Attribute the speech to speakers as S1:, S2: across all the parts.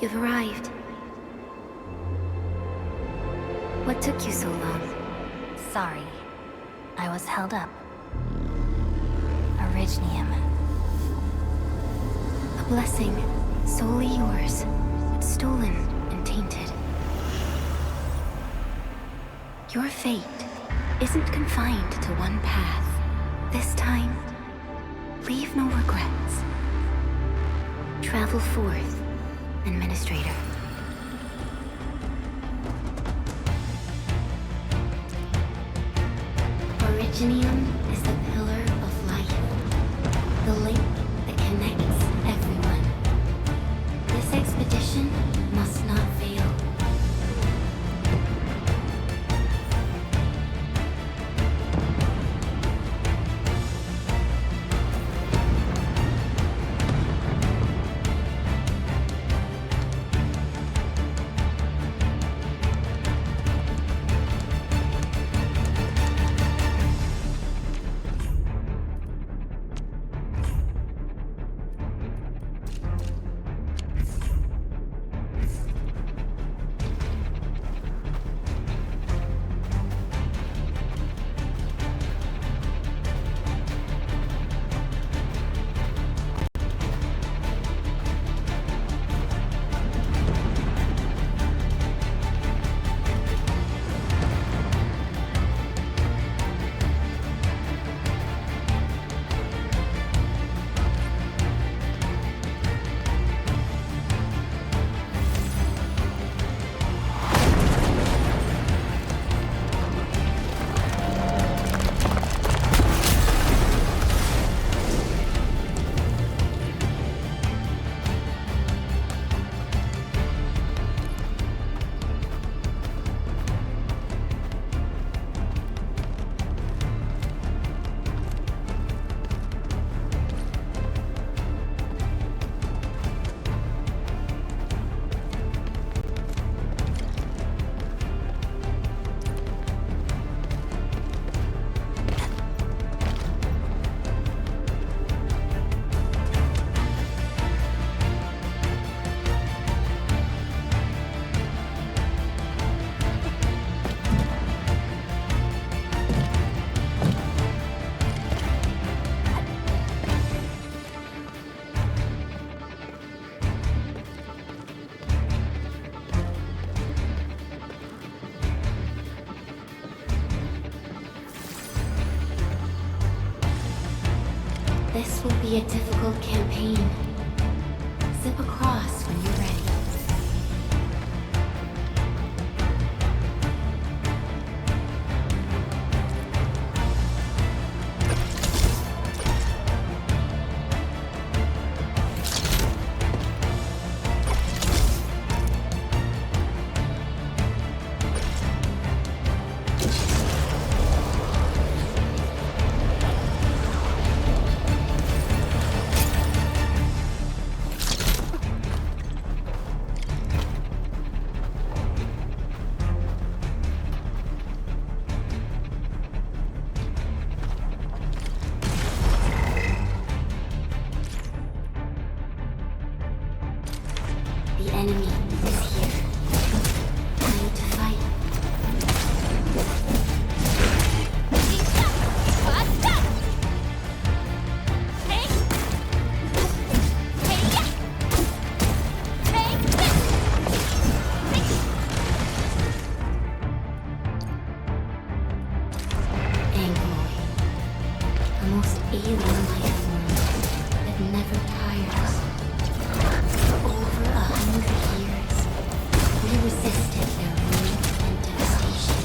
S1: You've arrived. What took you so long?
S2: Sorry. I was held up. Orignium.
S1: A blessing, solely yours, but stolen and tainted. Your fate isn't confined to one path. This time, leave no regrets. Travel forth, Administrator. Originium is the pillar of life, the link that connects everyone. This expedition must not fail. This will be a difficult campaign. Zip across when you're ready. The enemy is here. Time to fight. Angloy, the most alien life form that never tires. For over 100 years, we resisted their rule and devastation.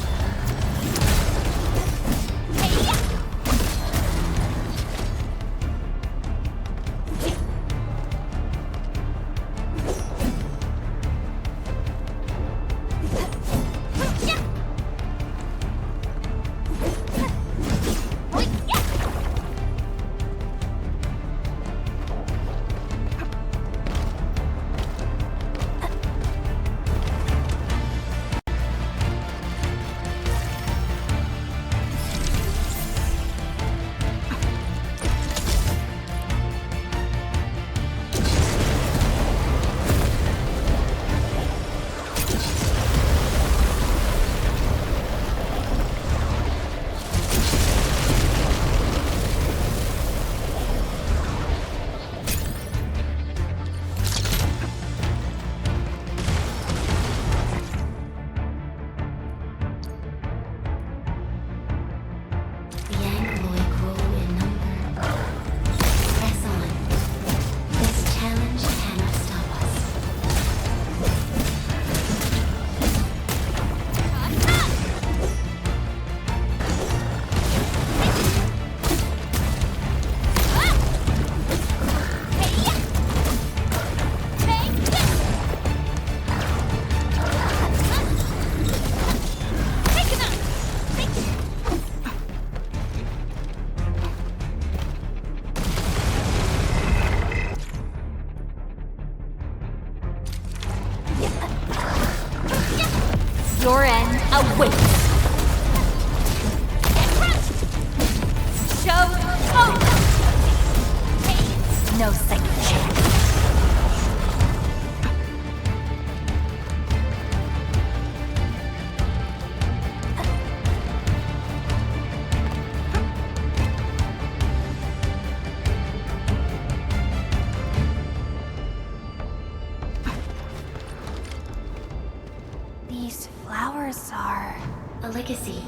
S1: legacy,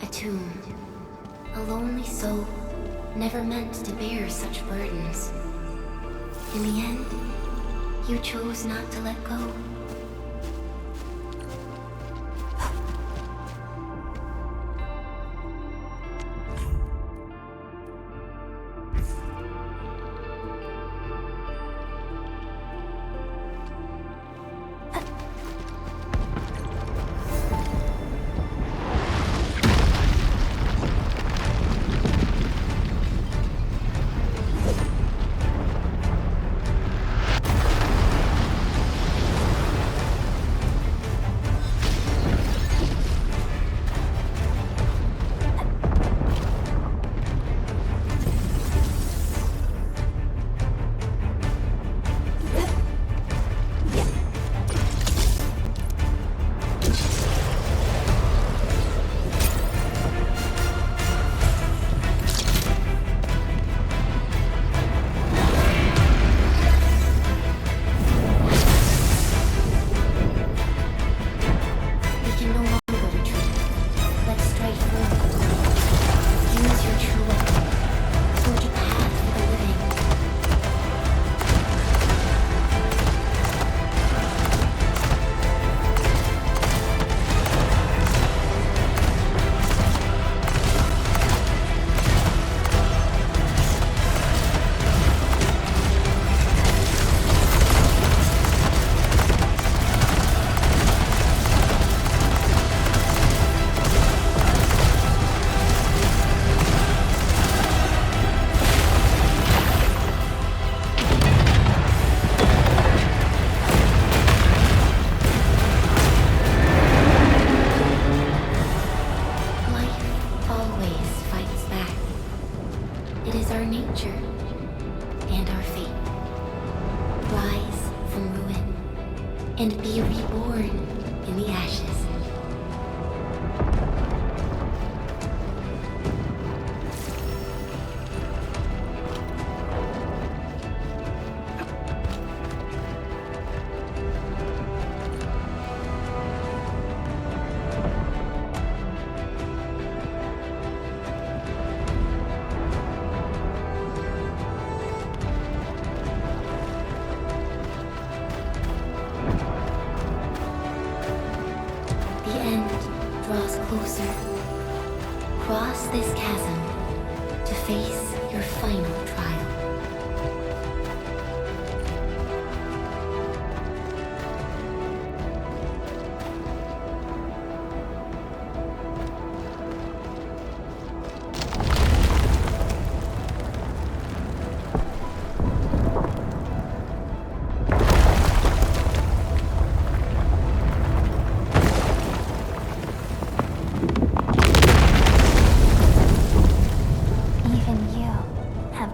S1: a tomb, a lonely soul, never meant to bear such burdens. In the end, you chose not to let go. And be reborn in the ashes. Draws closer. Cross this chasm to face your final trial.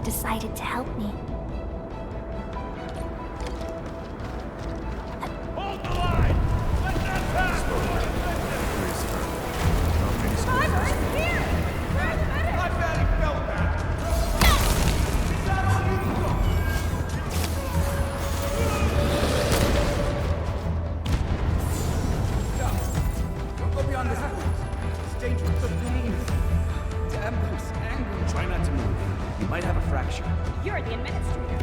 S2: Decided to help me.
S3: Hold the line! Let that pass! Driver's here! Where's the medic? I bet he felt that! Is that all you got? Don't go beyond this point. It's dangerous. The pain. Damn those angles. Try not to move. You might have a fracture.
S4: You're the administrator.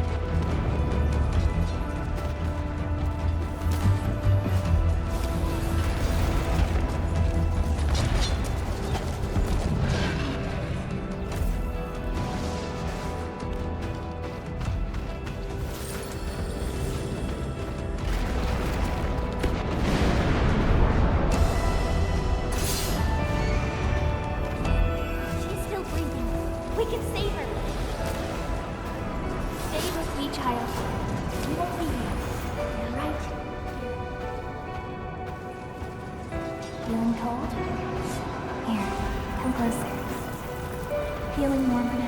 S2: She's still breathing. We can save her. Stay with me, child. We won't leave you. You're right here. Feeling cold? Here, come closer. Feeling warmer now?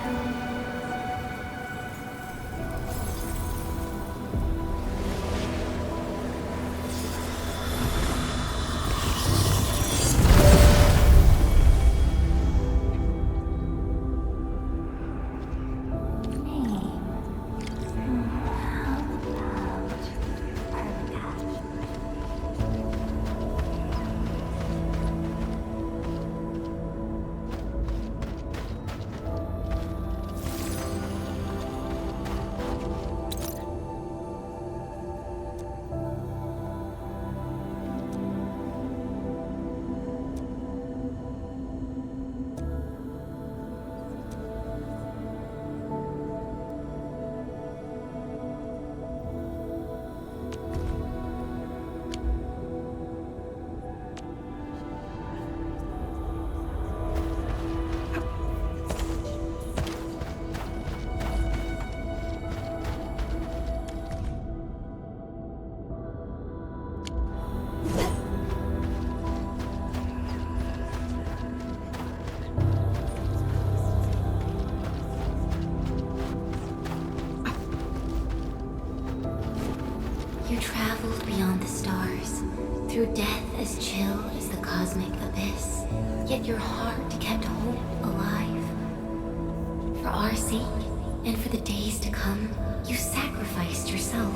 S1: Yet your heart kept hope alive. For our sake, and for the days to come, you sacrificed yourself.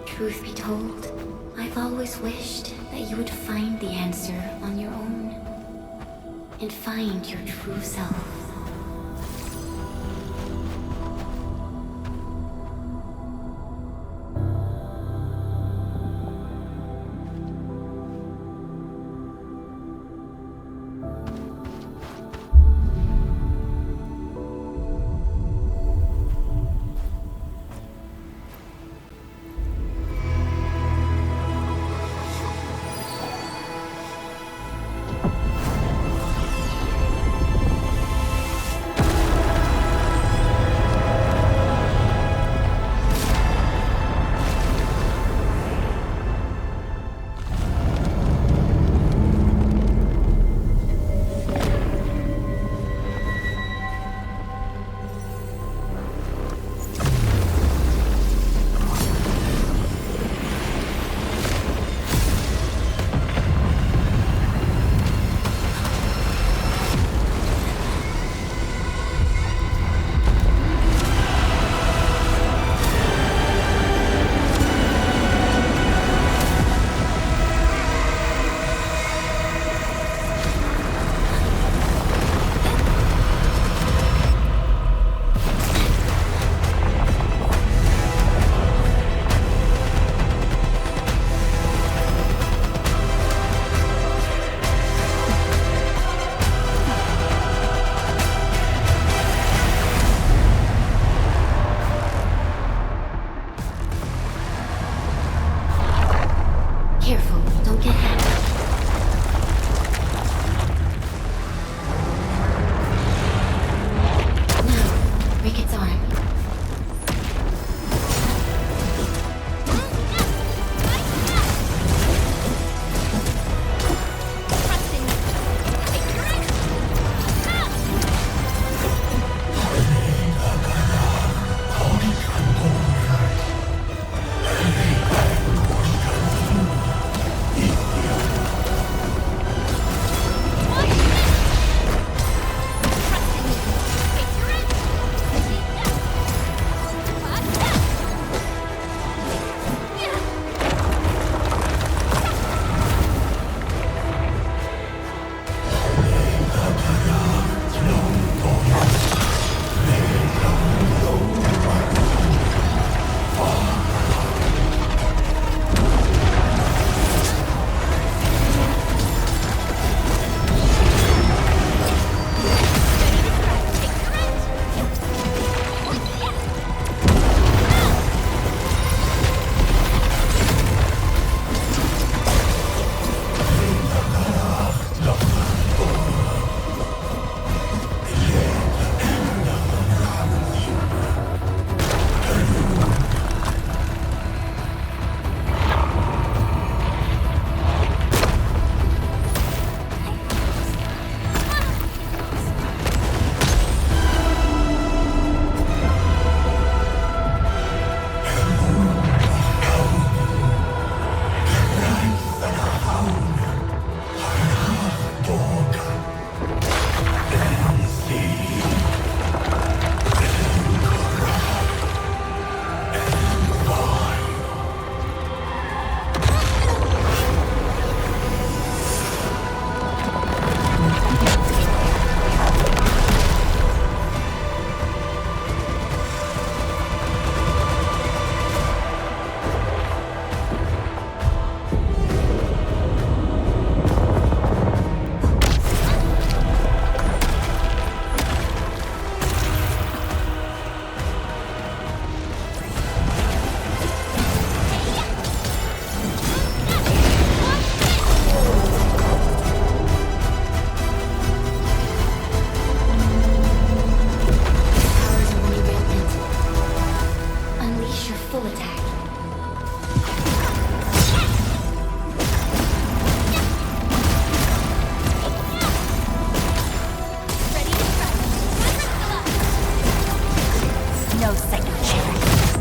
S1: Truth be told, I've always wished that you would find the answer on your own. And find your true self. Careful, don't get hacked. Now, break its arm.
S2: no second chance.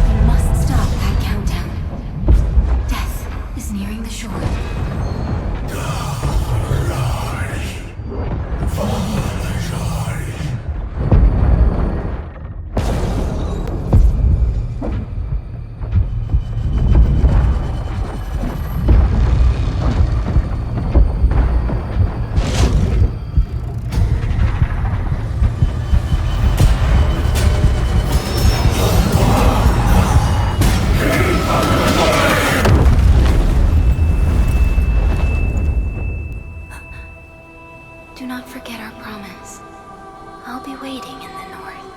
S1: We must stop that countdown. Death is nearing the shore. Do not forget our promise. I'll be waiting in the north.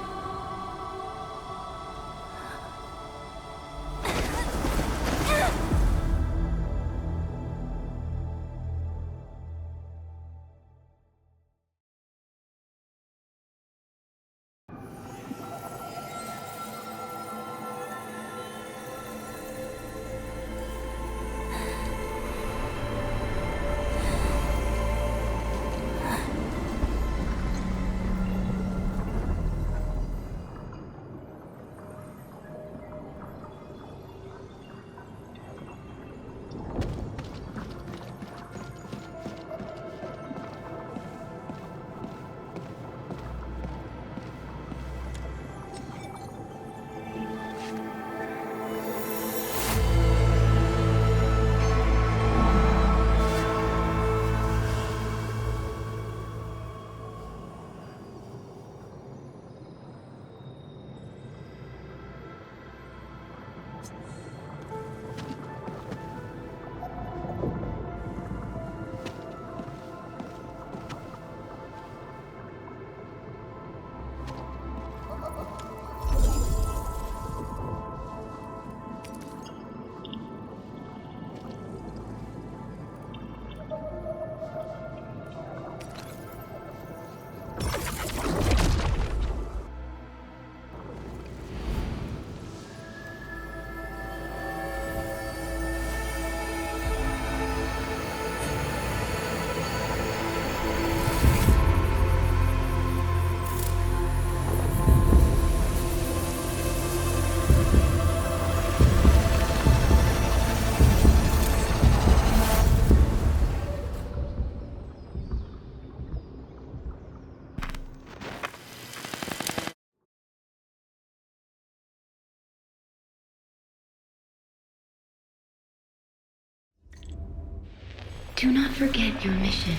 S1: Do not forget your mission.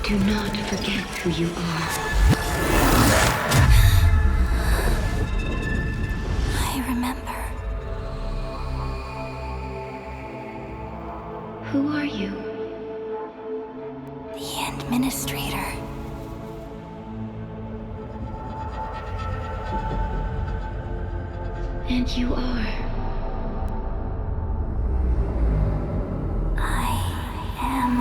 S1: Do not forget who you are.
S2: I remember.
S1: Who are you?
S2: The Administrator.
S1: And you are.
S2: I am.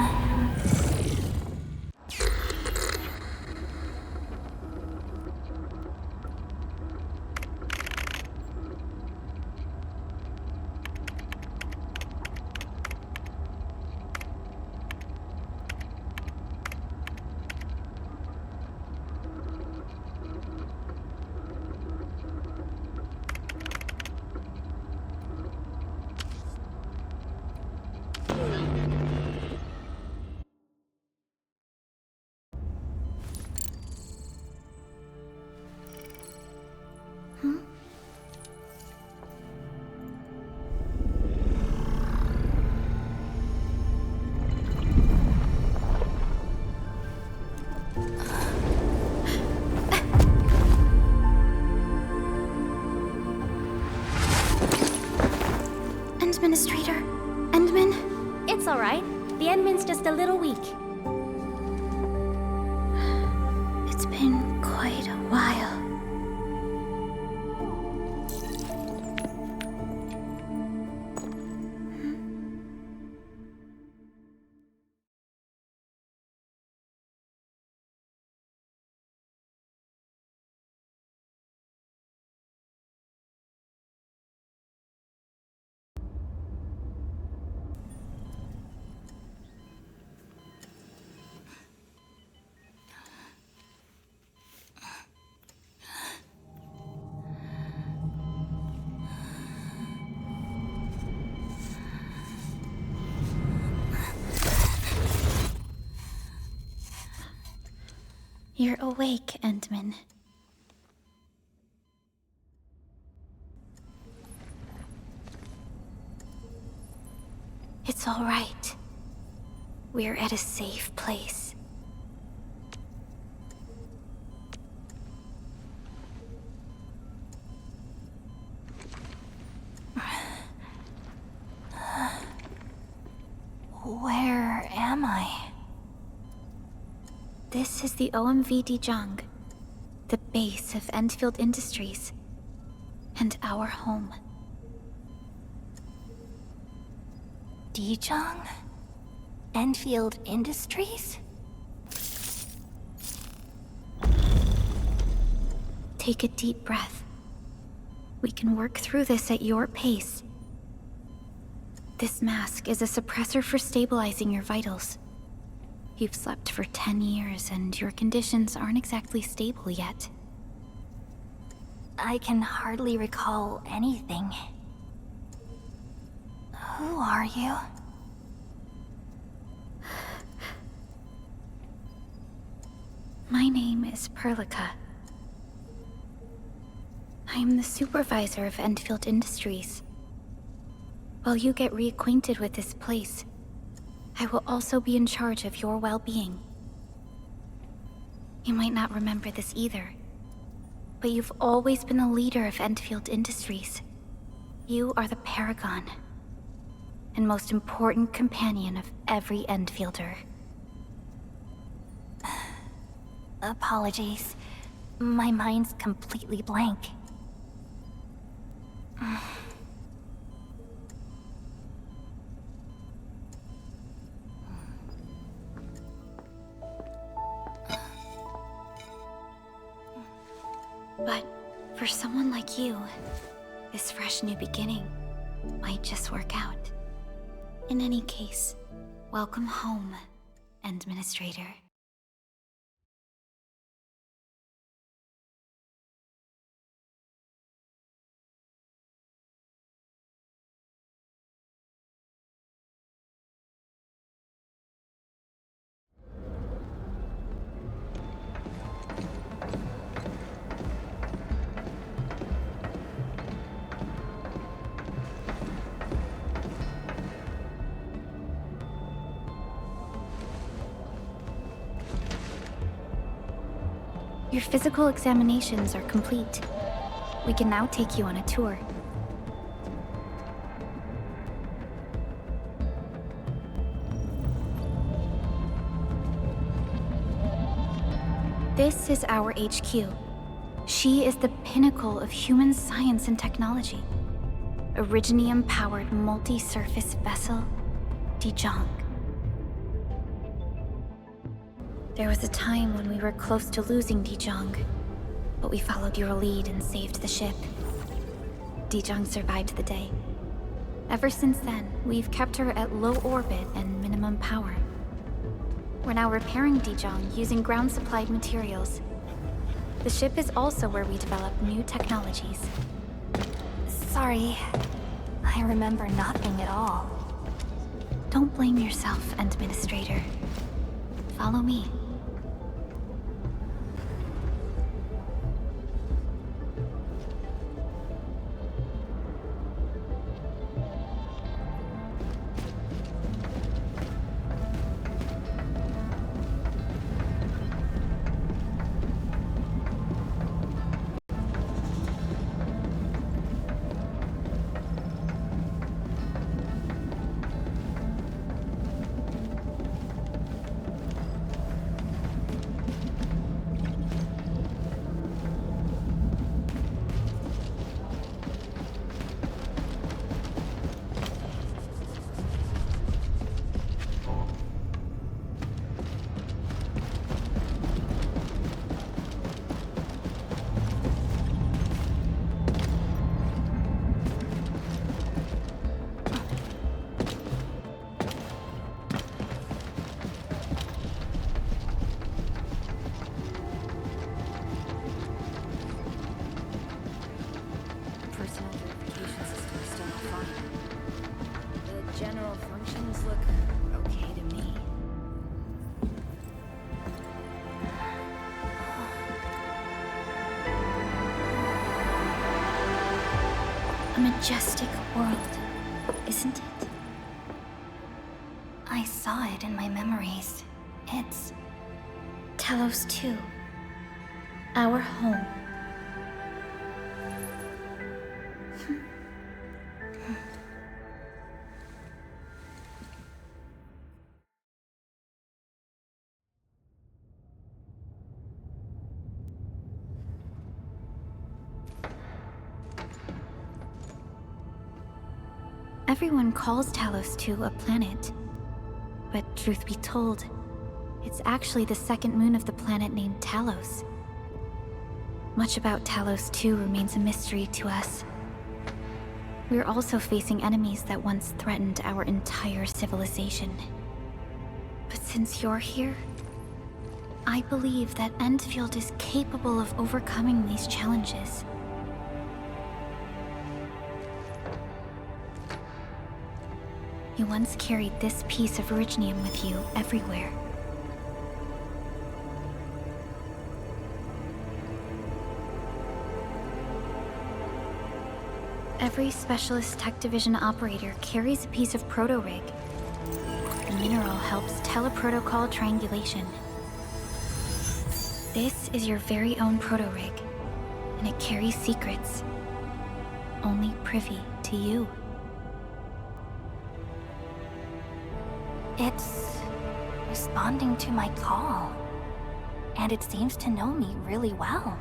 S1: Administrator? Endman?
S2: It's alright. The Endman's just a little weak.
S1: It's been quite a while. You're awake, Endman. It's all right. We're at a safe place.
S2: Where am I?
S1: This is the OMV Dijong, the base of Endfield Industries, and our home.
S2: Dijong? Endfield Industries?
S1: Take a deep breath. We can work through this at your pace. This mask is a suppressor for stabilizing your vitals. You've slept for 10 years and your conditions aren't exactly stable yet.
S2: I can hardly recall anything. Who are you?
S1: My name is Perlica. I am the supervisor of Endfield Industries. While you get reacquainted with this place, I will also be in charge of your well-being. You might not remember this either, but you've always been the leader of Endfield Industries. You are the paragon, and most important companion of every Endfielder.
S2: Apologies. My mind's completely blank.
S1: But for someone like you, this fresh new beginning might just work out. In any case, welcome home, Administrator. Your physical examinations are complete. We can now take you on a tour. This is our HQ. She is the pinnacle of human science and technology. Originium-powered multi-surface vessel, Dijong. There was a time when we were close to losing Dijong, but we followed your lead and saved the ship. Dijong survived the day. Ever since then, we've kept her at low orbit and minimum power. We're now repairing Dijong using ground-supplied materials. The ship is also where we develop new technologies.
S2: Sorry. I remember nothing at all.
S1: Don't blame yourself, Administrator. Follow me.
S4: General functions look okay to me.
S1: majestic world, isn't it?
S2: I saw it in my memories. It's...
S1: Talos 2. Our home. Everyone calls Talos 2 a planet. But truth be told, it's actually the second moon of the planet named Talos. Much about Talos 2 remains a mystery to us. We're also facing enemies that once threatened our entire civilization. But since you're here, I believe that Endfield is capable of overcoming these challenges. You once carried this piece of Originium with you everywhere. Every Specialist Tech Division operator carries a piece of proto-rig. The mineral helps teleprotocol triangulation. This is your very own proto-rig, and it carries secrets only privy to you.
S2: It's responding to my call. And it seems to know me really well.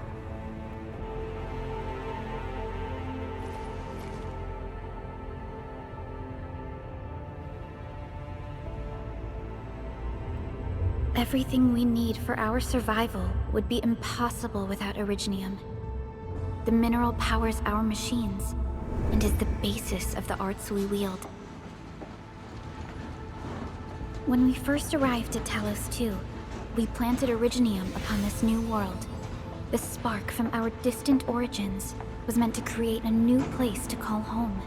S1: Everything we need for our survival would be impossible without Originium. The mineral powers our machines, and is the basis of the arts we wield. When we first arrived at Talos 2, we planted Originium upon this new world. The spark from our distant origins was meant to create a new place to call home.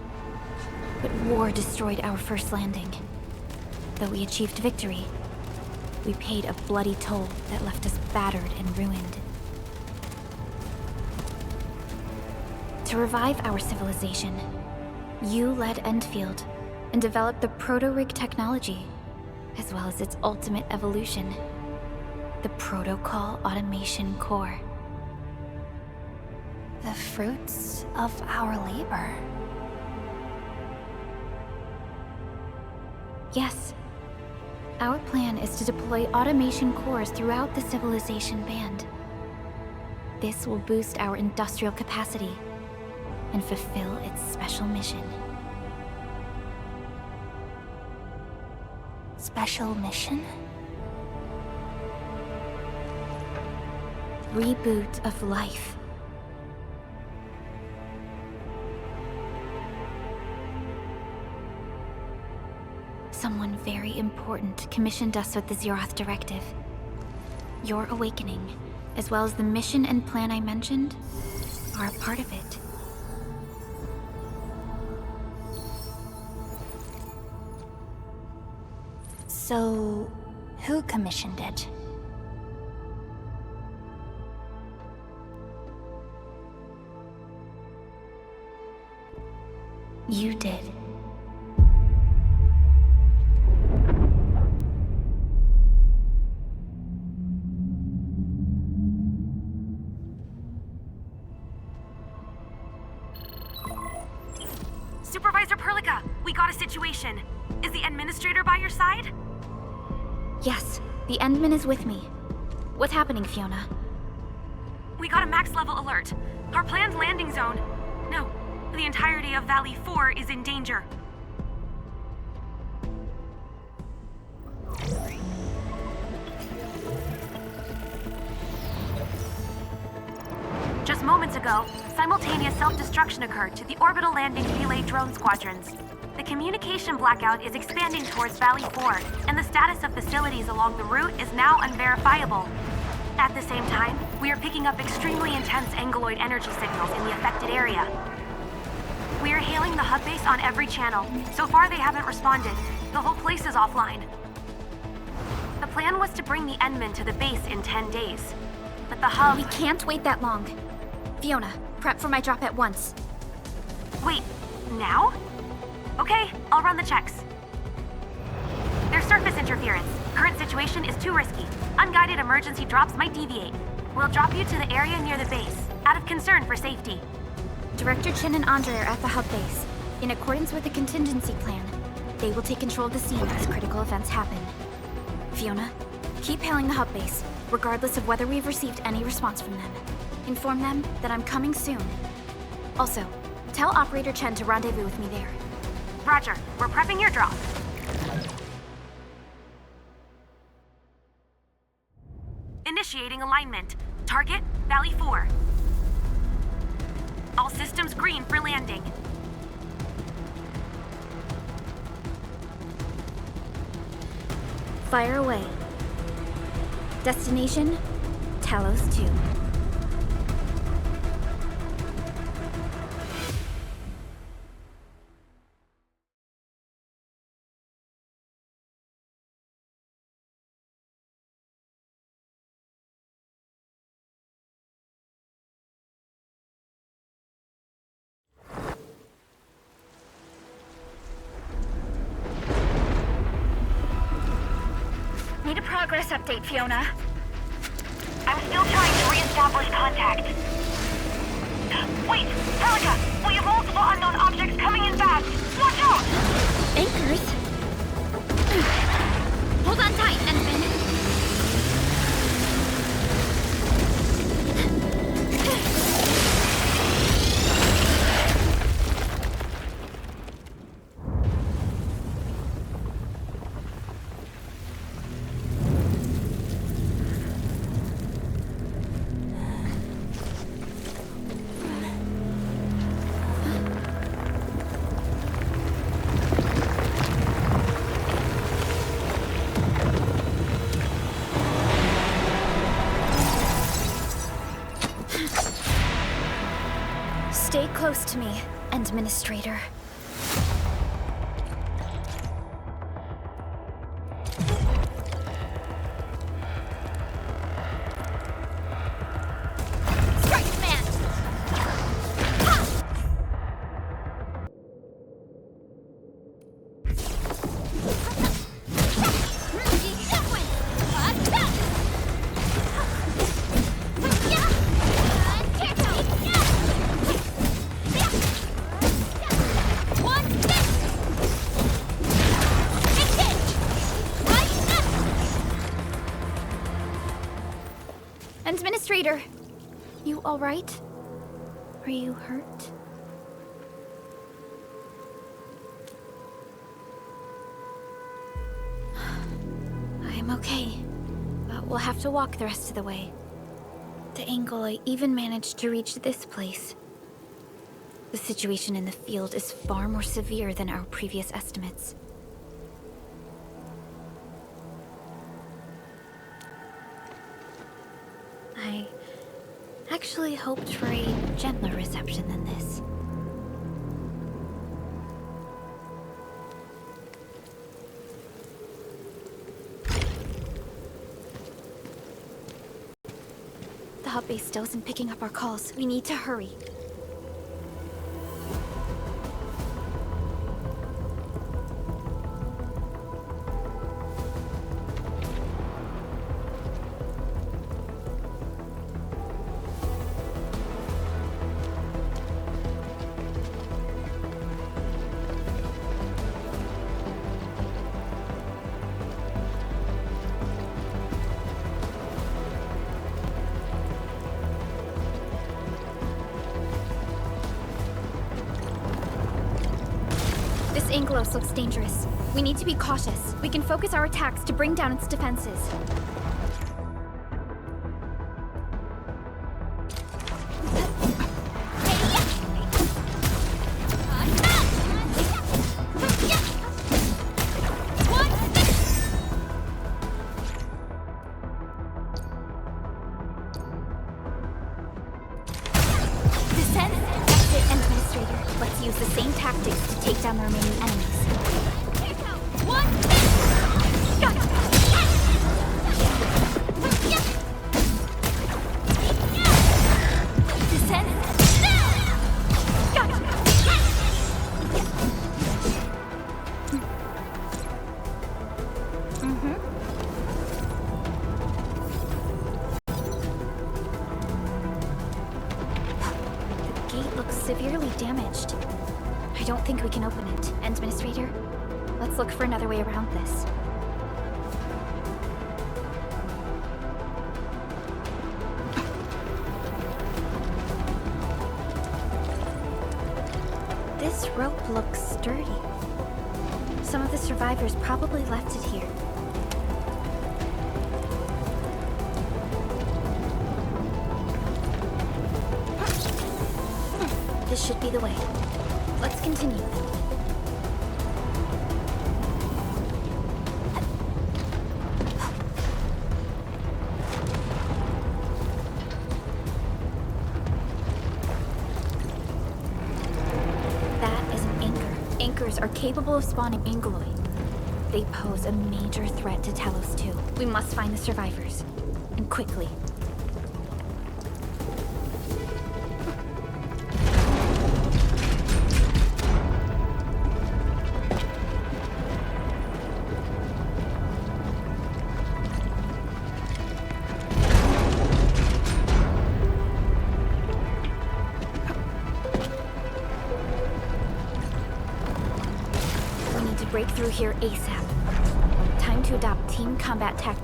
S1: But war destroyed our first landing. Though we achieved victory, we paid a bloody toll that left us battered and ruined. To revive our civilization, you led Endfield and developed the proto-rig technology, as well as its ultimate evolution, the Protocol Automation Core.
S2: The fruits of our labor.
S1: Yes. Our plan is to deploy automation cores throughout the civilization band. This will boost our industrial capacity and fulfill its special mission.
S2: Special mission?
S1: Reboot of life. Someone very important commissioned us with the Zeroth Directive. Your awakening, as well as the mission and plan I mentioned, are a part of it.
S2: So, who commissioned it?
S1: You did.
S5: Supervisor Perlica, we got a situation. Is the administrator by your side?
S1: Yes, the Endman is with me. What's happening, Fiona?
S5: We got a max level alert. Our planned landing zone... No, the entirety of Valley 4 is in danger. Just moments ago, simultaneous self-destruction occurred to the orbital landing relay drone squadrons. The communication blackout is expanding towards Valley 4, and the status of facilities along the route is now unverifiable. At the same time, we are picking up extremely intense angeloid energy signals in the affected area. We are hailing the hub base on every channel. So far, they haven't responded. The whole place is offline. The plan was to bring the Endman to the base in 10 days. But the hub...
S1: We can't wait that long. Fiona, prep for my drop at once.
S5: Wait, Now? Okay, I'll run the checks. There's surface interference. Current situation is too risky. Unguided emergency drops might deviate. We'll drop you to the area near the base, out of concern for safety.
S1: Director Chen and Andre are at the hub base. In accordance with the contingency plan, they will take control of the scene as critical events happen. Fiona, keep hailing the hub base, regardless of whether we've received any response from them. Inform them that I'm coming soon. Also, tell Operator Chen to rendezvous with me there.
S5: Roger, we're prepping your drop. Initiating alignment. Target, Valley 4. All systems green for landing.
S1: Fire away. Destination, Talos 2.
S2: Need a progress update, Fiona.
S5: I'm still trying to re-establish contact. Wait, Pelica! We have multiple unknown objects coming in fast! Watch out!
S1: Anchors? Hold on tight, Endman. Stay close to me, Administrator. Strike command! Administrator, you all right? Are you hurt? I'm okay, but we'll have to walk the rest of the way. The angle I even managed to reach this place. The situation in the field is far more severe than our previous estimates. I actually hoped for a gentler reception than this. The hub base still isn't picking up our calls. We need to hurry. This Anglos looks dangerous. We need to be cautious. We can focus our attacks to bring down its defenses. Descend, exit, Administrator. Let's use the same tactics to take down the remaining enemies. One, got it. damaged. I don't think we can open it. Administrator, let's look for another way around this. This rope looks sturdy. Some of the survivors probably left it here. This should be the way. Let's continue. That is an anchor. Anchors are capable of spawning angeloi. They pose a major threat to Talos too. We must find the survivors. And quickly. Break through here ASAP. Time to adopt team combat tactics.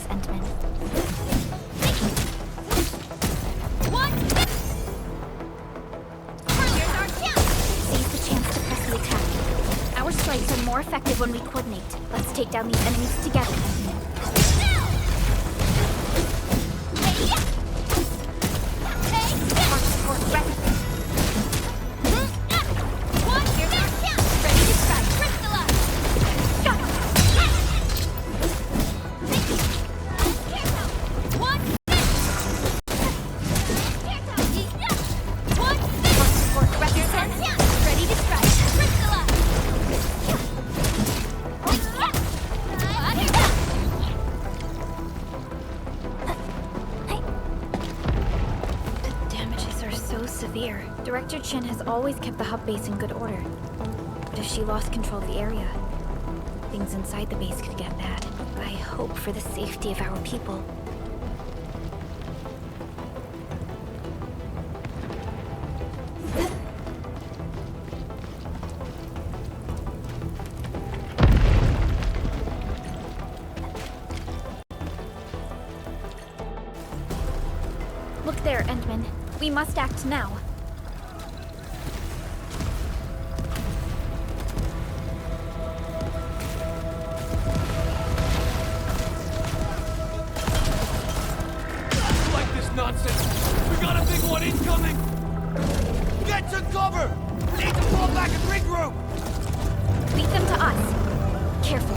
S1: Endman. Seize the chance to press the attack. Our strikes are more effective when we coordinate. Let's take down these enemies together. Director Chen has always kept the hub base in good order. But if she lost control of the area, things inside the base could get bad. I hope for the safety of our people. Look there, Endman. We must act now.
S3: Nonsense! We got a big one incoming! Get to cover! We need to fall back and regroup!
S1: Lead them to us. Careful.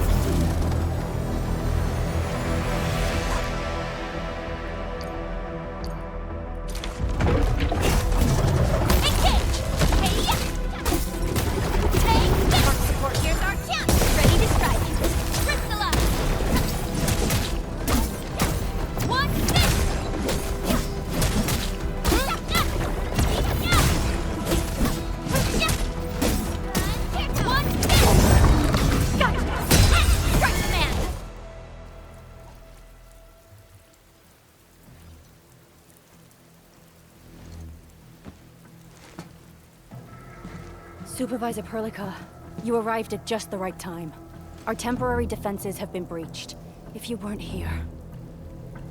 S6: Supervisor Perlica, you arrived at just the right time. Our temporary defenses have been breached. If you weren't here...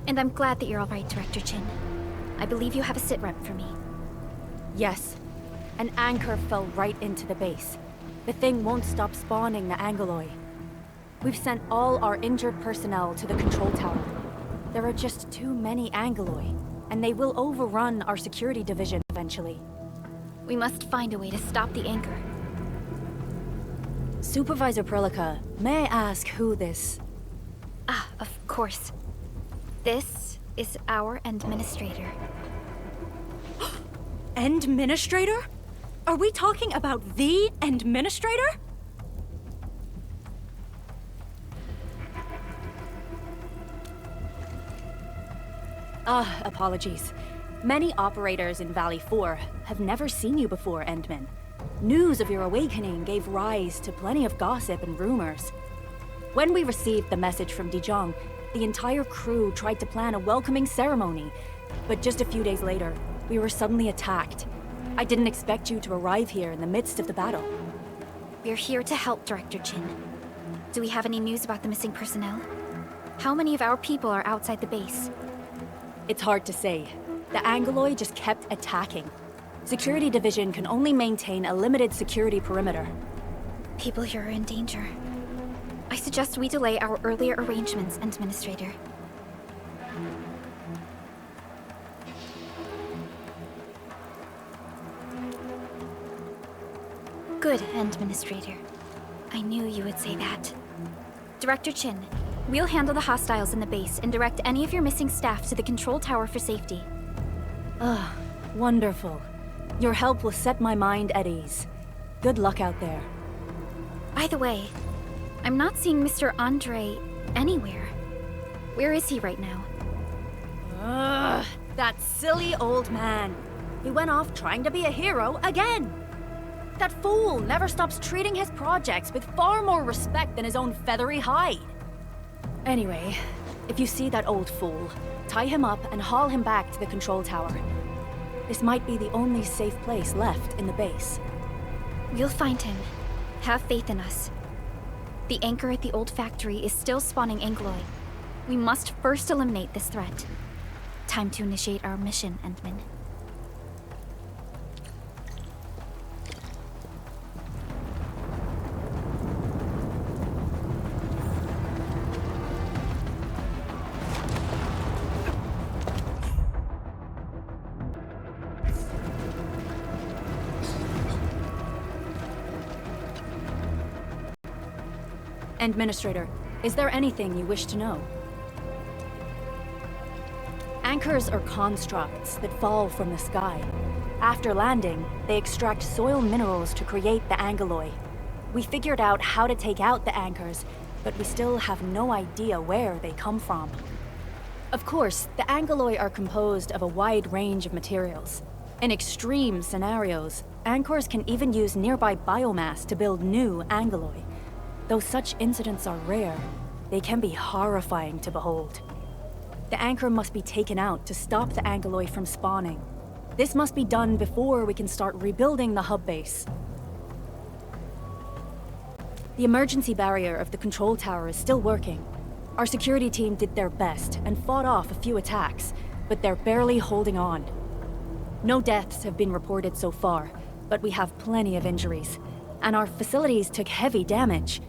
S1: And I'm glad that you're all right, Director Chin. I believe you have a sitrep for me.
S6: Yes. An anchor fell right into the base. The thing won't stop spawning the Angeloi. We've sent all our injured personnel to the control tower. There are just too many Angeloi, and they will overrun our security division eventually.
S1: We must find a way to stop the anchor.
S6: Supervisor Perlica, may I ask who this...
S1: Ah, of course. This is our administrator.
S6: Endministrator? Are we talking about the Endministrator? Apologies. Many operators in Valley 4 have never seen you before, Endman. News of your awakening gave rise to plenty of gossip and rumors. When we received the message from Dijong, the entire crew tried to plan a welcoming ceremony, But just a few days later, we were suddenly attacked. I didn't expect you to arrive here in the midst of the battle.
S1: We're here to help, Director Chin. Do we have any news about the missing personnel? How many of our people are outside the base?
S6: It's hard to say. The Angoloi just kept attacking. Security Division can only maintain a limited security perimeter.
S1: People here are in danger. I suggest we delay our earlier arrangements, Administrator. Good, Administrator. I knew you would say that. Director Chin, we'll handle the hostiles in the base and direct any of your missing staff to the control tower for safety.
S6: Ah, wonderful. Your help will set my mind at ease. Good luck out there.
S1: By the way, I'm not seeing Mr. Andre anywhere. Where is he right now?
S6: Ugh, that silly old man. He went off trying to be a hero again. That fool never stops treating his projects with far more respect than his own feathery hide. Anyway, if you see that old fool, tie him up and haul him back to the control tower. This might be the only safe place left in the base.
S1: We'll find him. Have faith in us. The anchor at the old factory is still spawning Angoloi. We must first eliminate this threat. Time to initiate our mission, Endman.
S6: Administrator, is there anything you wish to know? Anchors are constructs that fall from the sky. After landing, they extract soil minerals to create the Angoloi. We figured out how to take out the anchors, but we still have no idea where they come from. Of course, the Angoloi are composed of a wide range of materials. In extreme scenarios, anchors can even use nearby biomass to build new Angoloi. Though such incidents are rare, they can be horrifying to behold. The anchor must be taken out to stop the Angoloi from spawning. This must be done before we can start rebuilding the hub base. The emergency barrier of the control tower is still working. Our security team did their best and fought off a few attacks, but they're barely holding on. No deaths have been reported so far, but we have plenty of injuries, and our facilities took heavy damage.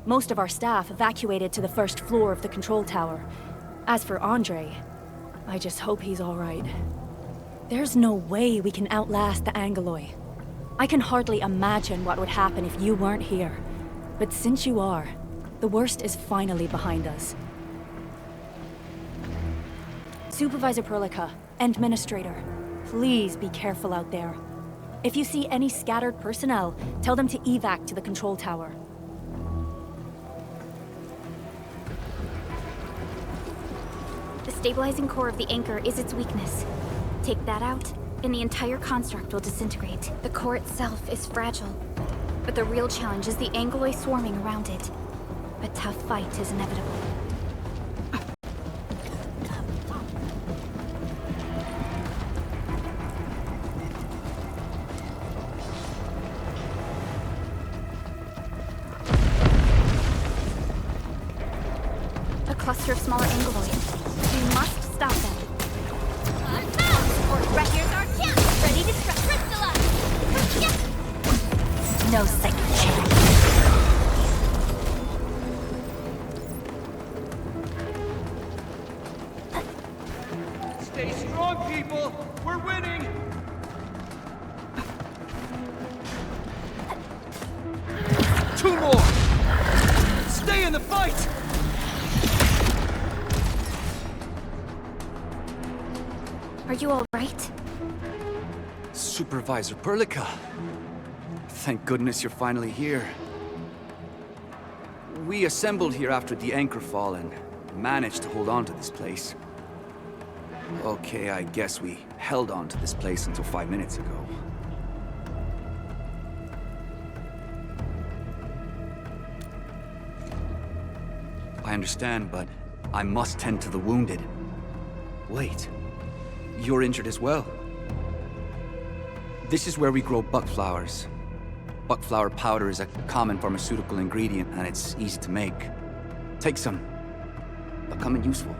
S6: Most of our staff evacuated to the first floor of the control tower. As for Andre, I just hope he's all right. There's no way we can outlast the Angoloi. I can hardly imagine what would happen if you weren't here. But since you are, the worst is finally behind us. Supervisor Perlica, Administrator, please be careful out there. If you see any scattered personnel, tell them to evac to the control tower.
S1: The stabilizing core of the anchor is its weakness. Take that out, and the entire construct will disintegrate. The core itself is fragile, but the real challenge is the Angoloi swarming around it. A tough fight is inevitable. A cluster of smaller Angoloi. We must stop them.
S2: Ready to crystallize! No second chance.
S3: Stay strong, people! We're winning! Two more! Stay in the fight!
S1: Are you all right?
S3: Supervisor Perlica. Thank goodness you're finally here. We assembled here after the anchor fall and managed to hold on to this place. Okay, I guess we held on to this place until 5 minutes ago. I understand, but I must tend to the wounded. Wait. you're injured as well. This is where we grow buckflowers. Buckflower powder is a common pharmaceutical ingredient, and it's easy to make. Take some. They'll come in useful.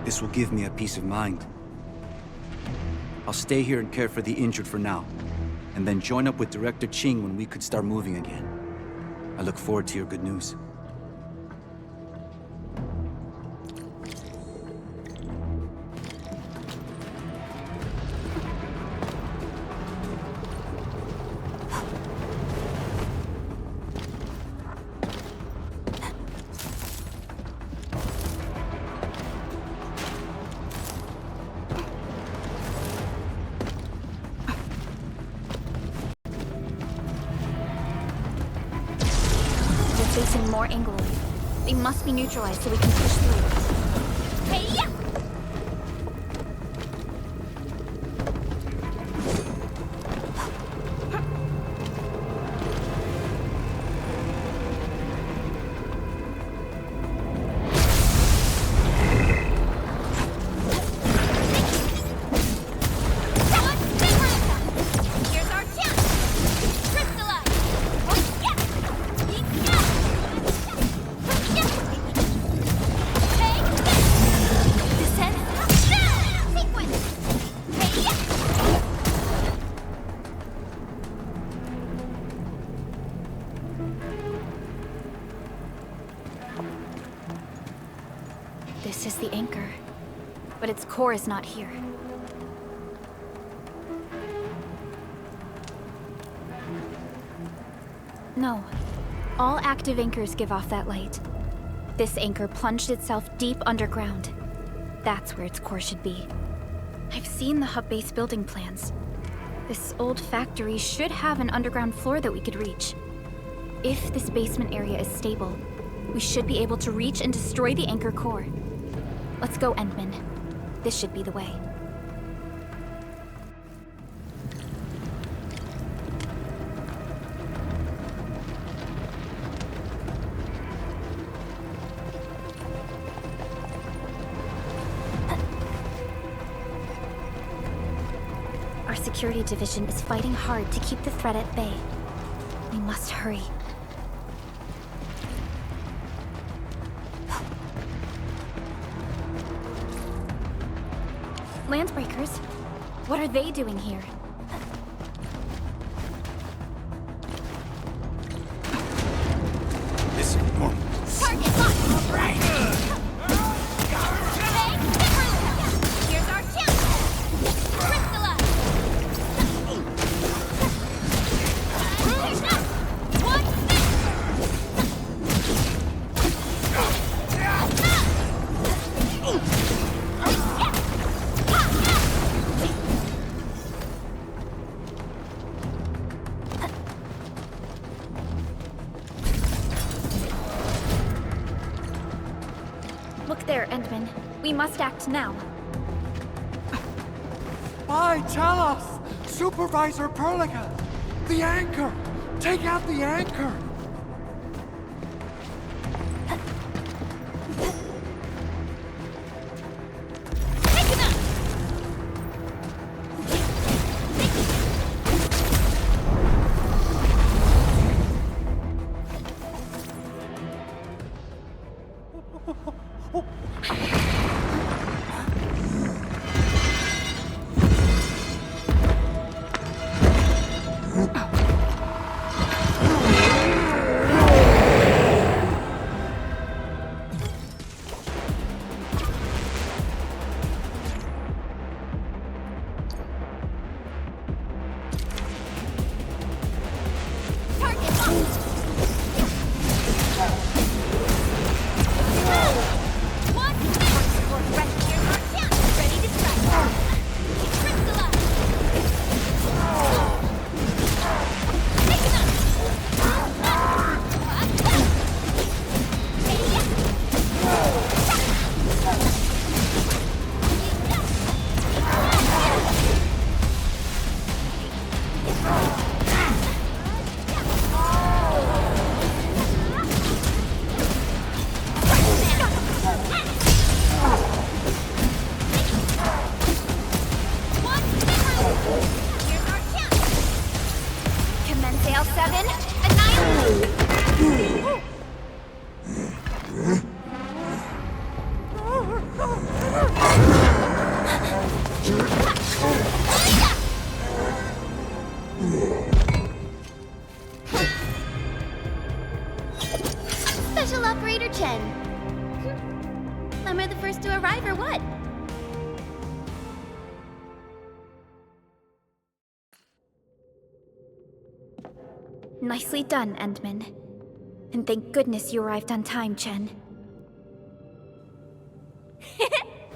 S3: This will give me a peace of mind. I'll stay here and care for the injured for now, and then join up with Director Ching when we could start moving again. I look forward to your good news.
S1: Facing more Angloid. They must be neutralized so we can push through. Hey-ya! This is the anchor, but its core is not here. No. All active anchors give off that light. This anchor plunged itself deep underground. That's where its core should be. I've seen the hub base building plans. This old factory should have an underground floor that we could reach. If this basement area is stable, we should be able to reach and destroy the anchor core. Let's go, Endman. This should be the way. Our security division is fighting hard to keep the threat at bay. We must hurry. Landbreakers? What are they doing here?
S3: This is normal.
S1: Target locked! Right! Here's our chance! Crystallize! Look there, Endman. We must act now.
S7: Why, tell us! Supervisor Perlica! The anchor! Take out the anchor!
S2: 7, annihilate!
S8: Special Operator Chen. Am I the first to arrive or what?
S1: Nicely done, Endman. And thank goodness you arrived on time, Chen.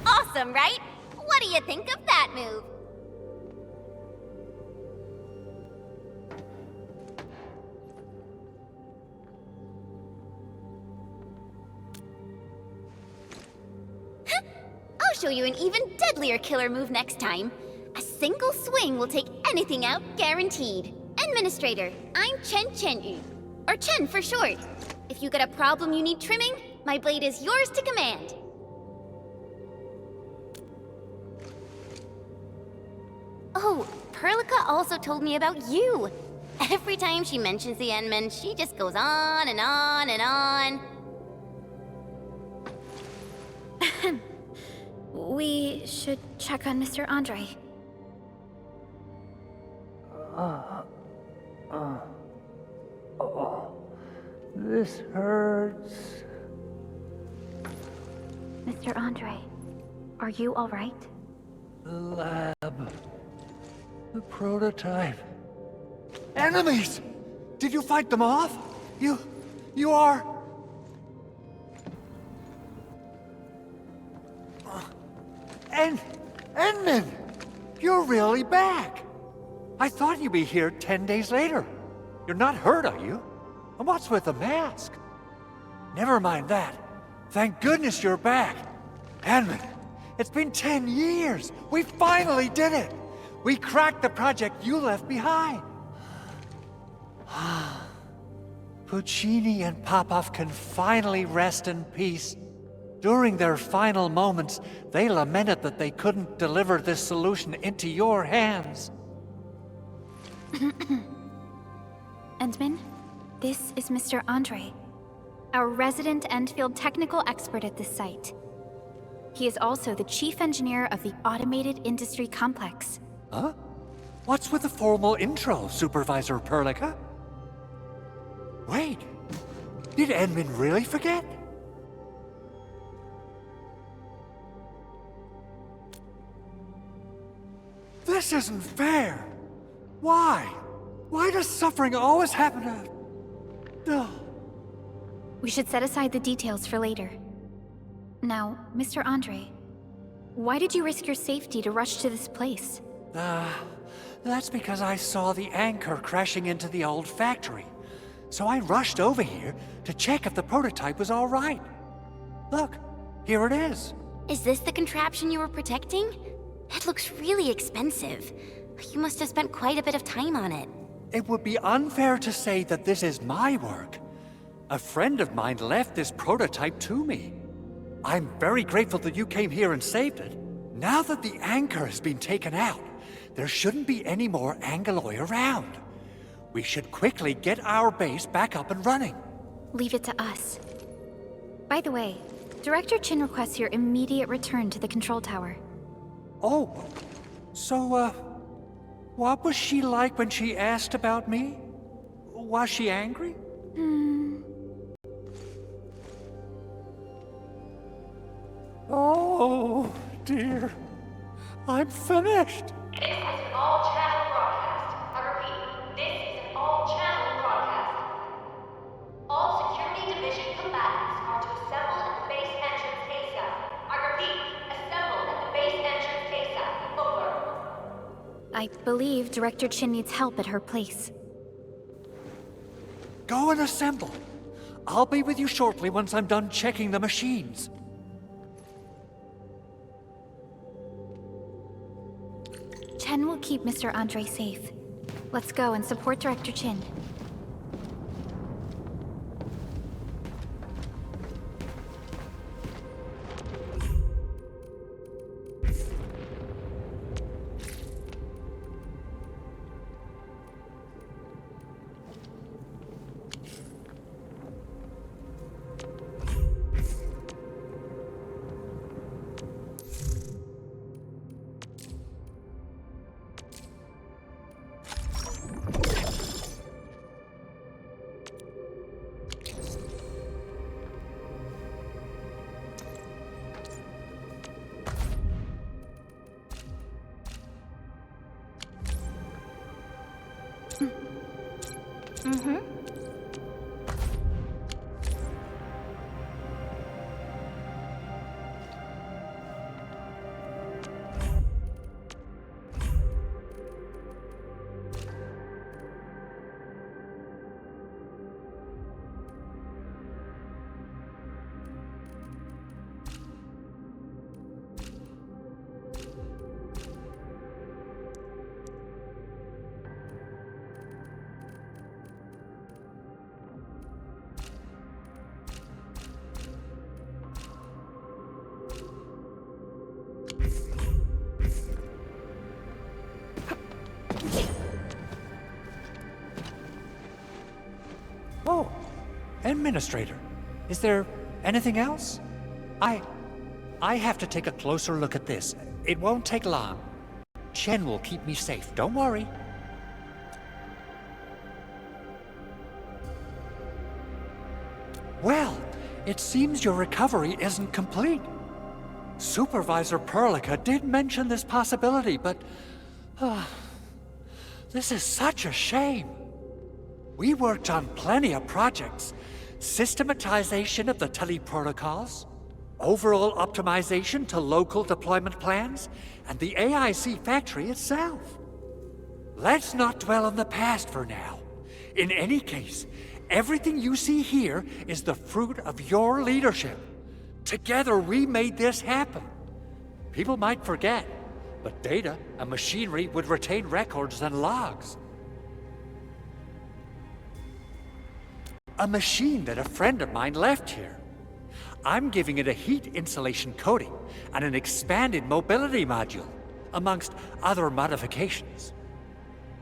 S8: Awesome, right? What do you think of that move? I'll show you an even deadlier killer move next time. A single swing will take anything out, guaranteed. Administrator, I'm Chen Chen-yu, or Chen for short. If you got a problem you need trimming, my blade is yours to command. Oh, Perlica also told me about you. Every time she mentions the Endman, she just goes on and on and on.
S1: We should check on Mr. Andre.
S7: This hurts.
S1: Mr. Andre, are you all right?
S7: The lab. The prototype. Enemies! Did you fight them off? You are... Endman! You're really back! I thought you'd be here 10 days later. You're not hurt, are you? And what's with the mask? Never mind that. Thank goodness you're back. Endman, it's been 10 years. We finally did it. We cracked the project you left behind. Puccini and Popov can finally rest in peace. During their final moments, they lamented that they couldn't deliver this solution into your hands.
S1: Endman, this is Mr. Andre, our resident Endfield technical expert at this site. He is also the chief engineer of the Automated Industry Complex.
S7: Huh? What's with the formal intro, Supervisor Perlica? Wait, did Endman really forget? This isn't fair. Why? Why does suffering always happen to... No.
S1: We should set aside the details for later. Now, Mr. Andre, why did you risk your safety to rush to this place?
S7: That's because I saw the anchor crashing into the old factory. So I rushed over here to check if the prototype was all right. Look, here it is.
S8: Is this the contraption you were protecting? It looks really expensive. You must have spent quite a bit of time on it.
S7: It would be unfair to say that this is my work. A friend of mine left this prototype to me. I'm very grateful that you came here and saved it. Now that the anchor has been taken out, there shouldn't be any more Angoloi around. We should quickly get our base back up and running.
S1: Leave it to us. By the way, Director Chin requests your immediate return to the control tower.
S7: Oh, so, what was she like when she asked about me? Was she angry? Oh, dear. I'm finished.
S5: This is an all-channel broadcast. I repeat, this is an all-channel broadcast. All Security Division combatants are to assemble at the base entrance ASAP. I repeat, assemble at the base entrance ASAP. Over.
S1: I believe Director Chin needs help at her place.
S7: Go and assemble. I'll be with you shortly once I'm done checking the machines.
S1: Chen will keep Mr. Andre safe. Let's go and support Director Chin.
S2: Mm-hmm.
S7: Oh, Administrator, is there anything else? I have to take a closer look at this. It won't take long. Chen will keep me safe, don't worry. Well, it seems your recovery isn't complete. Supervisor Perlica did mention this possibility, but... this is such a shame. We worked on plenty of projects. Systematization of the teleprotocols, overall optimization to local deployment plans, and the AIC factory itself. Let's not dwell on the past for now. In any case, everything you see here is the fruit of your leadership. Together we made this happen. People might forget, but data and machinery would retain records and logs. A machine that a friend of mine left here. I'm giving it a heat insulation coating and an expanded mobility module, amongst other modifications.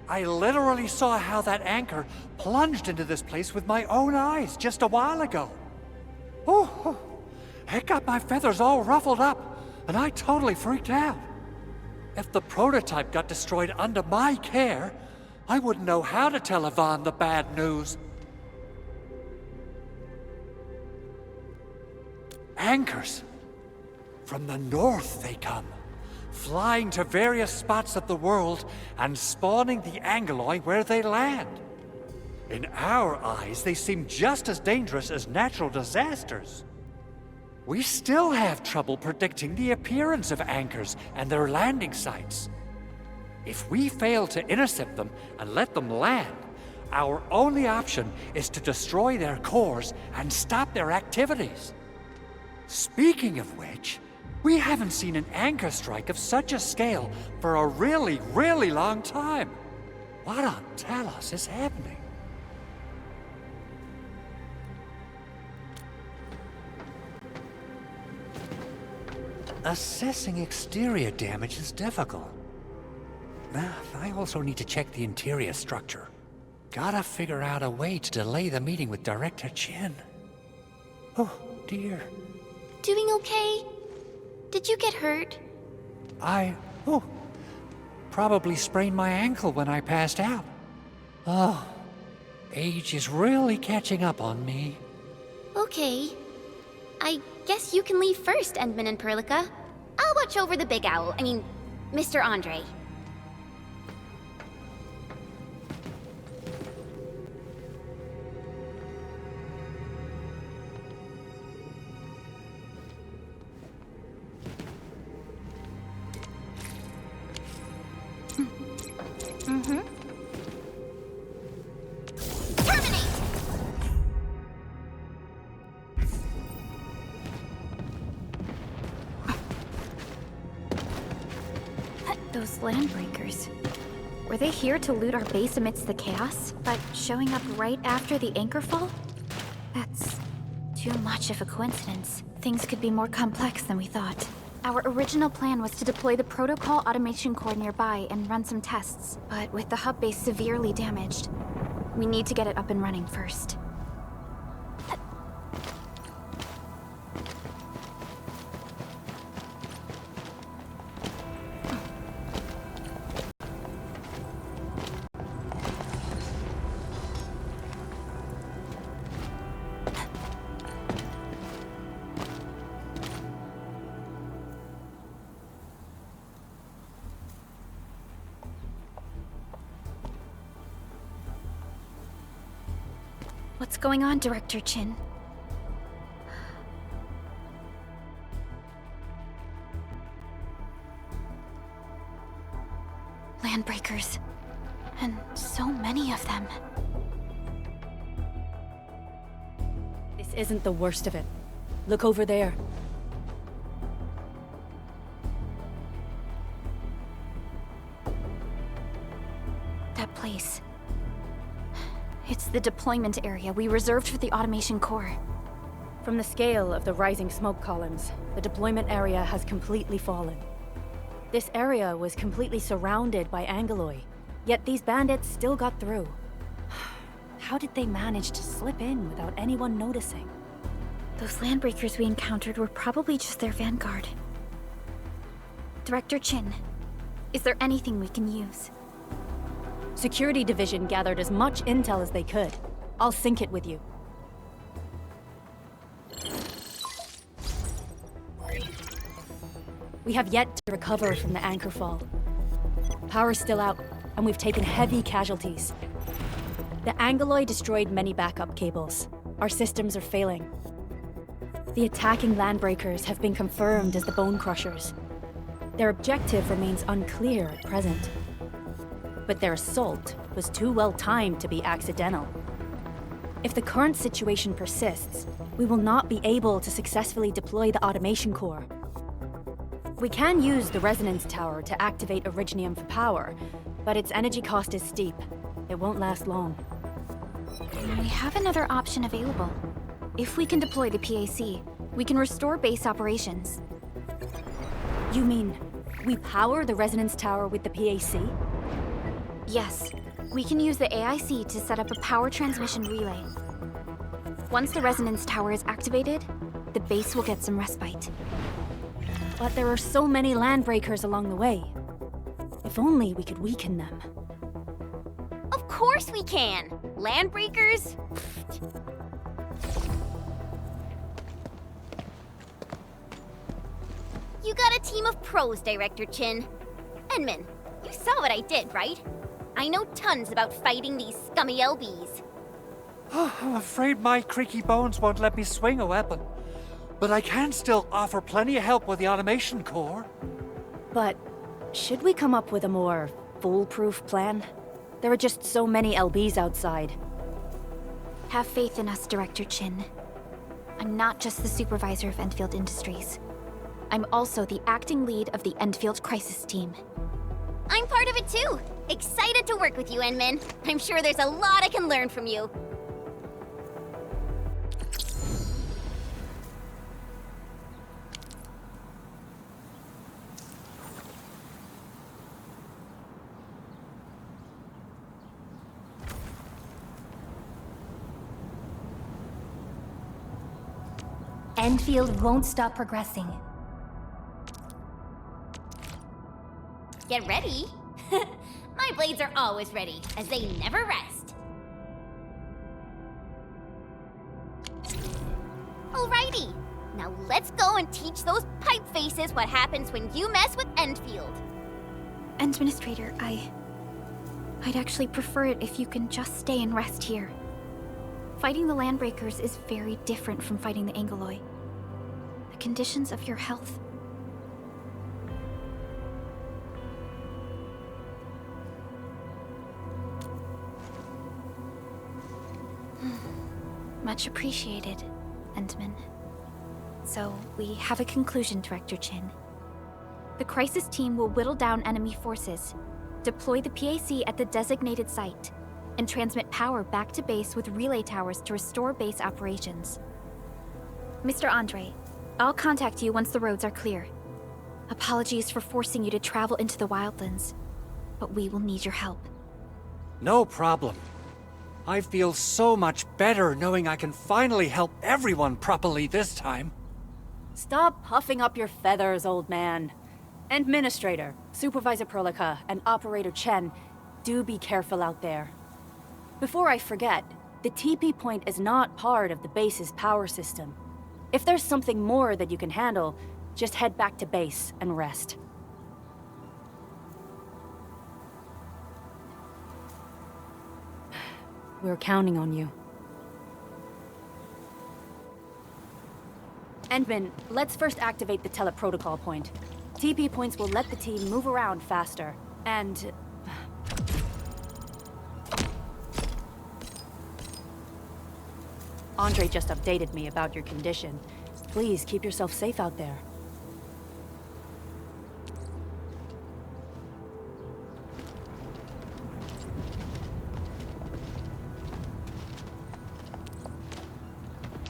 S7: I literally saw how that anchor plunged into this place with my own eyes just a while ago. Oh, it got my feathers all ruffled up, and I totally freaked out. If the prototype got destroyed under my care, I wouldn't know how to tell Yvonne the bad news. Anchors. From the north they come, flying to various spots of the world and spawning the Angoloi where they land. In our eyes, they seem just as dangerous as natural disasters. We still have trouble predicting the appearance of anchors and their landing sites. If we fail to intercept them and let them land, our only option is to destroy their cores and stop their activities. Speaking of which, we haven't seen an anchor strike of such a scale for a really, really long time. What on Talos is happening? Assessing exterior damage is difficult. I also need to check the interior structure. Gotta figure out a way to delay the meeting with Director Chen. Oh, dear.
S8: Doing okay? Did you get hurt?
S7: Probably sprained my ankle when I passed out. Oh, age is really catching up on me.
S8: Okay. I guess you can leave first, Endman and Perlica. I'll watch over the Big Owl, Mr. Andre.
S2: Mm-hmm.
S8: Terminate!
S1: Those landbreakers. Were they here to loot our base amidst the chaos, but showing up right after the anchor fall? That's too much of a coincidence. Things could be more complex than we thought. Our original plan was to deploy the protocol automation core nearby and run some tests, but with the hub base severely damaged, we need to get it up and running first. What's going on, Director Chin? Landbreakers. And so many of them.
S6: This isn't the worst of it. Look over there.
S1: That place. It's the deployment area we reserved for the automation core.
S6: From the scale of the rising smoke columns, the deployment area has completely fallen. This area was completely surrounded by Angoloi, yet these bandits still got through. How did they manage to slip in without anyone noticing?
S1: Those landbreakers we encountered were probably just their vanguard. Director Chin, is there anything we can use?
S6: Security Division gathered as much intel as they could. I'll sync it with you. We have yet to recover from the anchor fall. Power's still out, and we've taken heavy casualties. The Angoloi destroyed many backup cables. Our systems are failing. The attacking landbreakers have been confirmed as the Bone Crushers. Their objective remains unclear at present. But their assault was too well timed to be accidental. If the current situation persists, we will not be able to successfully deploy the automation core. We can use the resonance tower to activate Originium for power, but its energy cost is steep. It won't last long.
S1: We have another option available. If we can deploy the PAC, we can restore base operations.
S6: You mean, we power the resonance tower with the PAC?
S1: Yes, we can use the AIC to set up a power transmission relay. Once the resonance tower is activated, the base will get some respite.
S6: But there are so many landbreakers along the way. If only we could weaken them.
S8: Of course we can! Landbreakers? You got a team of pros, Director Chin. Enman, you saw what I did, right? I know tons about fighting these scummy LBs.
S7: I'm afraid my creaky bones won't let me swing a weapon. But I can still offer plenty of help with the automation core.
S6: But should we come up with a more foolproof plan? There are just so many LBs outside.
S1: Have faith in us, Director Chin. I'm not just the supervisor of Endfield Industries. I'm also the acting lead of the Endfield Crisis Team.
S8: I'm part of it too. Excited to work with you, Enman. I'm sure there's a lot I can learn from you.
S2: Endfield won't stop progressing.
S8: Get ready. My blades are always ready, as they never rest. Alrighty, now let's go and teach those pipe faces what happens when you mess with Endfield.
S1: Administrator, I'd actually prefer it if you can just stay and rest here. Fighting the Landbreakers is very different from fighting the Angoloi. The conditions of your health. Much appreciated, Endman. So, we have a conclusion, Director Chin. The Crisis Team will whittle down enemy forces, deploy the PAC at the designated site, and transmit power back to base with relay towers to restore base operations. Mr. Andre, I'll contact you once the roads are clear. Apologies for forcing you to travel into the wildlands, but we will need your help.
S7: No problem. I feel so much better knowing I can finally help everyone properly this time.
S6: Stop puffing up your feathers, old man. Administrator, Supervisor Perlica, and Operator Chen, do be careful out there. Before I forget, the TP point is not part of the base's power system. If there's something more that you can handle, just head back to base and rest. We're counting on you. Endman, let's first activate the teleprotocol point. TP points will let the team move around faster. And... Andre just updated me about your condition. Please keep yourself safe out there.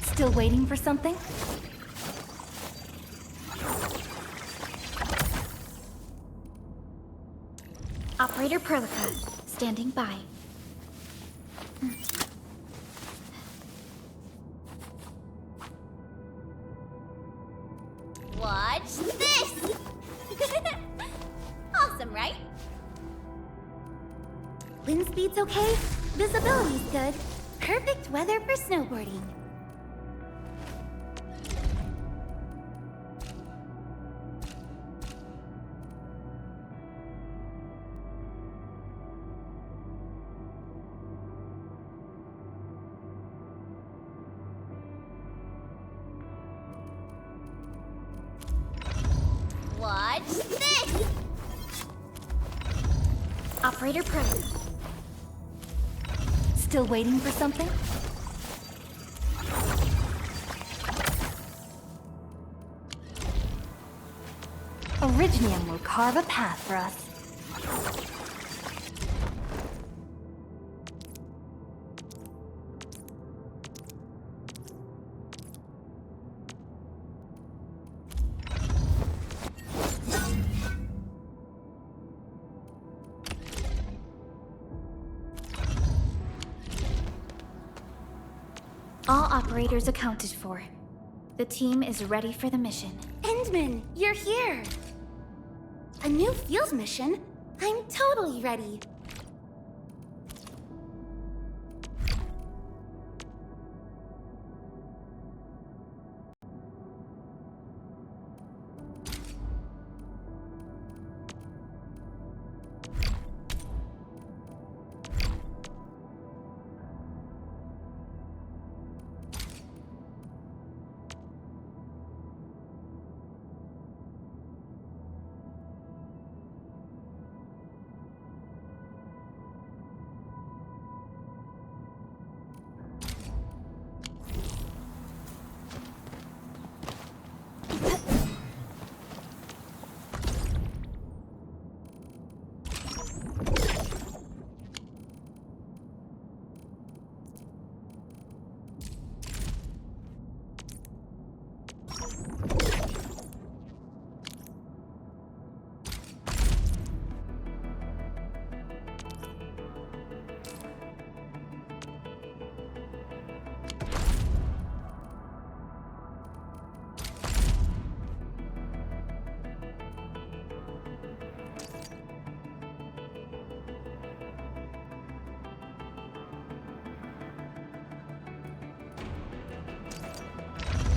S2: Still waiting for something?
S1: Operator Perlica, standing by.
S8: Watch this! Awesome, right?
S1: Wind speed's okay, visibility's good. Perfect weather for snowboarding.
S8: Watch this!
S1: Operator Perlica.
S2: Still waiting for something? Originium will carve a path for us.
S1: All operators accounted for. The team is ready for the mission.
S8: Endman, you're here! A new field mission? I'm totally ready.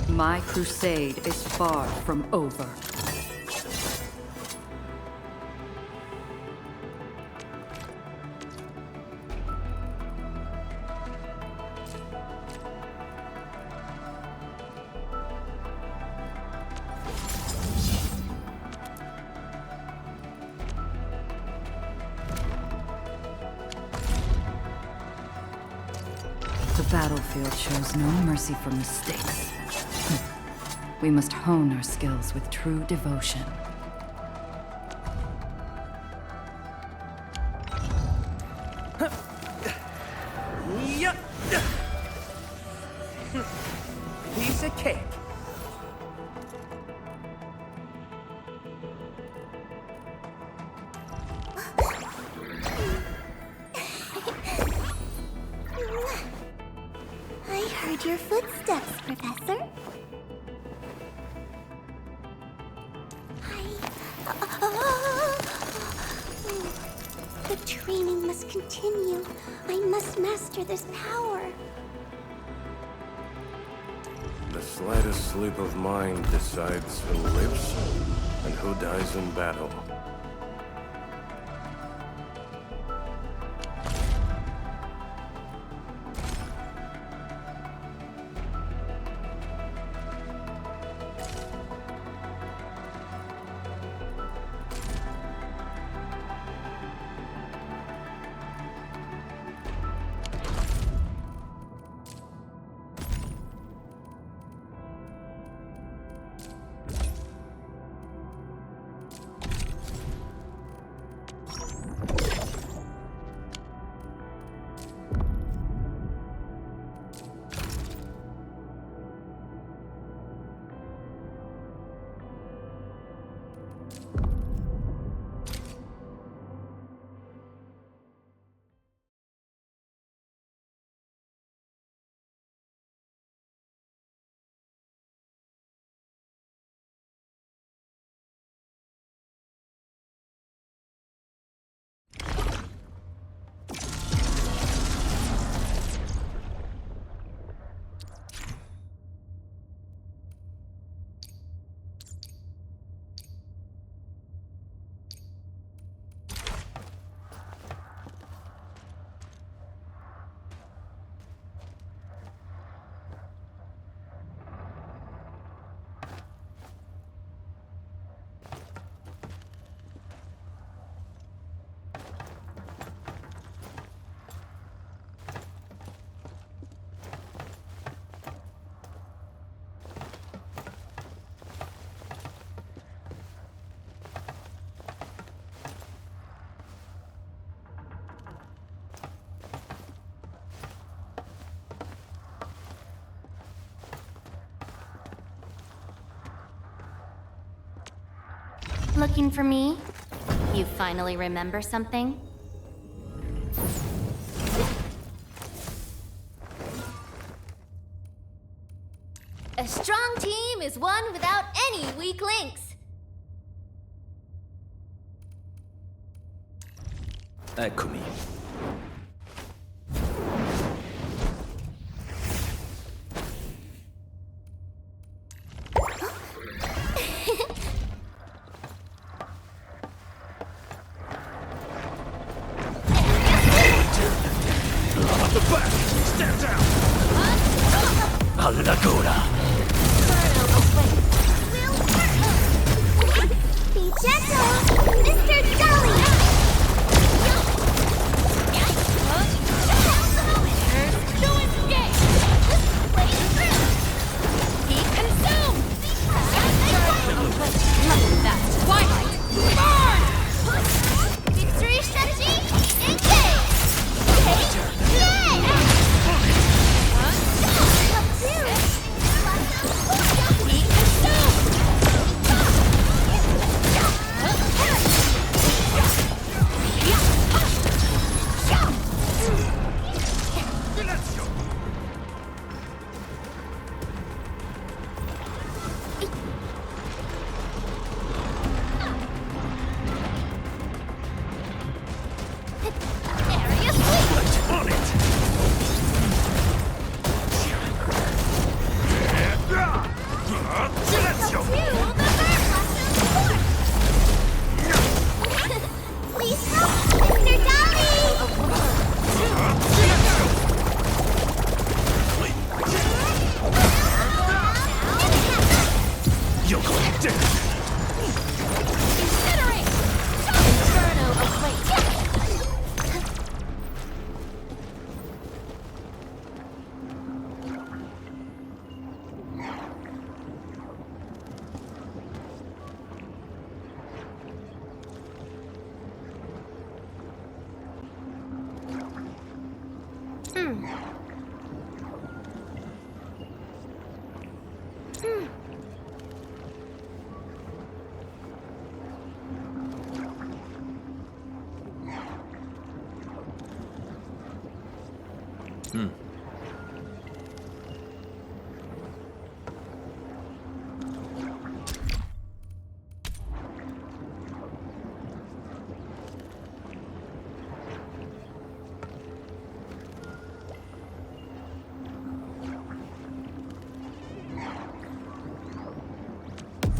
S9: My crusade is far from over. The battlefield shows no mercy for mistakes. We must hone our skills with true devotion.
S10: Piece of cake.
S8: I heard your footsteps, Professor. The training must continue. I must master this power.
S11: The slightest slip of mind decides who lives and who dies in battle.
S8: looking for me? You finally remember something? A strong team is one without any weak links.
S3: Eccomi. Alla gola!
S8: Be gentle, Mr. Dolly! Be consumed! That's Twilight! Burn! Victory strategy, engage! Be consumed! Area sweep!
S11: On it! Silenzio!
S8: Please help, Mr. Dolly!
S11: You're going dead!
S8: Incinerate! Inferno awaits!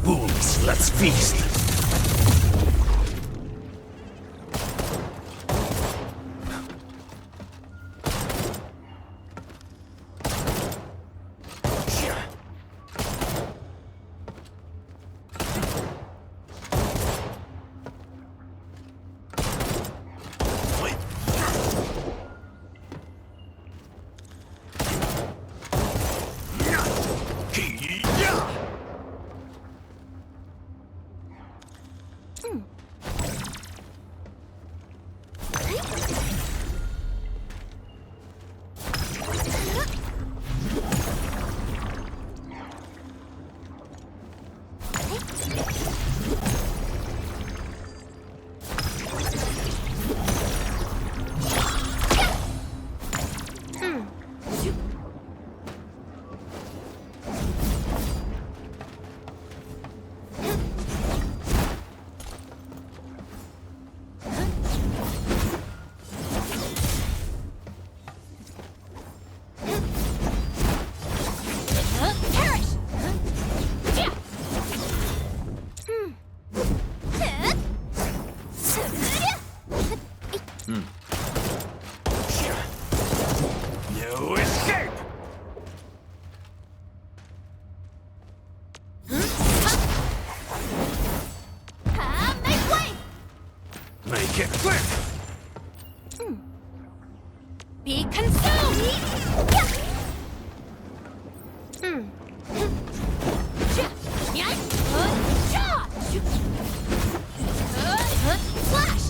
S11: Wolves, let's feast! No escape!
S8: Make way!
S11: Make it quick!
S8: Be consumed! Flash!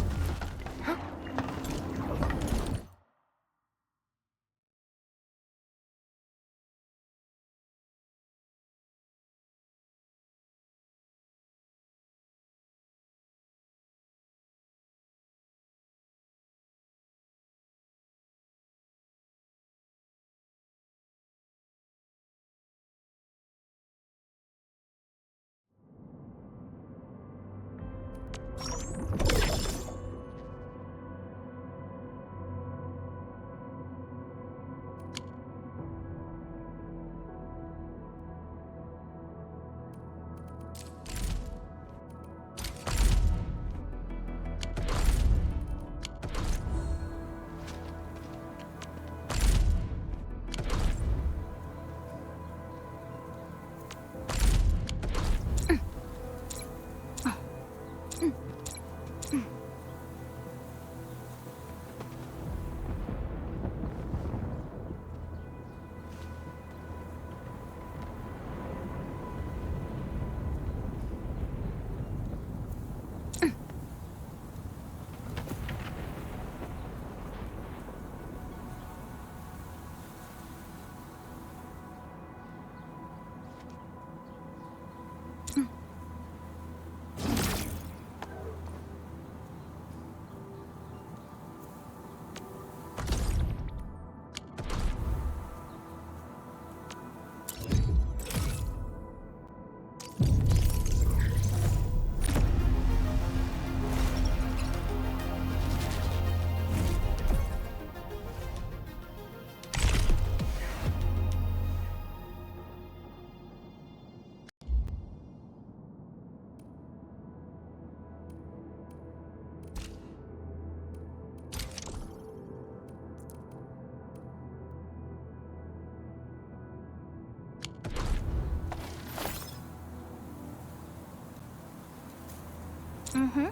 S2: Mm-hmm.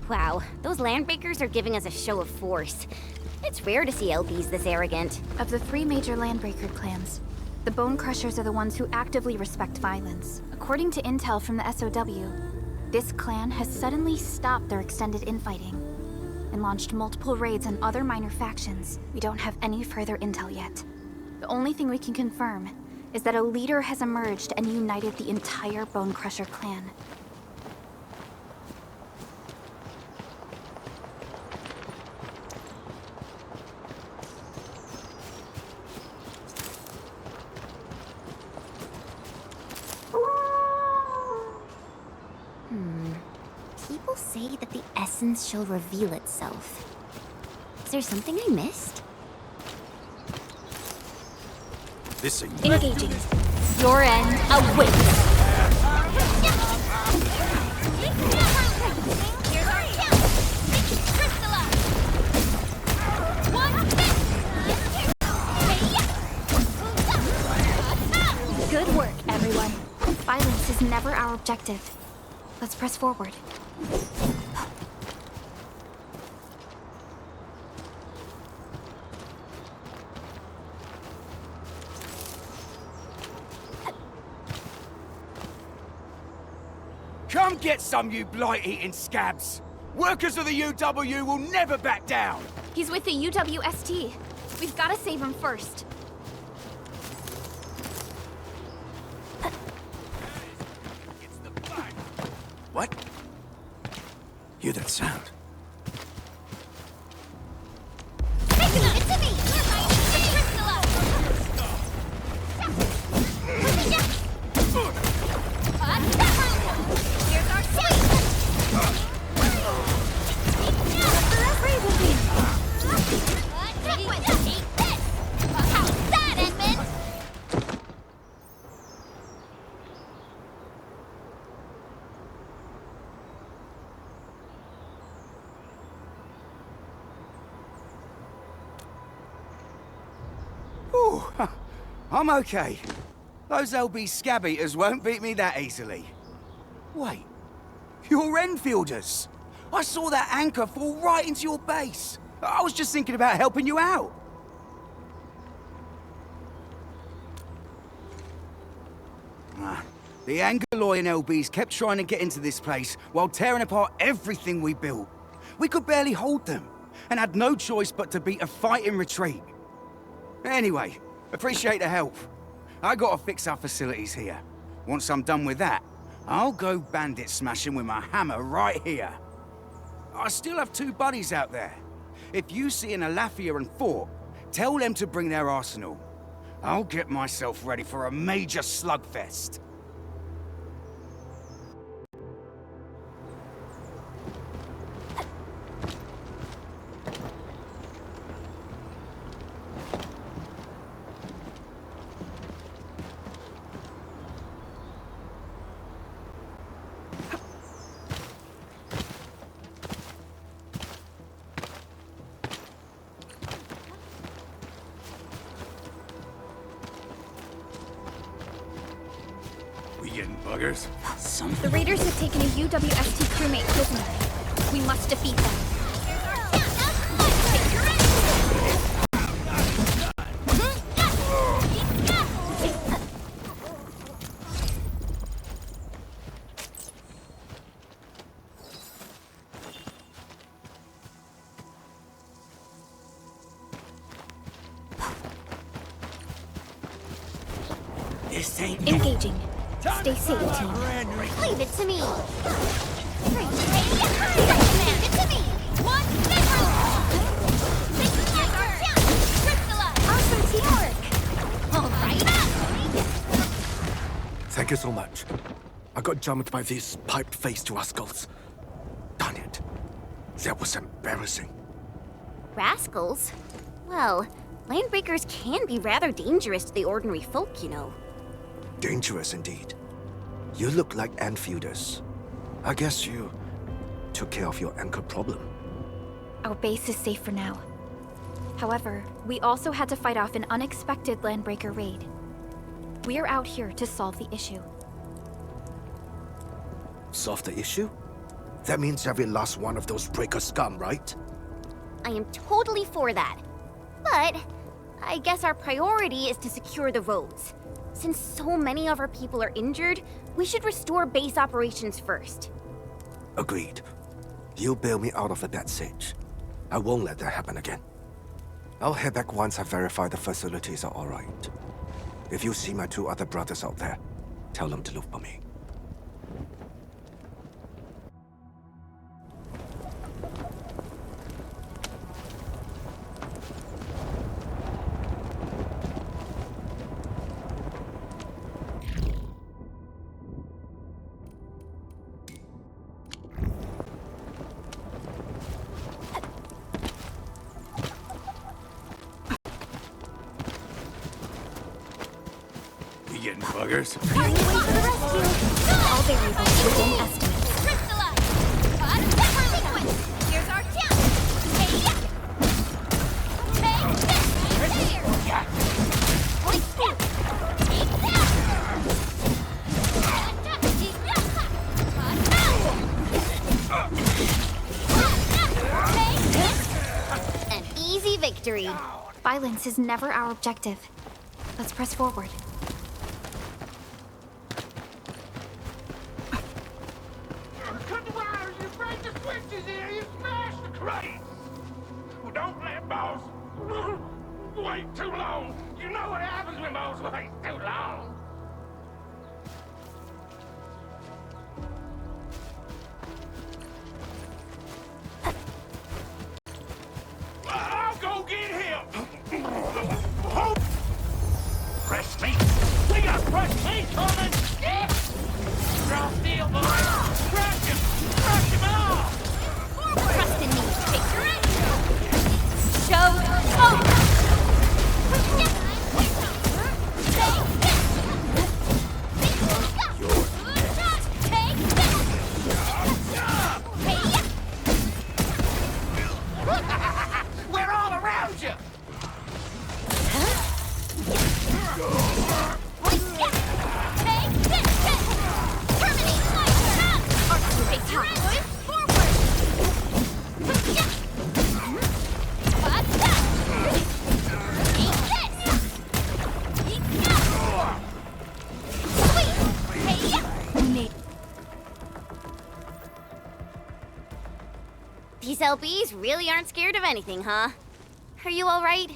S8: Wow, those landbreakers are giving us a show of force. It's rare to see LBs this arrogant.
S1: Of the 3 major Landbreaker clans, the Bone Crushers are the ones who actively respect violence. According to intel from the SOW, this clan has suddenly stopped their extended infighting and launched multiple raids on other minor factions. We don't have any further intel yet. The only thing we can confirm is that a leader has emerged and united the entire Bone Crusher clan.
S8: People say that the essence shall reveal itself. Is there something I missed?
S3: This ain't
S1: Engaging.
S8: Your end awaits.
S1: Good work, everyone. Violence is never our objective. Let's press forward.
S10: Come get some, you blight-eating scabs! Workers of the UW will never back down!
S1: He's with the UWST. We've got to save him first.
S3: What? Hear that sound?
S10: Ooh, I'm okay. Those LB scab eaters won't beat me that easily. Wait, you're Enfielders! I saw that anchor fall right into your base. I was just thinking about helping you out. The Angoloi and LBs kept trying to get into this place while tearing apart everything we built. We could barely hold them, and had no choice but to beat a fighting retreat. Anyway, appreciate the help. I gotta fix our facilities here. Once I'm done with that, I'll go bandit smashing with my hammer right here. I still have 2 buddies out there. If you see an Alafia and Fort, tell them to bring their arsenal. I'll get myself ready for a major slugfest.
S11: We getting buggers?
S1: The raiders have taken a UWST crewmate prisoner. We must defeat them.
S10: This ain't
S1: Engaging. Stay safe, team.
S8: Leave it to me. Leave it to me! One difference! Here's our chance! Crystallize!
S2: Awesome teamwork!
S8: All right!
S12: Thank you so much. I got jumped by these pipe-faced rascals. Darn it. That was embarrassing.
S8: Rascals? Well, landbreakers can be rather dangerous to the ordinary folk, you know.
S12: Dangerous indeed. You look like Enfielders. I guess you took care of your anchor problem.
S1: Our base is safe for now. However, we also had to fight off an unexpected landbreaker raid. We're out here to solve the issue.
S12: Solve the issue? That means every last one of those breaker scum, right?
S8: I am totally for that. But I guess our priority is to secure the roads. Since so many of our people are injured, we should restore base operations first.
S12: Agreed. You bail me out of a bad sitch. I won't let that happen again. I'll head back once I verify the facilities are alright. If you see my 2 other brothers out there, tell them to look for me.
S11: You getting buggers?
S1: All variables within estimates.
S8: Crystallize! Pepper sequence! Here's our chance! Hey, yeah! Take this! Here! Take that! Take that! Take this! An easy victory.
S1: Violence is never our objective. Let's press forward.
S13: Cut the wires, you break the switches here, you smash the crates! Well, don't let boss wait too long. You know what happens when boss waits too long. I'll go get him! Fresh meat! We got fresh meat coming! Raw steel, boys! Crush him! Crush him off!
S8: Trust in me, victory! Show over!
S13: We're all around you!
S8: These LBs really aren't scared of anything, huh? Are you all right?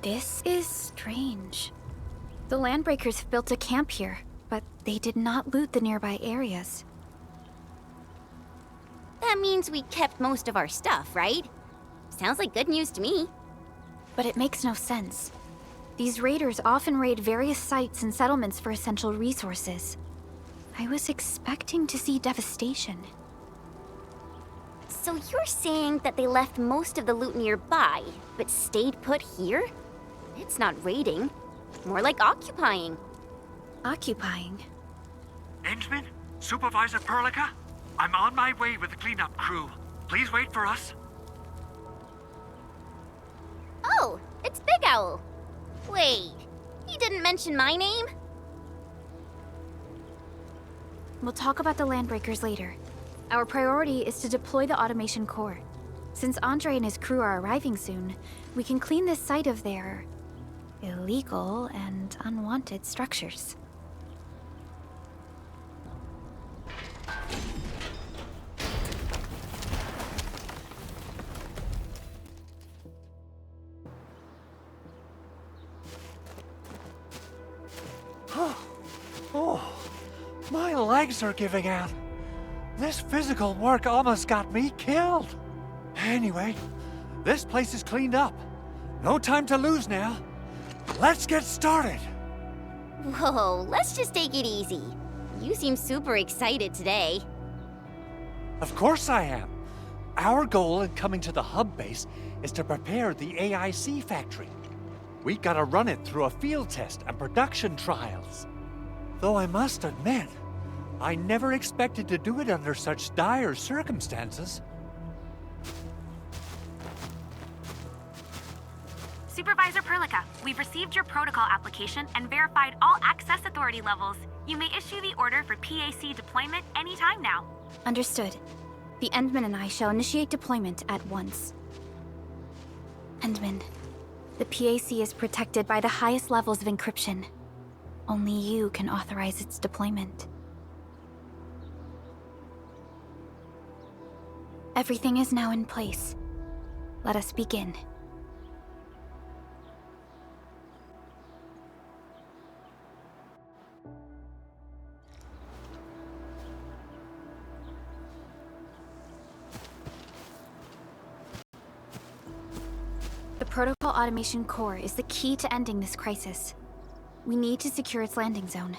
S1: This is strange. The Landbreakers have built a camp here, but they did not loot the nearby areas.
S8: That means we kept most of our stuff, right? Sounds like good news to me.
S1: But it makes no sense. These raiders often raid various sites and settlements for essential resources. I was expecting to see devastation.
S8: So you're saying that they left most of the loot nearby, but stayed put here? It's not raiding. More like occupying.
S1: Occupying?
S7: Ensman? Supervisor Perlica? I'm on my way with the cleanup crew. Please wait for us.
S8: Oh, it's Big Owl. Wait, he didn't mention my name?
S1: We'll talk about the Landbreakers later. Our priority is to deploy the automation core. Since Andre and his crew are arriving soon, we can clean this site of their illegal and unwanted structures.
S7: legs are giving out. This physical work almost got me killed. Anyway, this place is cleaned up. No time to lose now. Let's get started.
S8: Whoa, let's just take it easy. You seem super excited today.
S7: Of course I am. Our goal in coming to the hub base is to prepare the AIC factory. We gotta run it through a field test and production trials. Though I must admit, I never expected to do it under such dire circumstances.
S5: Supervisor Perlica, we've received your protocol application and verified all access authority levels. You may issue the order for PAC deployment anytime now.
S1: Understood. The Endman and I shall initiate deployment at once. Endman, the PAC is protected by the highest levels of encryption. Only you can authorize its deployment. Everything is now in place. Let us begin. The Protocol Automation Core is the key to ending this crisis. We need to secure its landing zone.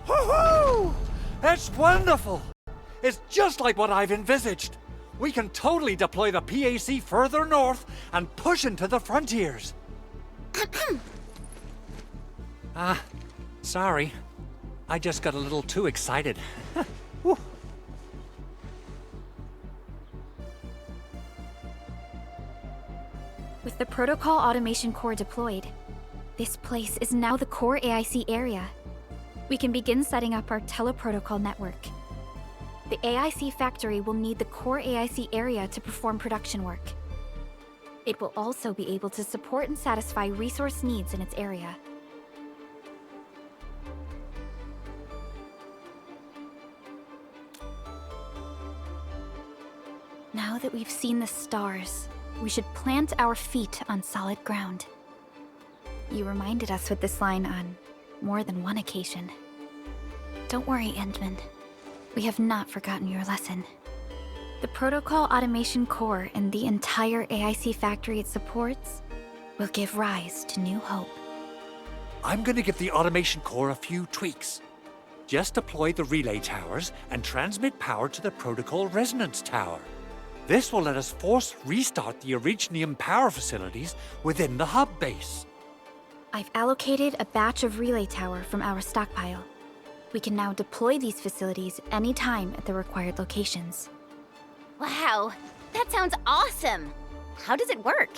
S7: Woohoo! That's wonderful! It's just like what I've envisaged. We can totally deploy the PAC further north and push into the frontiers. Sorry. I just got a little too excited. Whew.
S1: With the Protocol Automation Core deployed, this place is now the core AIC area. We can begin setting up our teleprotocol network. The AIC factory will need the core AIC area to perform production work. It will also be able to support and satisfy resource needs in its area. Now that we've seen the stars, we should plant our feet on solid ground. You reminded us with this line on more than one occasion. Don't worry, Endman. We have not forgotten your lesson. The Protocol Automation Core and the entire AIC factory it supports will give rise to new hope.
S7: I'm gonna give the automation core a few tweaks. Just deploy the relay towers and transmit power to the protocol resonance tower. This will let us force restart the Originium power facilities within the hub base.
S1: I've allocated a batch of relay tower from our stockpile. We can now deploy these facilities anytime at the required locations.
S8: Wow, that sounds awesome! How does it work?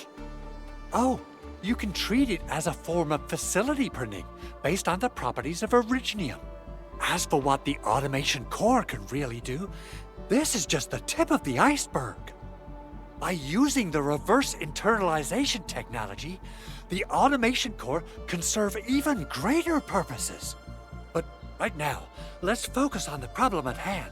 S7: Oh, you can treat it as a form of facility pruning based on the properties of Originium. As for what the automation core can really do, this is just the tip of the iceberg. By using the reverse internalization technology, the automation core can serve even greater purposes. But right now, let's focus on the problem at hand.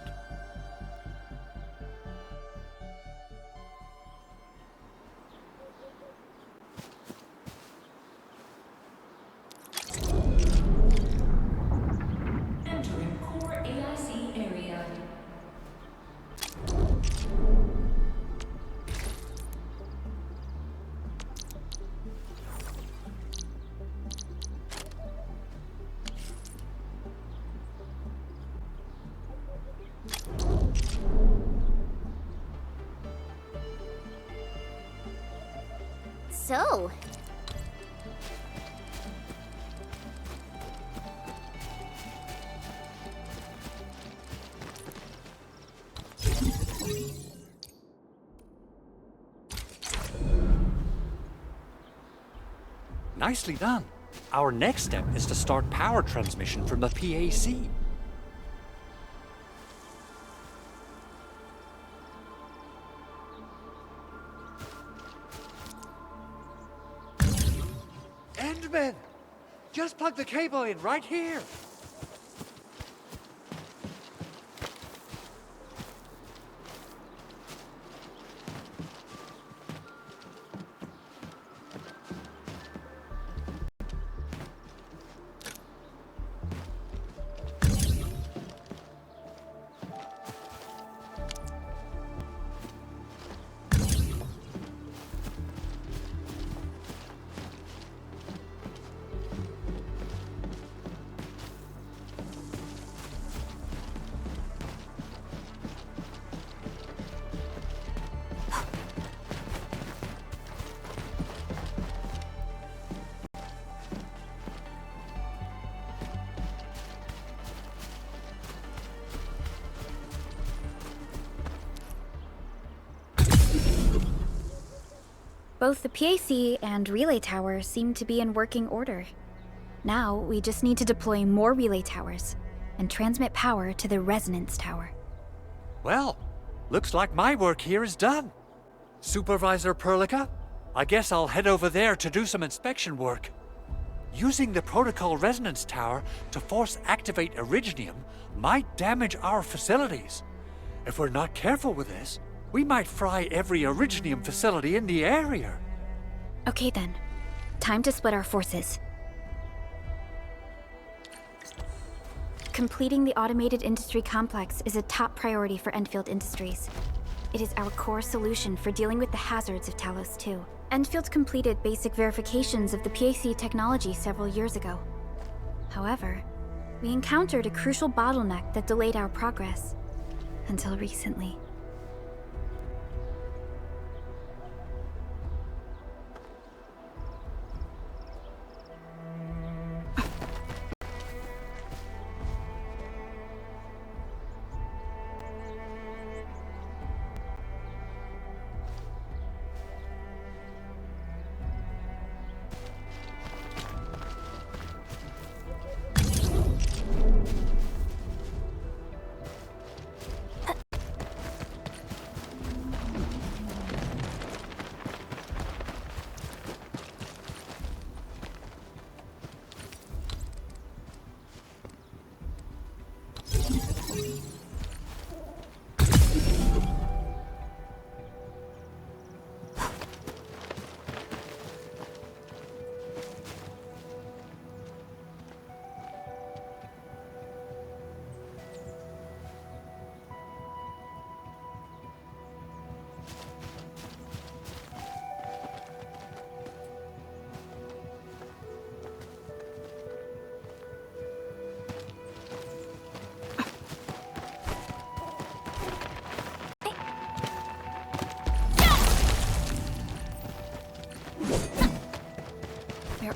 S14: Entering core AIC area.
S8: So,
S7: Nicely done. Our next step is to start power transmission from the PAC. Endman! Just plug the cable in right here.
S1: Both the PAC and relay tower seem to be in working order. Now, we just need to deploy more relay towers and transmit power to the resonance tower.
S7: Well, looks like my work here is done. Supervisor Perlica, I guess I'll head over there to do some inspection work. Using the protocol resonance tower to force activate Originium might damage our facilities. If we're not careful with this, we might fry every Originium facility in the area.
S1: Okay then, time to split our forces. Completing the automated industry complex is a top priority for Endfield Industries. It is our core solution for dealing with the hazards of Talos 2. Endfield completed basic verifications of the PAC technology several years ago. However, we encountered a crucial bottleneck that delayed our progress. Until recently.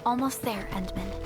S1: Almost there, Endman.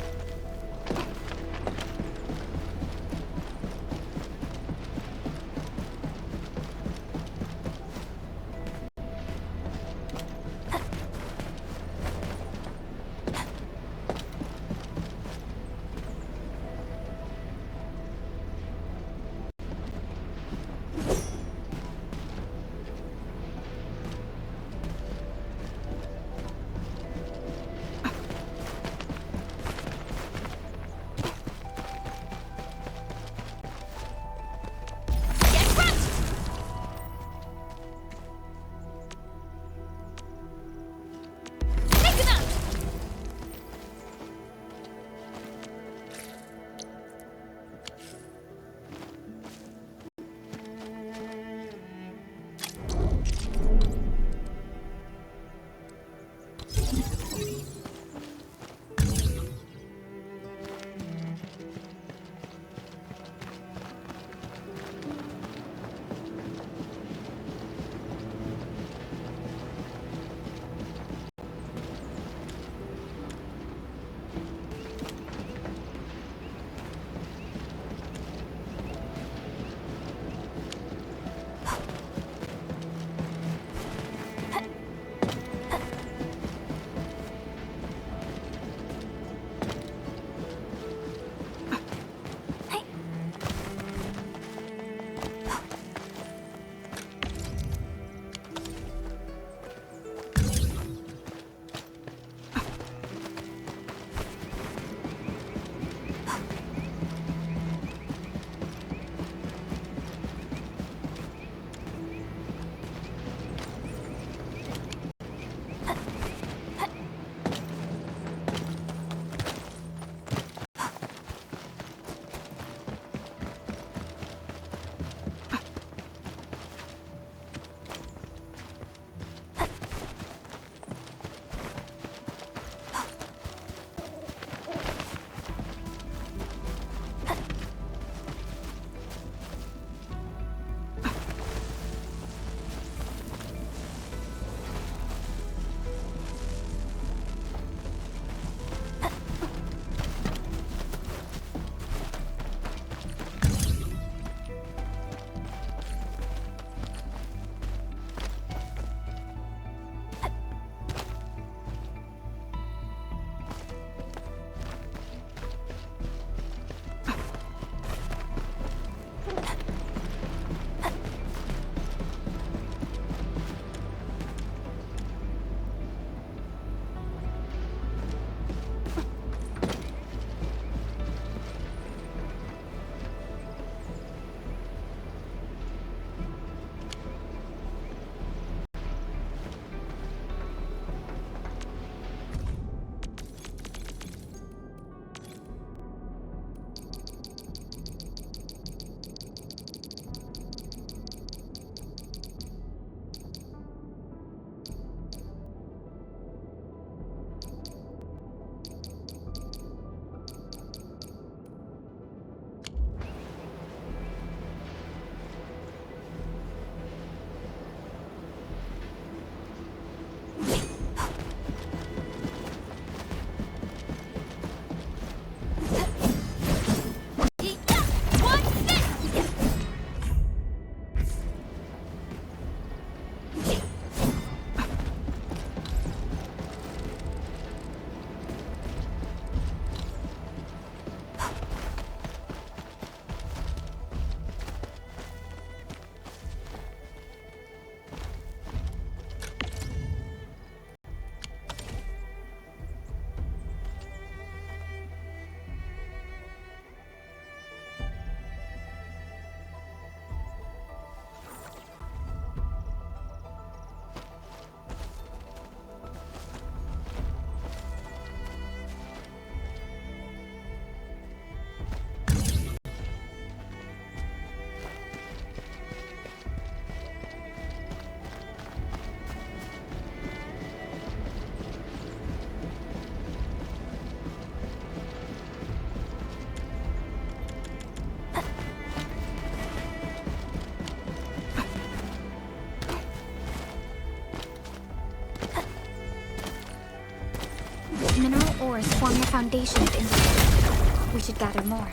S1: cores form the foundation of Endfield. We should gather more.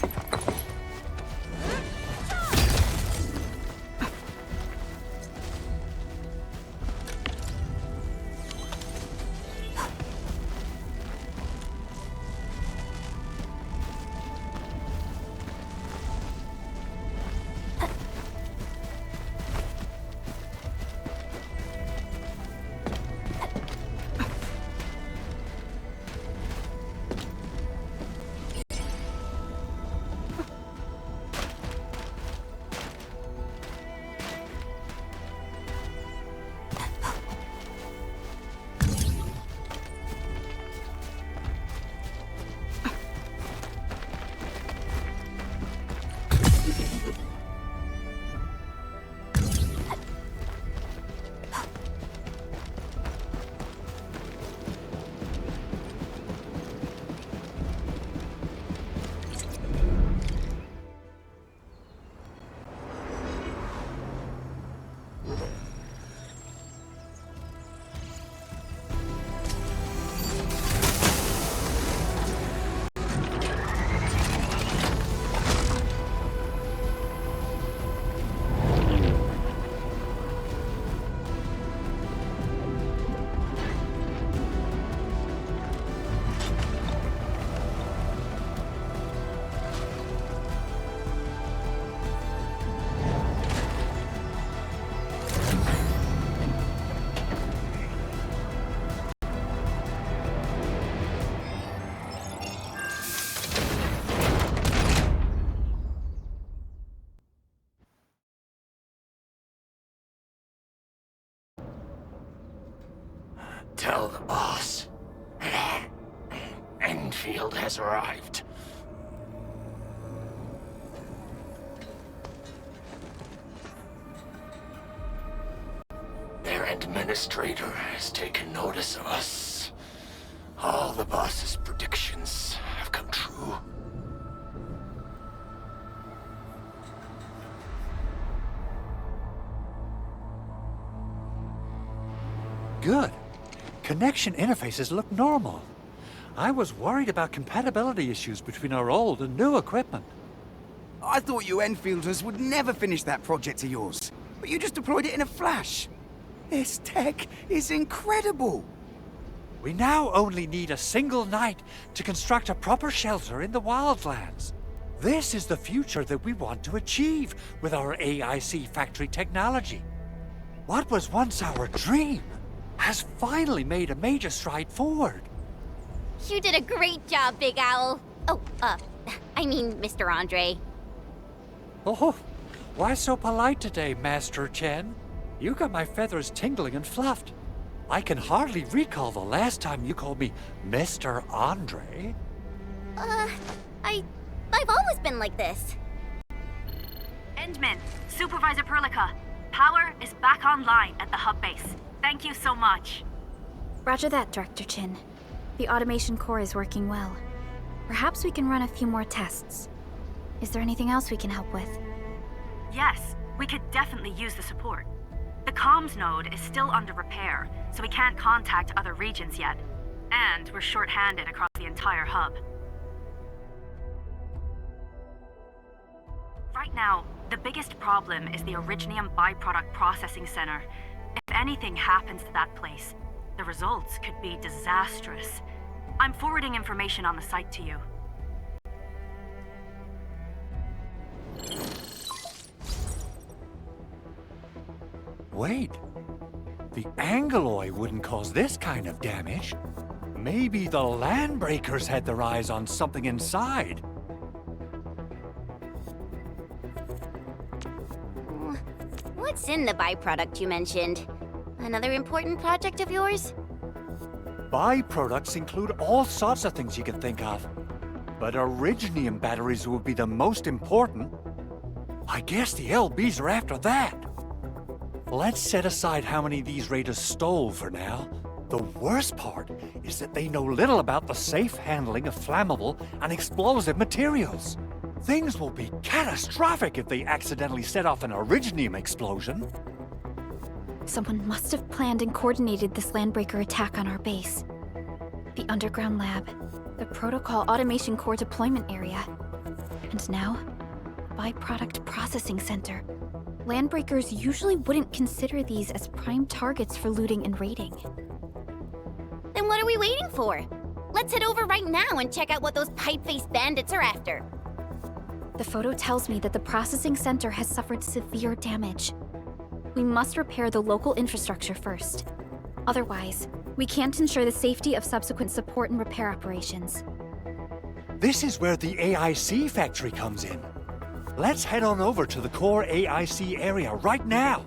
S13: Tell the boss. Endfield has arrived. Their administrator has taken notice of us. All the boss's predictions have come true.
S7: Good. Connection interfaces look normal. I was worried about compatibility issues between our old and new equipment.
S10: I thought you Enfielders would never finish that project of yours, but you just deployed it in a flash. This tech is incredible.
S7: We now only need a single night to construct a proper shelter in the wildlands. This is the future that we want to achieve with our AIC factory technology. What was once our dream has finally made a major stride forward.
S8: You did a great job, Big Owl. Oh, I mean, Mr. Andre.
S7: Oh, why so polite today, Master Chen? You got my feathers tingling and fluffed. I can hardly recall the last time you called me Mr. Andre.
S8: I've always been like this.
S5: Endman, Supervisor Perlica, power is back online at the hub base. Thank you so much.
S1: Roger that, Director Chin. The automation core is working well. Perhaps we can run a few more tests. Is there anything else we can help with?
S5: Yes, we could definitely use the support. The comms node is still under repair, so we can't contact other regions yet. And we're short-handed across the entire hub. Right now, the biggest problem is the Originium byproduct processing center. If anything happens to that place, the results could be disastrous. I'm forwarding information on the site to you.
S7: Wait, the Angoloi wouldn't cause this kind of damage. Maybe the Landbreakers had their eyes on something inside.
S8: What's in the byproduct you mentioned? Another important project of yours?
S7: Byproducts include all sorts of things you can think of. But Originium batteries would be the most important. I guess the LBs are after that. Let's set aside how many these raiders stole for now. The worst part is that they know little about the safe handling of flammable and explosive materials. Things will be catastrophic if they accidentally set off an Originium explosion.
S1: Someone must have planned and coordinated this Landbreaker attack on our base. The underground lab. The Protocol Automation Core Deployment Area. And now, Byproduct Processing Center. Landbreakers usually wouldn't consider these as prime targets for looting and raiding.
S8: Then what are we waiting for? Let's head over right now and check out what those pipe-faced bandits are after.
S1: The photo tells me that the processing center has suffered severe damage. We must repair the local infrastructure first. Otherwise, we can't ensure the safety of subsequent support and repair operations.
S7: This is where the AIC factory comes in. Let's head on over to the core AIC area right now.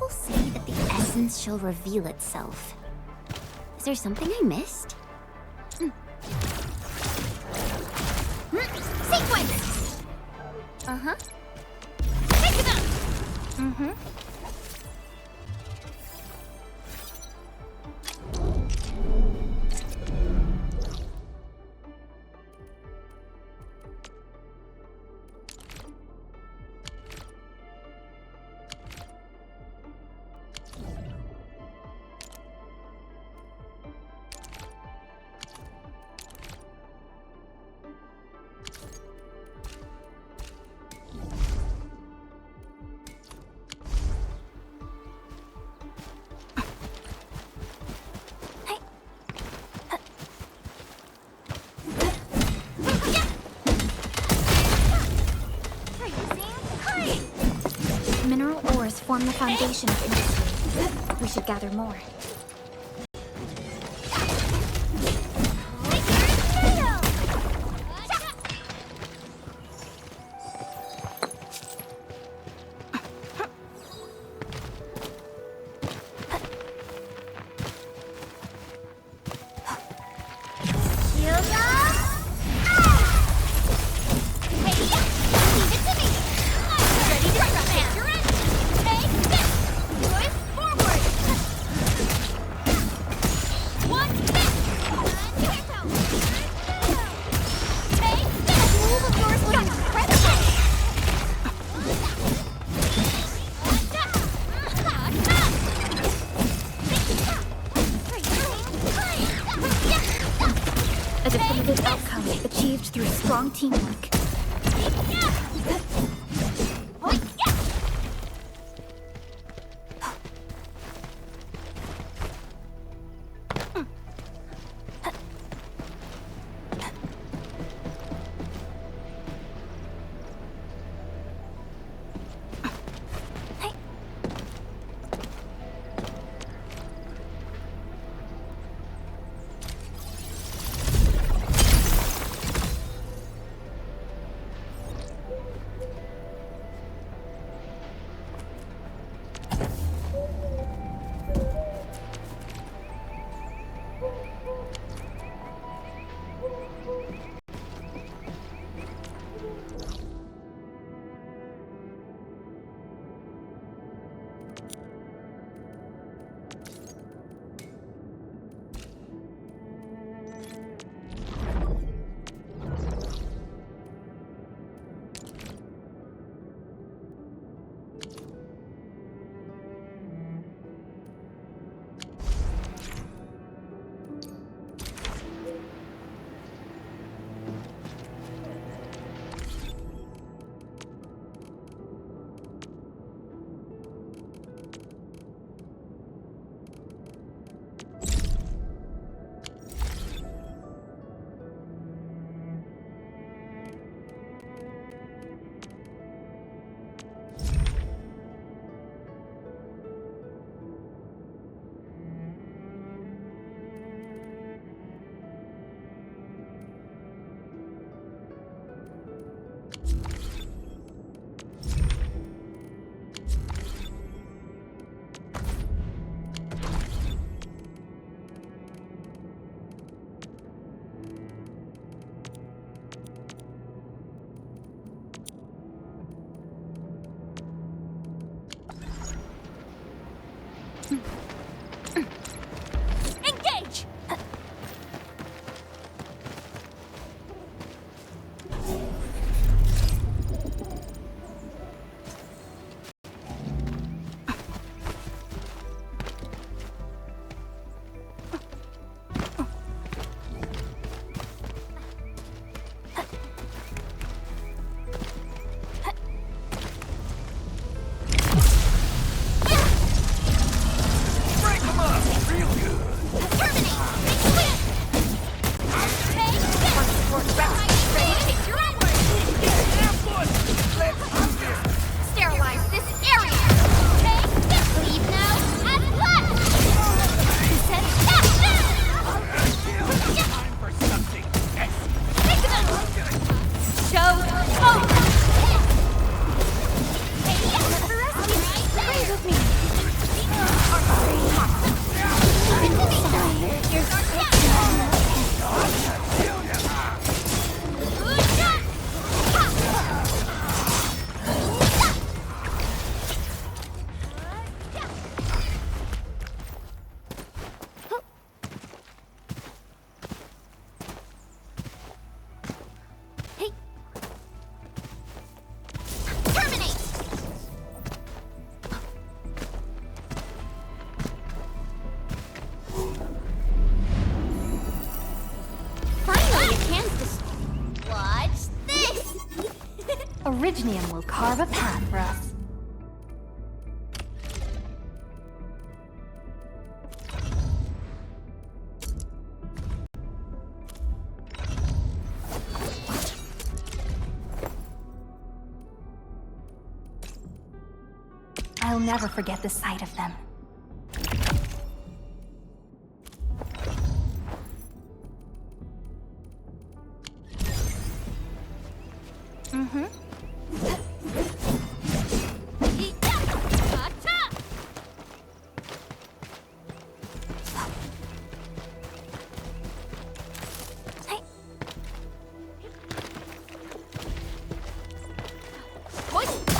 S8: people say that the essence shall reveal itself. Is there something I missed? Sequence! Uh-huh. Think about it! Mm-hmm.
S1: Mineral ores form the foundation of industry. We should gather more. A definitive outcome achieved through strong teamwork.
S8: Engage!
S2: Originium will carve a path for us. I'll never forget the sight of them.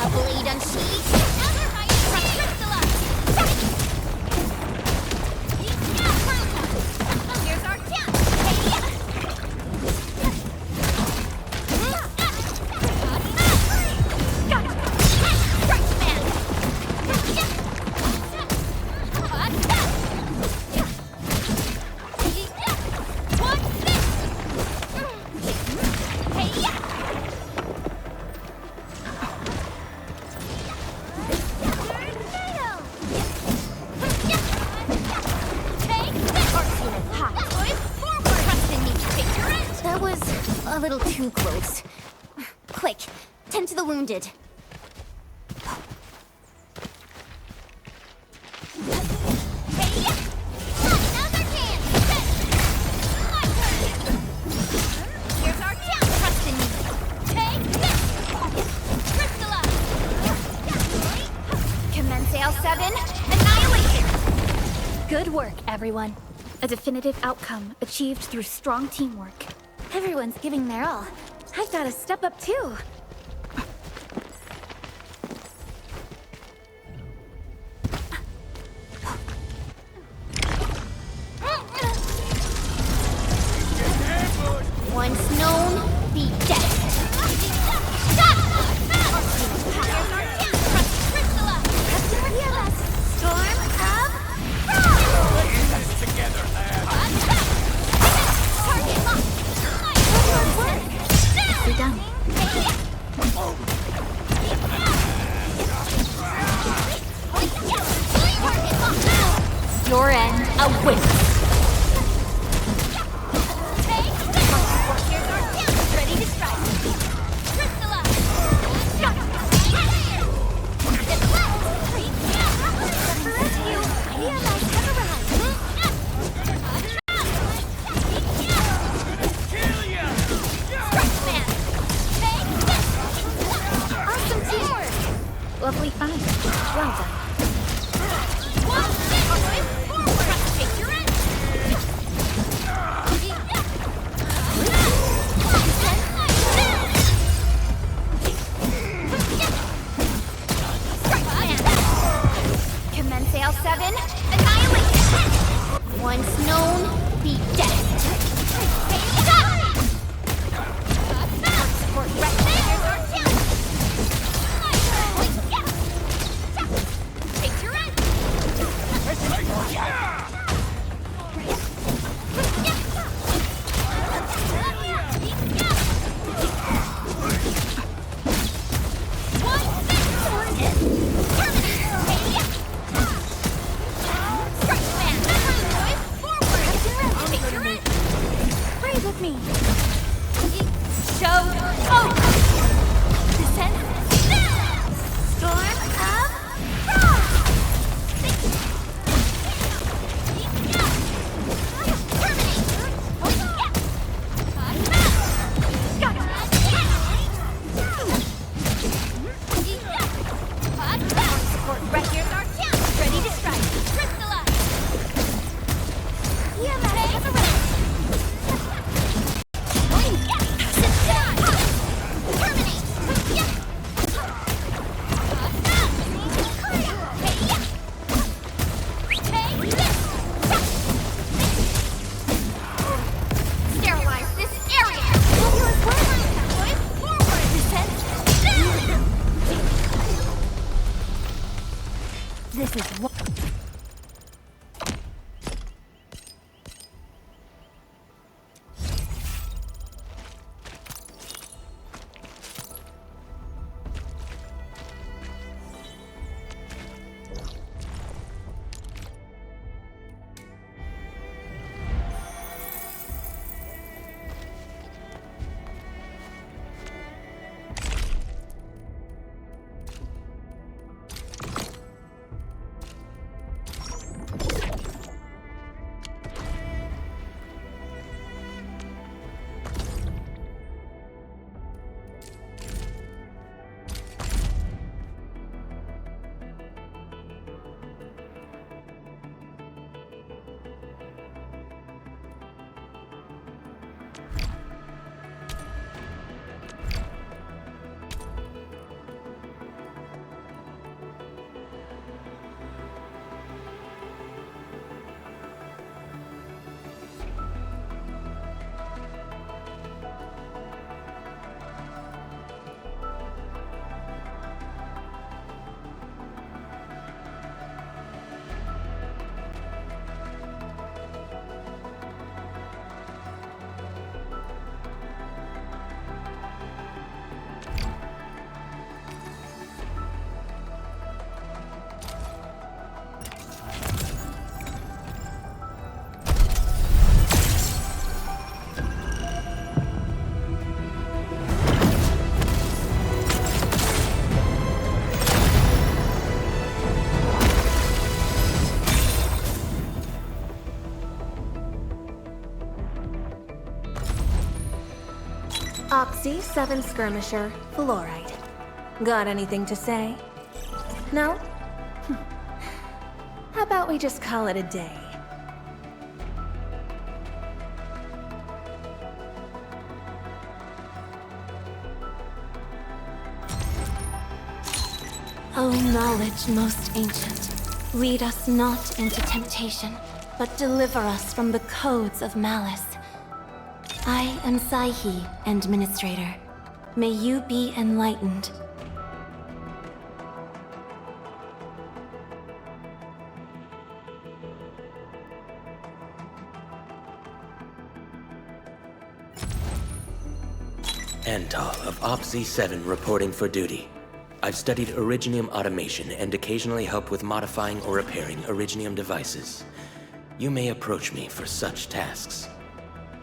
S8: A blade unsheathed. Another right from Crystalla. Here's our chance. That was a little too close. Quick, tend to the wounded. Here's our chance. Trust in me. Take this. Crystalla. Commence L7. Annihilation.
S1: Good work, everyone. A definitive outcome achieved through strong teamwork. Everyone's giving their all. I've got to step up too.
S8: Once known, be dead.
S1: You're done.
S2: Your end awaits.
S8: Ready to strike. Crystalla.
S1: Awesome teamwork. Lovely find. Well done.
S8: Commence L7. Annihilation. Once known, be dead. Take your end.
S1: Breathe with me.
S8: Show over. Descend. Storm of Support right here's our chance. Ready to strike. Crystalla. Yeah, that's a
S4: Oxy 7 Skirmisher, Fluorite. Got anything to say? No? How about we just call it a day?
S2: O knowledge most ancient, lead us not into temptation, but deliver us from the codes of malice. I am Saihi, Administrator. May you be enlightened.
S15: Antal of Opsi 7 reporting for duty. I've studied Originium automation and occasionally help with modifying or repairing Originium devices. You may approach me for such tasks.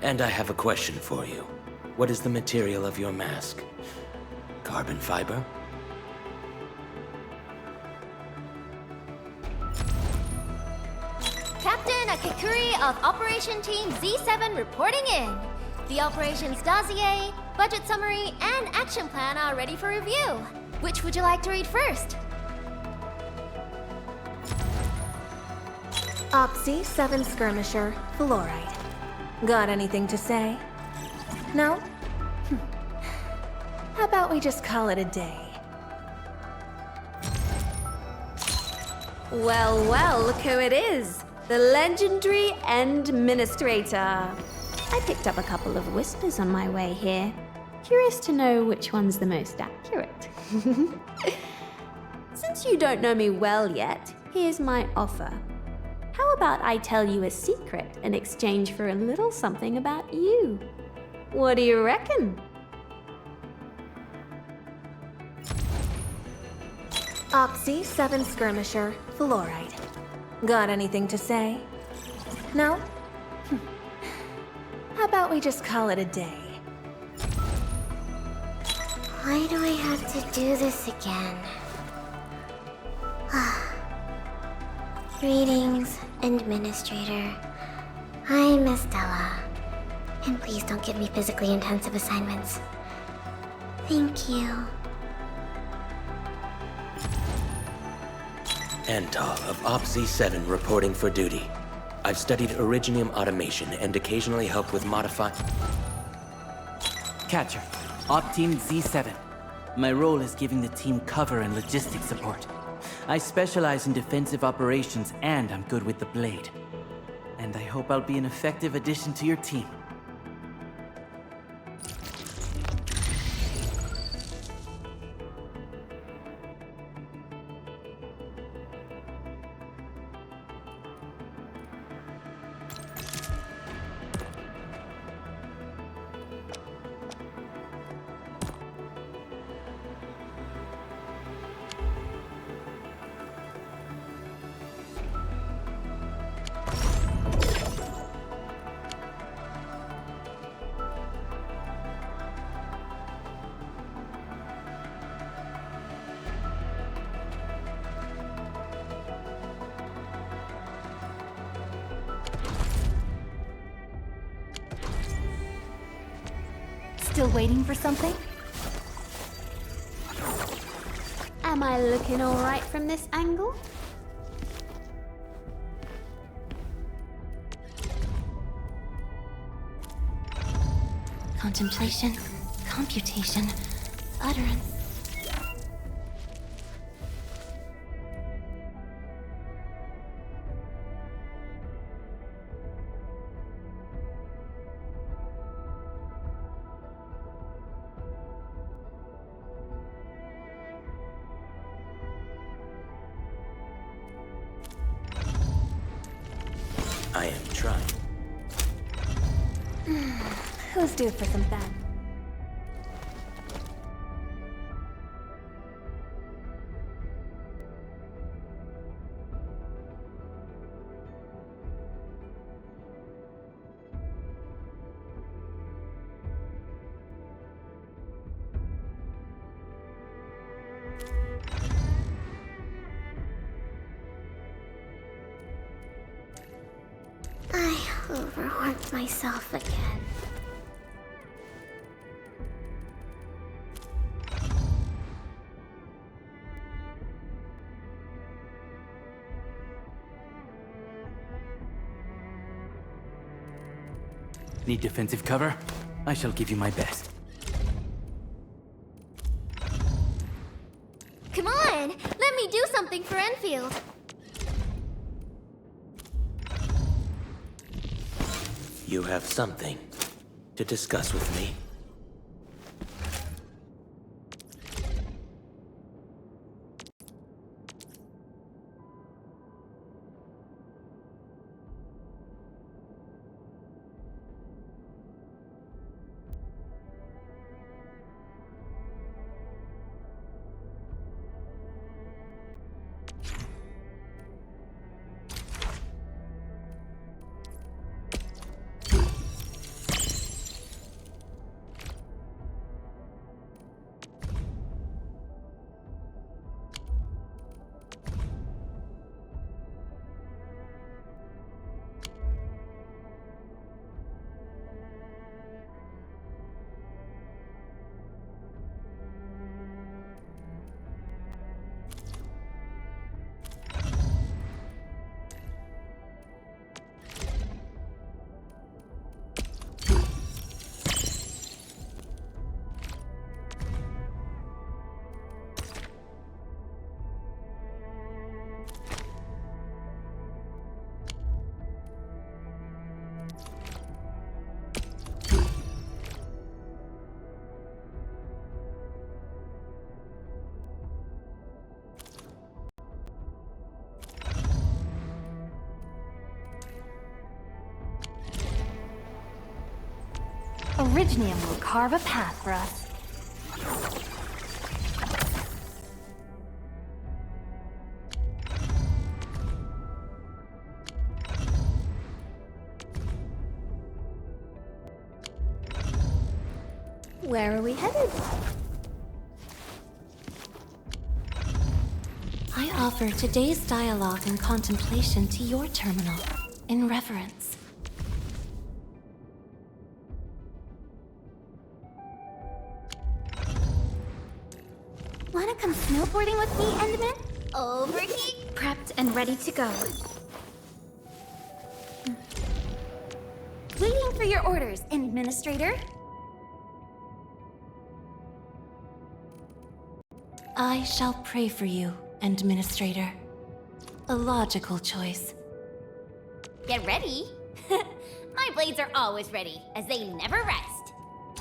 S15: And I have a question for you. What is the material of your mask? Carbon fiber?
S8: Captain Akikuri of Operation Team Z7 reporting in. The operations dossier, budget summary, and action plan are ready for review. Which would you like to read first?
S4: Oxy 7 Skirmisher, Fluorite. Got anything to say? No? How about we just call it a day?
S16: Well, well, look who it is. The legendary Endministrator. I picked up a couple of whispers on my way here. Curious to know which one's the most accurate. Since you don't know me well yet, here's my offer. How about I tell you a secret in exchange for a little something about you? What do you reckon?
S4: Oxy 7 Skirmisher, Fluorite. Got anything to say? No? How about we just call it a day?
S8: Why do I have to do this again? Greetings, Administrator. I'm Estella. And please don't give me physically intensive assignments. Thank you.
S15: Antal of Opsi 7 reporting for duty. I've studied Originium automation and occasionally help with modify...
S17: Catcher, Op Team Z7. My role is giving the team cover and logistics support. I specialize in defensive operations and I'm good with the blade. And I hope I'll be an effective addition to your team.
S2: Still waiting for something?
S16: Am I looking alright from this angle?
S2: Contemplation, computation, utterance.
S15: I am trying.
S16: Who's due for some fun?
S8: I overworked myself again.
S17: Need defensive cover? I shall give you my best.
S8: Come on! Let me do something for Enfield!
S15: You have something to discuss with me?
S5: Originium will carve a path for us.
S16: Where are we headed?
S2: I offer today's dialogue and contemplation to your terminal, in reverence.
S1: Wanna come snowboarding with me, Enderman?
S8: Over here!
S1: Prepped and ready to go.
S8: Waiting for your orders, Administrator.
S2: I shall pray for you, Administrator. A logical choice.
S8: Get ready. My blades are always ready, as they never rest.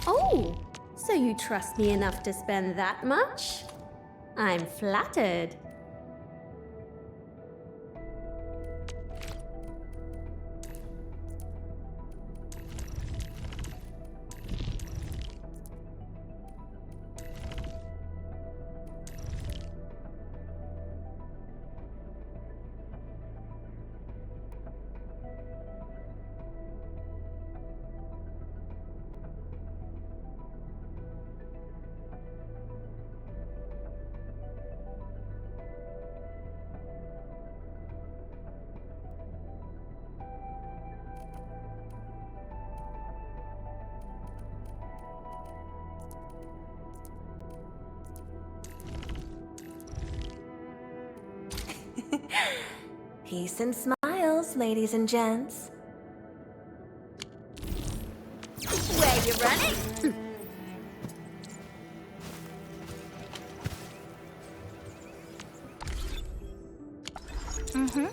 S16: Oh, so you trust me enough to spend that much? I'm flattered.
S4: Peace and smiles, ladies and gents.
S8: Where you running?
S5: Mm-hmm.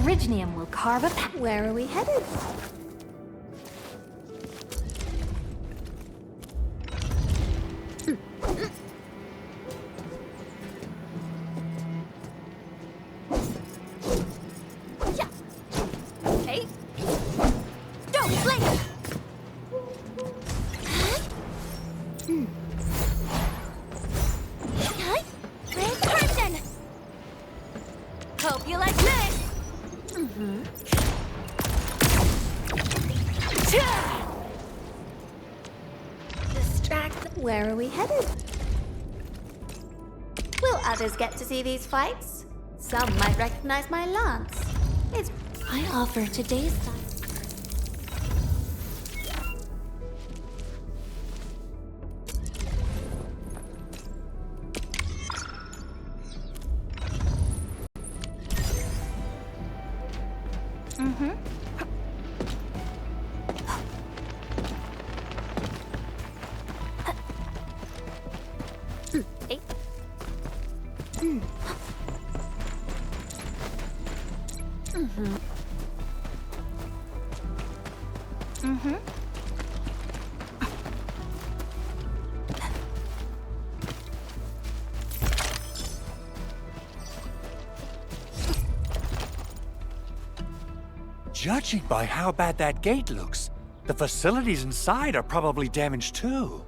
S2: Originium will carve a path. Where are we headed?
S8: Hey! Don't blink! Red curtain! Hope you like this!
S2: Distract. Where are we headed? Will others get to see these fights? Some might recognize my lance. I offer today's time.
S7: Judging by how bad that gate looks, the facilities inside are probably damaged too.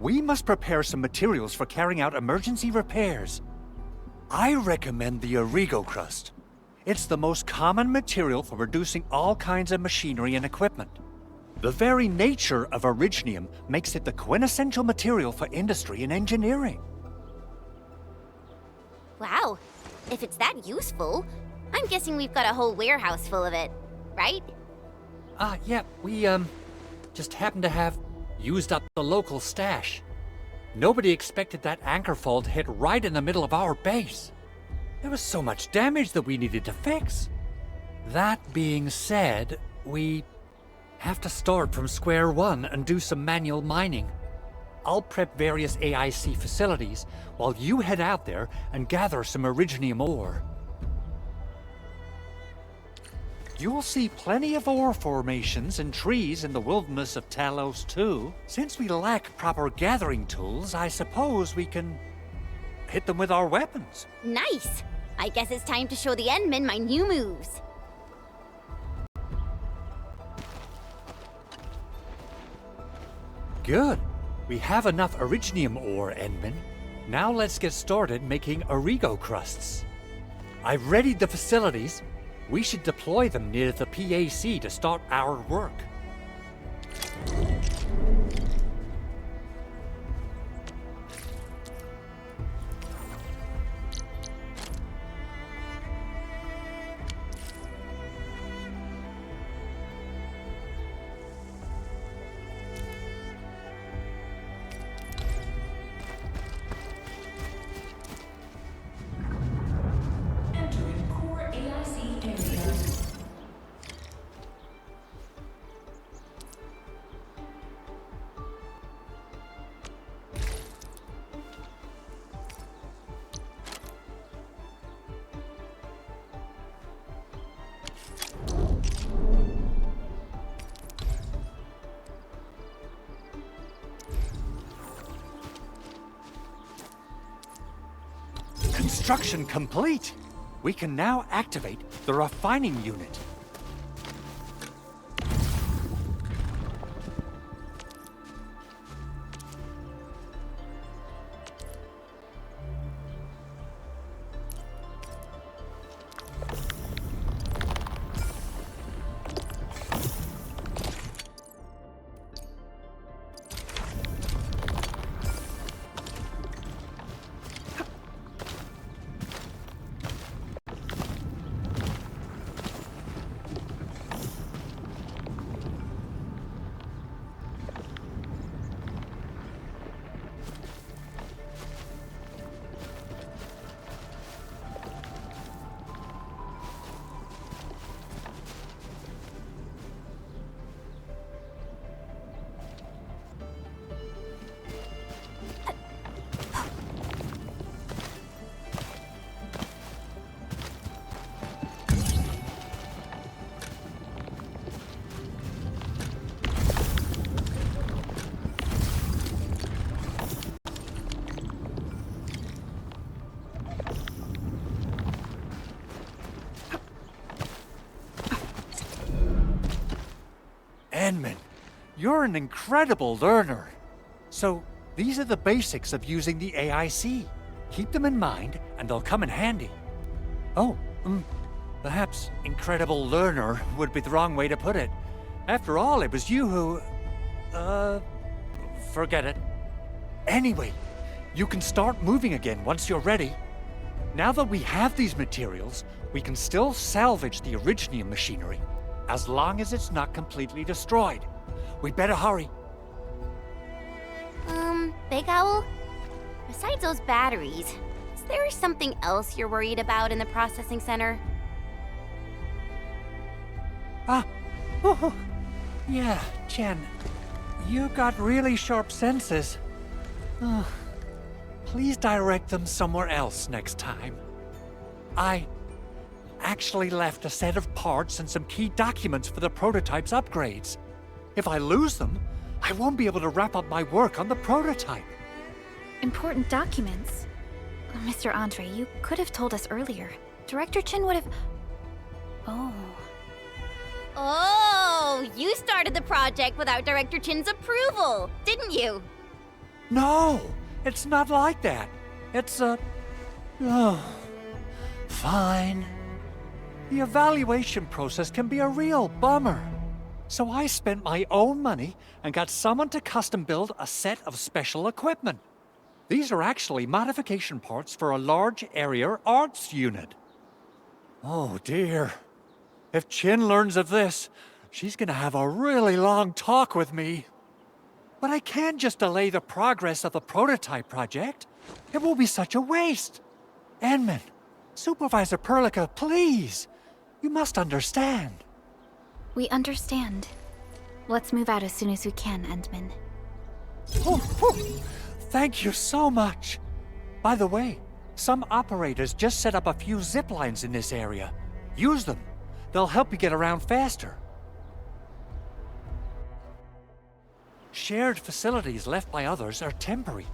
S7: We must prepare some materials for carrying out emergency repairs. I recommend the Origo crust. It's the most common material for producing all kinds of machinery and equipment. The very nature of originium makes it the quintessential material for industry and engineering.
S8: Wow, if it's that useful, I'm guessing we've got a whole warehouse full of it, right?
S7: Yeah, we, just happen to have used up the local stash. Nobody expected that anchor fault to hit right in the middle of our base. There was so much damage that we needed to fix. That being said, we have to start from square one and do some manual mining. I'll prep various AIC facilities while you head out there and gather some originium ore. You'll see plenty of ore formations and trees in the wilderness of Talos too. Since we lack proper gathering tools, I suppose we can hit them with our weapons.
S8: Nice! I guess it's time to show the Endmen my new moves.
S7: Good. We have enough originium ore, Endman. Now let's get started making Origo crusts. I've readied the facilities. We should deploy them near the PAC to start our work.
S14: Entering core AIC area.
S7: Construction complete! We can now activate the refining unit. You're an incredible learner. So, these are the basics of using the AIC. Keep them in mind, and they'll come in handy. Oh, perhaps incredible learner would be the wrong way to put it. After all, it was you who... forget it. Anyway, you can start moving again once you're ready. Now that we have these materials, we can still salvage the Originium machinery, as long as it's not completely destroyed. We better hurry.
S8: Big Owl? Besides those batteries, is there something else you're worried about in the processing center?
S7: Yeah, Chen. You got really sharp senses. Please direct them somewhere else next time. I actually left a set of parts and some key documents for the prototype's upgrades. If I lose them, I won't be able to wrap up my work on the prototype.
S1: Important documents? Mr. Andre, you could have told us earlier. Director Chen would have...
S8: Oh, you started the project without Director Chin's approval, didn't you?
S7: No, it's not like that. It's fine. The evaluation process can be a real bummer. So I spent my own money and got someone to custom build a set of special equipment. These are actually modification parts for a large area arts unit. Oh dear. If Chin learns of this, she's gonna have a really long talk with me. But I can't just delay the progress of the prototype project. It will be such a waste. Enman, Supervisor Perlica, please. You must understand.
S1: We understand. Let's move out as soon as we can, Endman.
S7: Thank you so much. By the way, some operators just set up a few zip lines in this area. Use them. They'll help you get around faster. Shared facilities left by others are temporary.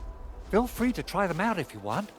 S7: Feel free to try them out if you want.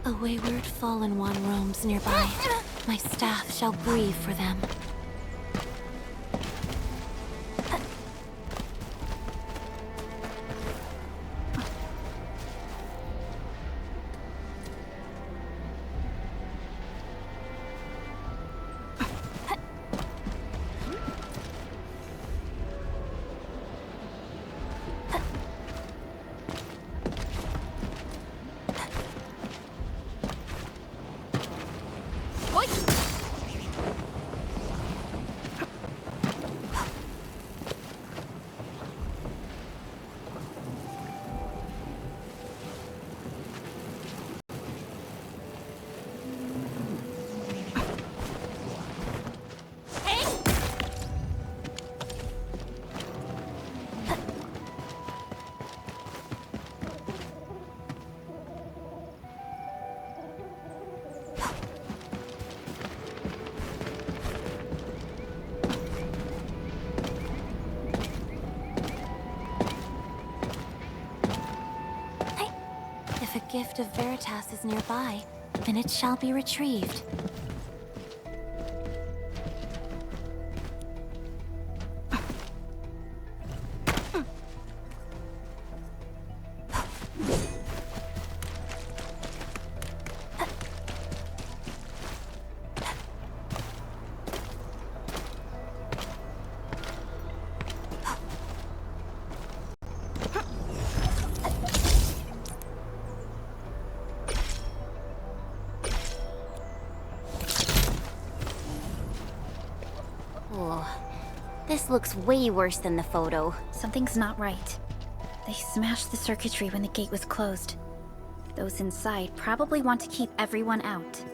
S2: A wayward fallen one roams nearby. My staff shall grieve for them. If a gift of Veritas is nearby, then it shall be retrieved.
S8: This looks way worse than the photo.
S1: Something's not right. They smashed the circuitry when the gate was closed. Those inside probably want to keep everyone out.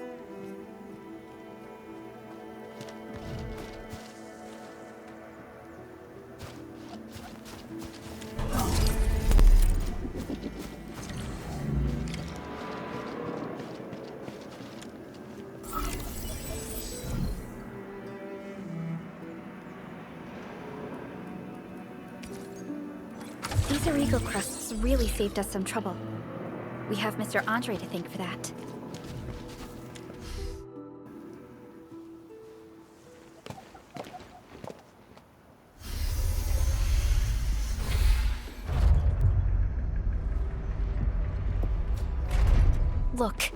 S1: These illegal crusts really saved us some trouble. We have Mr. Andre to thank for that. Look,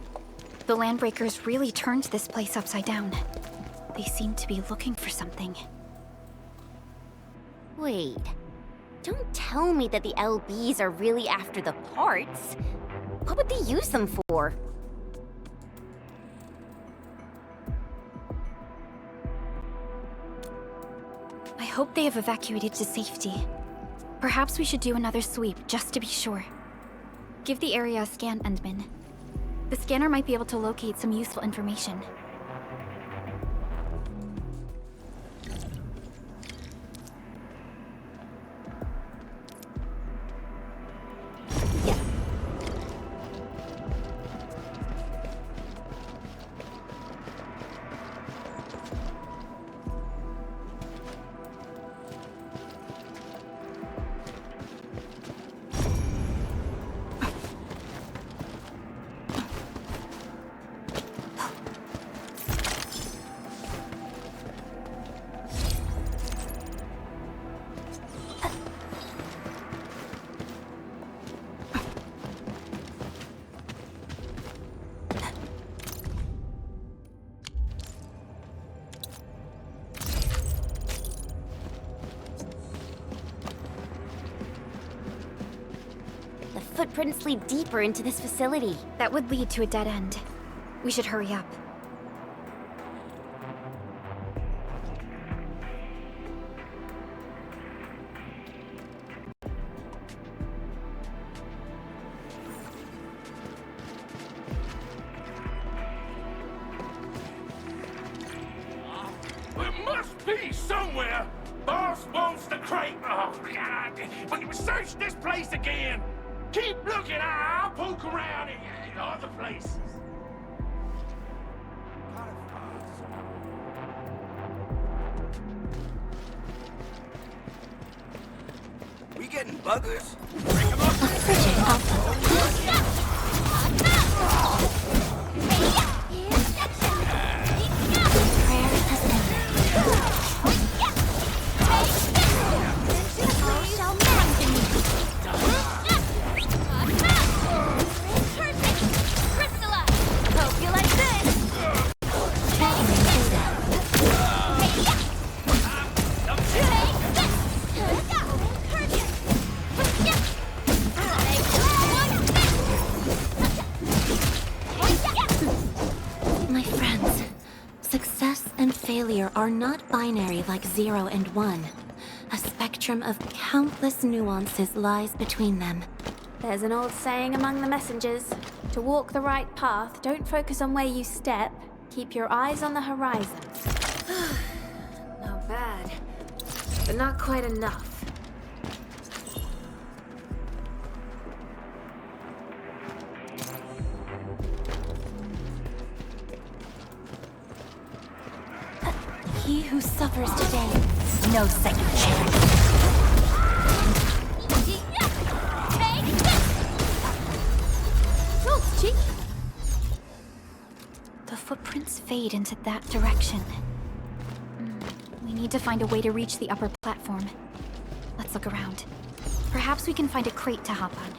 S1: the Landbreakers really turned this place upside down. They seem to be looking for something.
S8: Wait. Don't tell me that the LBs are really after the parts. What would they use them for?
S1: I hope they have evacuated to safety. Perhaps we should do another sweep, just to be sure. Give the area a scan, Endman. The scanner might be able to locate some useful information.
S8: Footprints lead deeper into this facility.
S1: That would lead to a dead end. We should hurry up.
S13: There must be somewhere! Boss wants the crate! Oh, God! We search this place again! Keep looking, I'll poke around in other places.
S10: We getting buggers?
S13: Bring them
S2: Failure are not binary like 0 and 1. A spectrum of countless nuances lies between them.
S16: There's an old saying among the messengers. To walk the right path, don't focus on where you step. Keep your eyes on the horizon.
S4: Not bad, but not quite enough.
S2: He who suffers today, no second chance.
S1: The footprints fade into that direction. We need to find a way to reach the upper platform. Let's look around. Perhaps we can find a crate to hop on.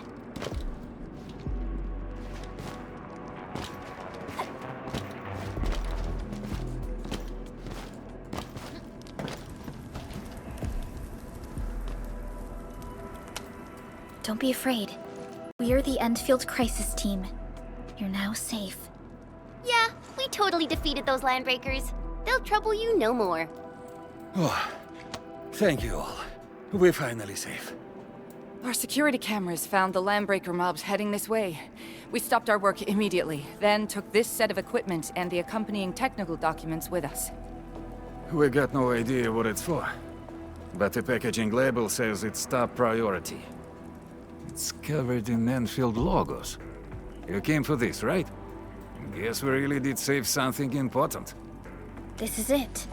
S1: Don't be afraid. We are the Endfield crisis team. You're now safe.
S8: Yeah, we totally defeated those Landbreakers. They'll trouble you no more.
S12: Oh, thank you all. We're finally safe.
S18: Our security cameras found the Landbreaker mobs heading this way. We stopped our work immediately, then took this set of equipment and the accompanying technical documents with us.
S19: We got no idea what it's for. But the packaging label says it's top priority. It's covered in Endfield logos. You came for this, right? Guess we really did save something important.
S1: This is it.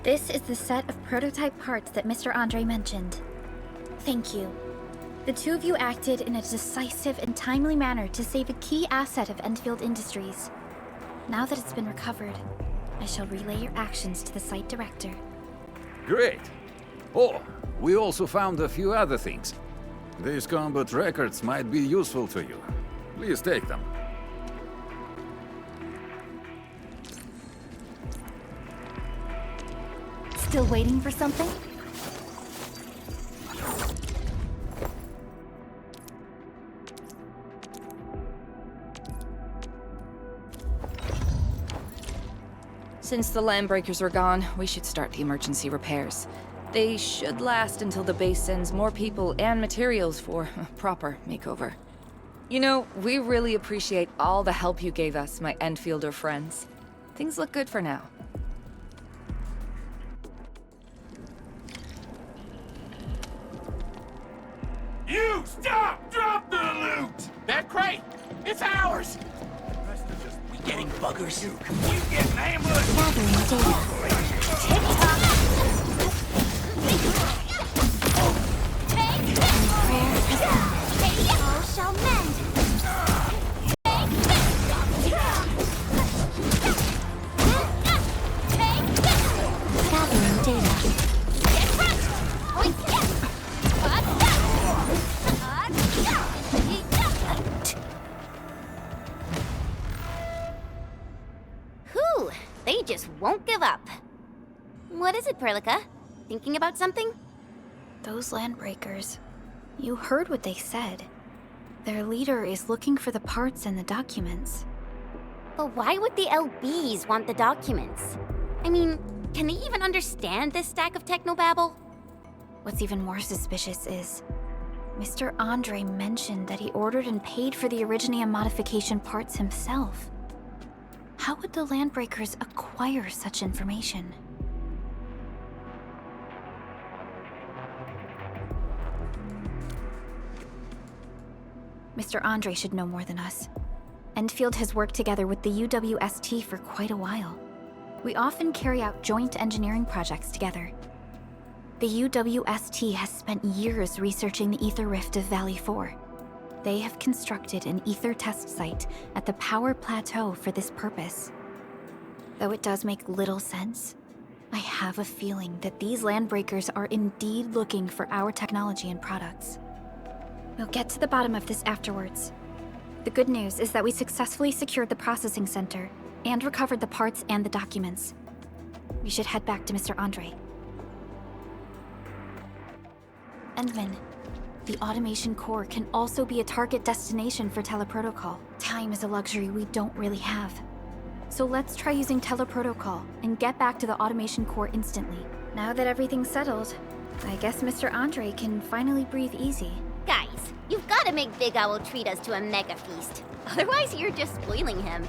S1: This is the set of prototype parts that Mr. Andre mentioned. Thank you. The two of you acted in a decisive and timely manner to save a key asset of Endfield Industries. Now that it's been recovered, I shall relay your actions to the site director.
S19: Great. Oh, we also found a few other things. These combat records might be useful to you. Please take them.
S1: Still waiting for something?
S18: Since the Landbreakers are gone, we should start the emergency repairs. They should last until the base sends more people and materials for a proper makeover. You know, we really appreciate all the help you gave us, my Endfielder friends. Things look good for now.
S13: You stop! Drop the loot! That crate! It's ours! We getting buggers? We getting ambushed!
S1: TikTok!
S8: All shall mend.
S2: Gathering data.
S8: Whew, they just won't give up. What is it, Perlica? Thinking about something?
S1: Those Landbreakers. You heard what they said. Their leader is looking for the parts and the documents.
S8: But why would the LBs want the documents? I mean, can they even understand this stack of technobabble?
S1: What's even more suspicious is Mr. Andre mentioned that he ordered and paid for the Originium modification parts himself. How would the Landbreakers acquire such information? Mr. Andre should know more than us. Endfield has worked together with the UWST for quite a while. We often carry out joint engineering projects together. The UWST has spent years researching the ether rift of Valley 4. They have constructed an ether test site at the Power Plateau for this purpose. Though it does make little sense, I have a feeling that these Landbreakers are indeed looking for our technology and products. We'll get to the bottom of this afterwards. The good news is that we successfully secured the processing center and recovered the parts and the documents. We should head back to Mr. Andre. Endman, the automation core can also be a target destination for teleprotocol. Time is a luxury we don't really have. So let's try using teleprotocol and get back to the automation core instantly. Now that everything's settled, I guess Mr. Andre can finally breathe easy.
S8: Guys, you've got to make Big Owl treat us to a mega feast. Otherwise, you're just spoiling him.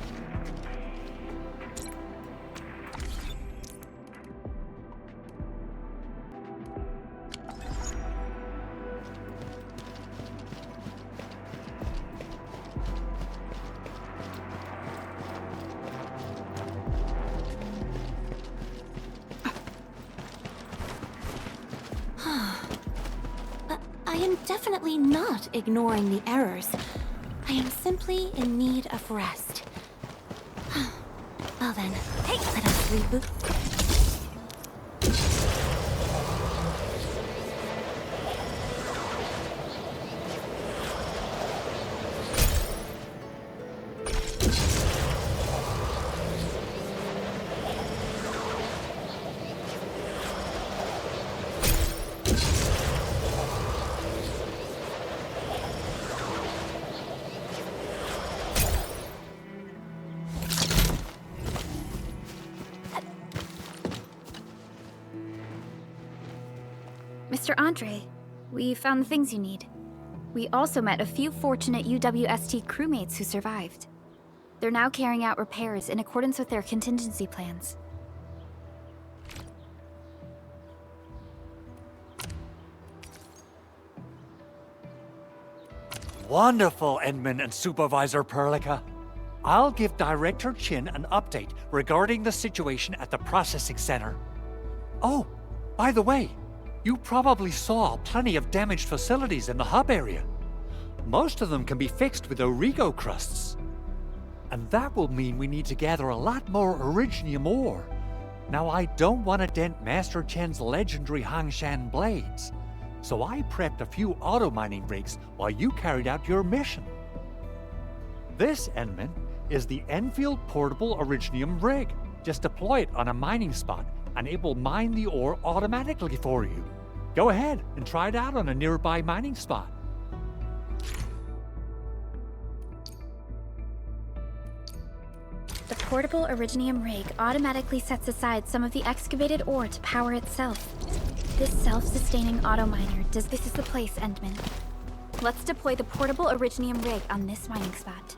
S2: I am definitely not ignoring the errors. I am simply in need of rest. Well then, hey, let us reboot.
S1: Mr. Andre, we found the things you need. We also met a few fortunate UWST crewmates who survived. They're now carrying out repairs in accordance with their contingency plans.
S7: Wonderful, Endman and Supervisor Perlica. I'll give Director Chin an update regarding the situation at the processing center. Oh, by the way, you probably saw plenty of damaged facilities in the hub area. Most of them can be fixed with Origo crusts. And that will mean we need to gather a lot more Originium ore. Now, I don't want to dent Master Chen's legendary Hangshan blades, so I prepped a few auto-mining rigs while you carried out your mission. This, Endman, is the Endfield Portable Originium rig. Just deploy it on a mining spot, and it will mine the ore automatically for you. Go ahead and try it out on a nearby mining spot.
S1: The portable Originium rig automatically sets aside some of the excavated ore to power itself. This self-sustaining auto-miner does. This is the place, Endman. Let's deploy the portable Originium rig on this mining spot.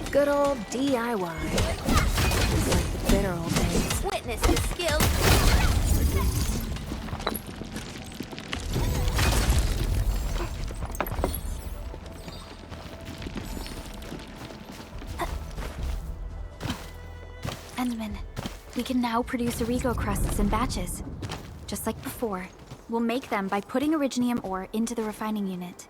S6: Good old DIY. It's like the bitter old days.
S8: Witness his skill.
S1: Endman, we can now produce Origo crusts in batches. Just like before, we'll make them by putting Originium ore into the refining unit.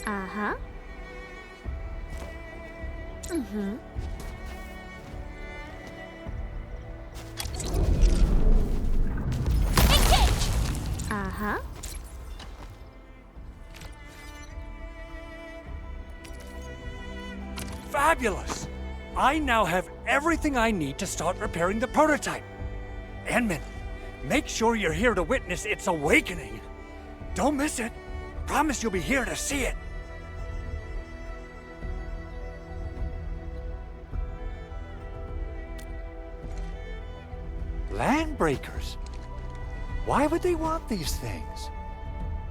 S16: Uh-huh. Mm-hmm. Uh-huh.
S7: Fabulous! I now have everything I need to start repairing the prototype. Endman, make sure you're here to witness its awakening. Don't miss it. Promise you'll be here to see it. Landbreakers? Why would they want these things?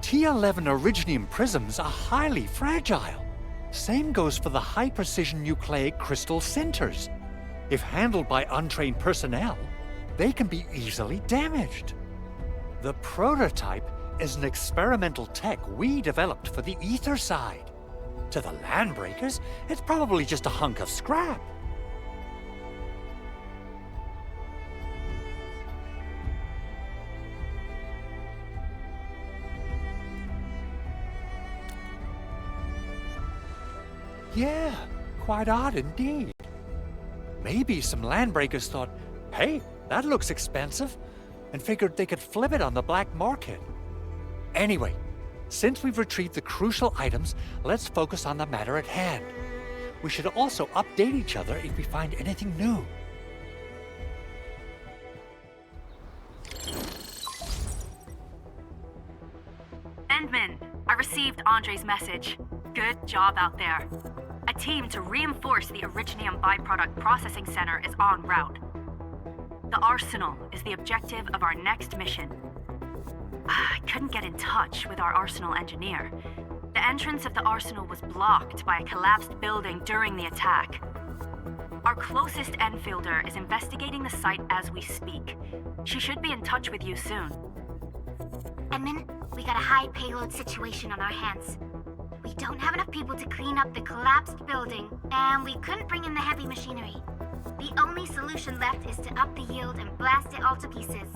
S7: T11 Originium prisms are highly fragile. Same goes for the high-precision nucleic crystal sinters. If handled by untrained personnel, they can be easily damaged. The prototype is an experimental tech we developed for the ether side. To the Landbreakers, it's probably just a hunk of scrap. Yeah, quite odd indeed. Maybe some Landbreakers thought, hey, that looks expensive, and figured they could flip it on the black market. Anyway, since we've retrieved the crucial items, let's focus on the matter at hand. We should also update each other if we find anything new.
S5: Endman, I received Andre's message. Good job out there. A team to reinforce the Originium byproduct processing center is en route. The Arsenal is the objective of our next mission. I couldn't get in touch with our Arsenal engineer. The entrance of the Arsenal was blocked by a collapsed building during the attack. Our closest Enfielder is investigating the site as we speak. She should be in touch with you soon.
S8: Endman, we got a high payload situation on our hands. We don't have enough people to clean up the collapsed building, and we couldn't bring in the heavy machinery.
S20: The only solution left is to up the yield and blast it all to pieces.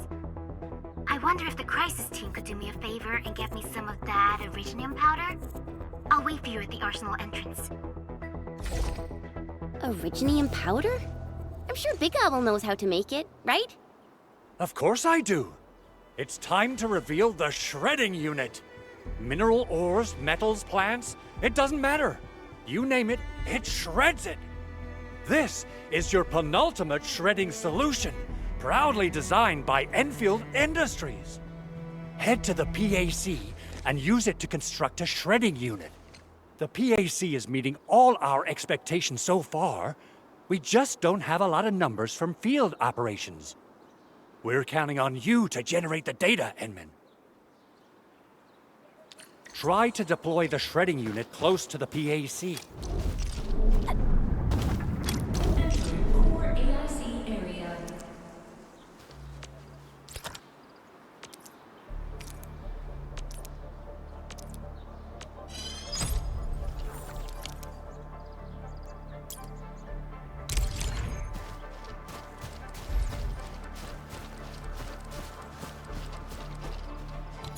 S20: I wonder if the crisis team could do me a favor and get me some of that Originium powder? I'll wait for you at the arsenal entrance.
S8: Originium powder? I'm sure Big Owl knows how to make it, right?
S7: Of course I do. It's time to reveal the shredding unit. Mineral ores, metals, plants, it doesn't matter. You name it, it shreds it. This is your penultimate shredding solution, proudly designed by Endfield Industries. Head to the PAC and use it to construct a shredding unit. The PAC is meeting all our expectations so far. We just don't have a lot of numbers from field operations. We're counting on you to generate the data, Enman. Try to deploy the shredding unit close to the PAC.
S14: Core AIC area.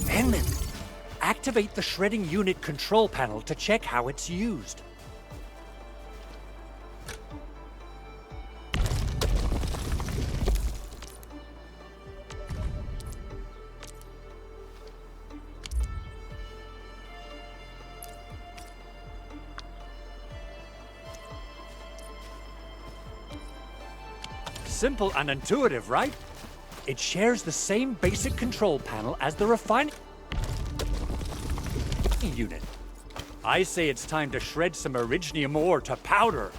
S7: Enman, activate the shredding unit control panel to check how it's used. Simple and intuitive, right? It shares the same basic control panel as the refining unit. I say it's time to shred some Originium ore to powder.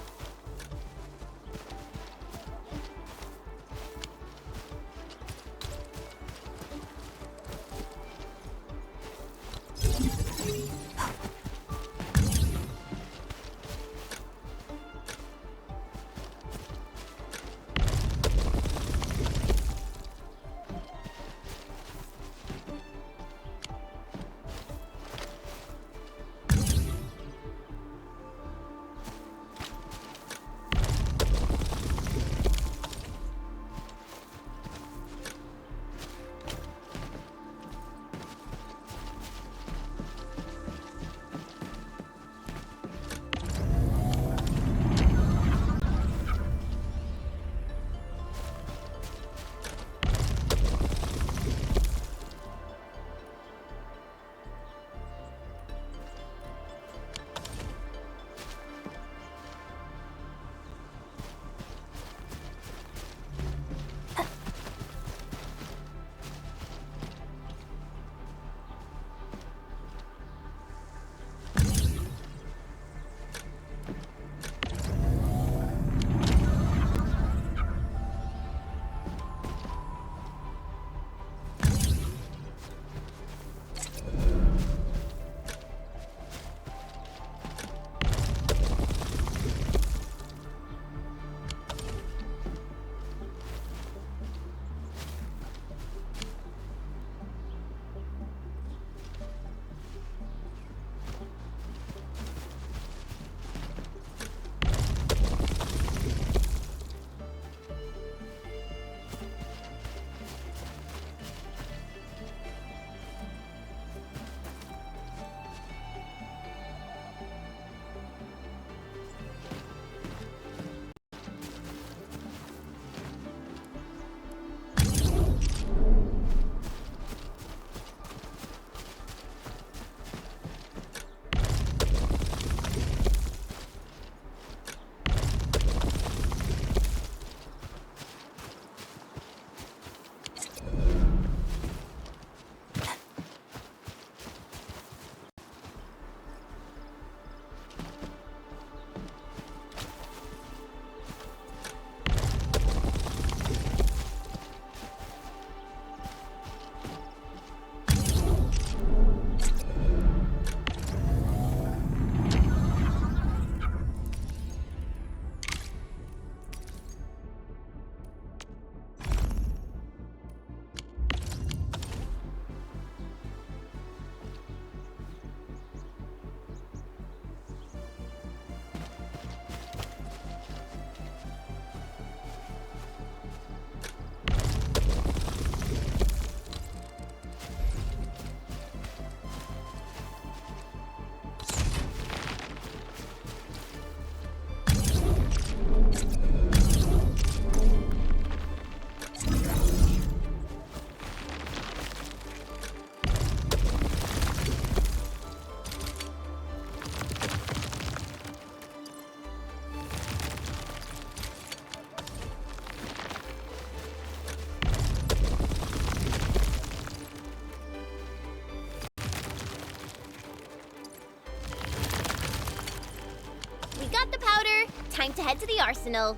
S8: powder! Time to head to the arsenal.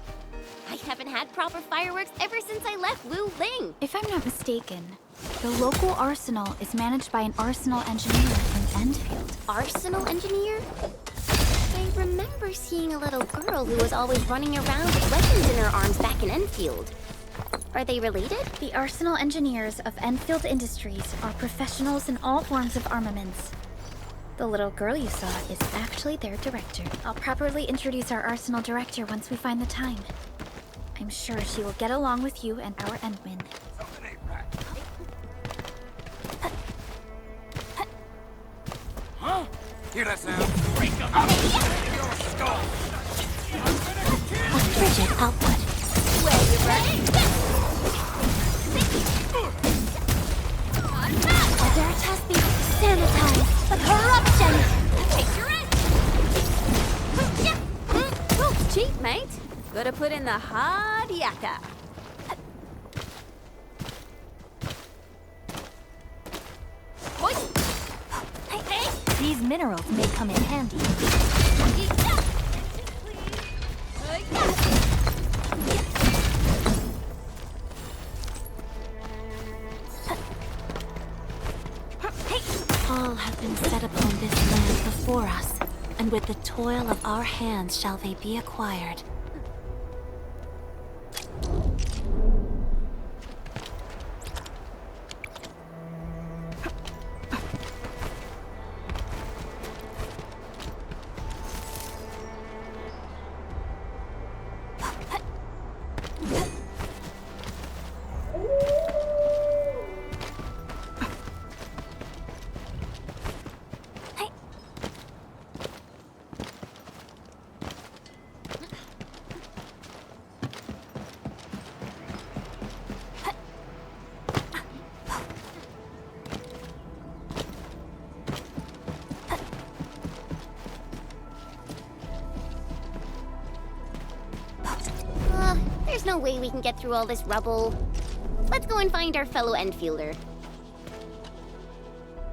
S8: I haven't had proper fireworks ever since I left Wu Ling.
S1: If I'm not mistaken, the local arsenal is managed by an arsenal engineer from Endfield.
S8: Arsenal engineer? I remember seeing a little girl who was always running around with weapons in her arms back in Endfield. Are they related?
S1: The arsenal engineers of Endfield Industries are professionals in all forms of armaments. The little girl you saw is actually their director. I'll properly introduce our arsenal director once we find the time. I'm sure she will get along with you and our Endmen.
S13: Huh? Hear that sound? Break up! Your skull!
S2: A frigid output.
S8: Well, you ready?
S2: Albertas be sanitized. A corruption!
S8: Take your rest!
S16: Cheap, mate. Gotta put in the hard yakka.
S1: These minerals may come in handy.
S2: All have been set upon this land before us, and with the toil of our hands shall they be acquired.
S8: There's no way we can get through all this rubble. Let's go and find our fellow Enfielder.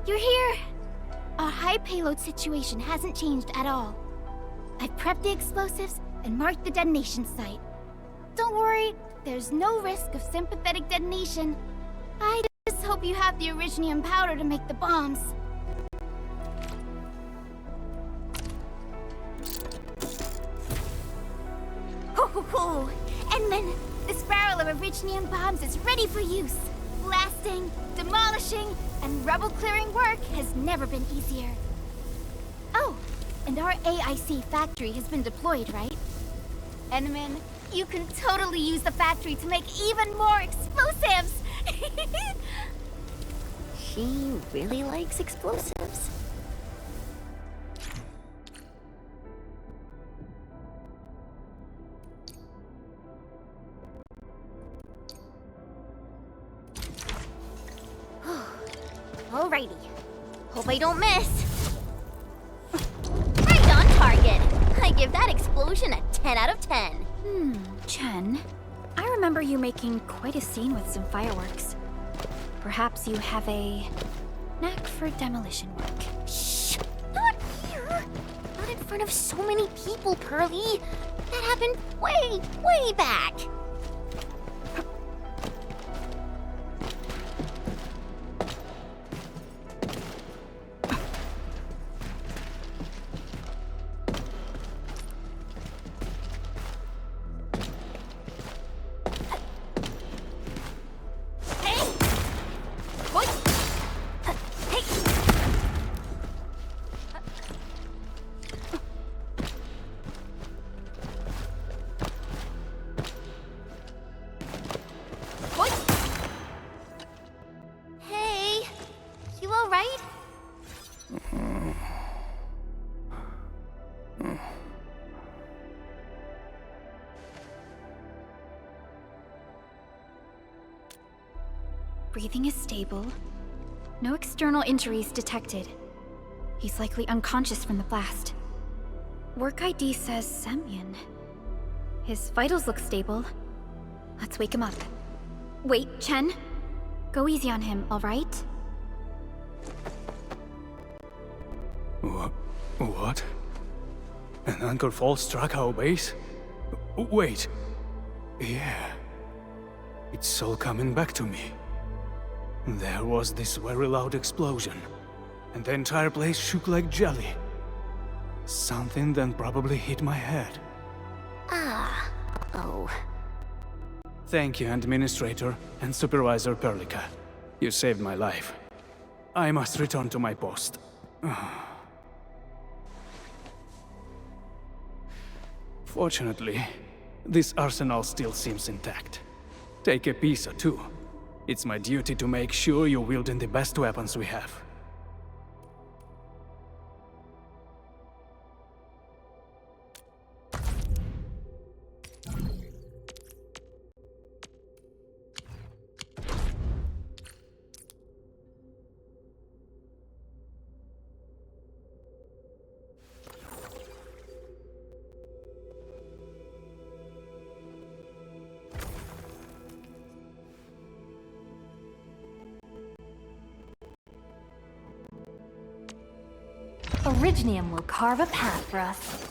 S20: You're here! Our high payload situation hasn't changed at all. I've prepped the explosives and marked the detonation site. Don't worry, there's no risk of sympathetic detonation. I just hope you have the originium powder to make the bombs. Ho ho ho! And then, this barrel of originium bombs is ready for use. Blasting, demolishing, and rubble-clearing work has never been easier. Oh, and our AIC factory has been deployed, right? Enman, you can totally use the factory to make even more explosives!
S8: She really likes explosives. Alrighty. Hope I don't miss. Right on target. I give that explosion a 10 out of 10.
S1: Chen, I remember you making quite a scene with some fireworks. Perhaps you have a knack for demolition work.
S8: Shh! Not here! Not in front of so many people, Pearly. That happened way, way back.
S1: Breathing is stable. No external injuries detected. He's likely unconscious from the blast. Work ID says Semyon. His vitals look stable. Let's wake him up. Wait, Chen. Go easy on him, all right?
S19: What?
S21: An anchor fall struck our base? Wait. Yeah. It's all coming back to me. There was this very loud explosion, and the entire place shook like jelly. Something then probably hit my head.
S8: Ah. Oh.
S21: Thank you, Administrator and Supervisor Perlica. You saved my life. I must return to my post. Fortunately, this arsenal still seems intact. Take a piece or two. It's my duty to make sure you're wielding the best weapons we have.
S2: Originium will carve a path for us.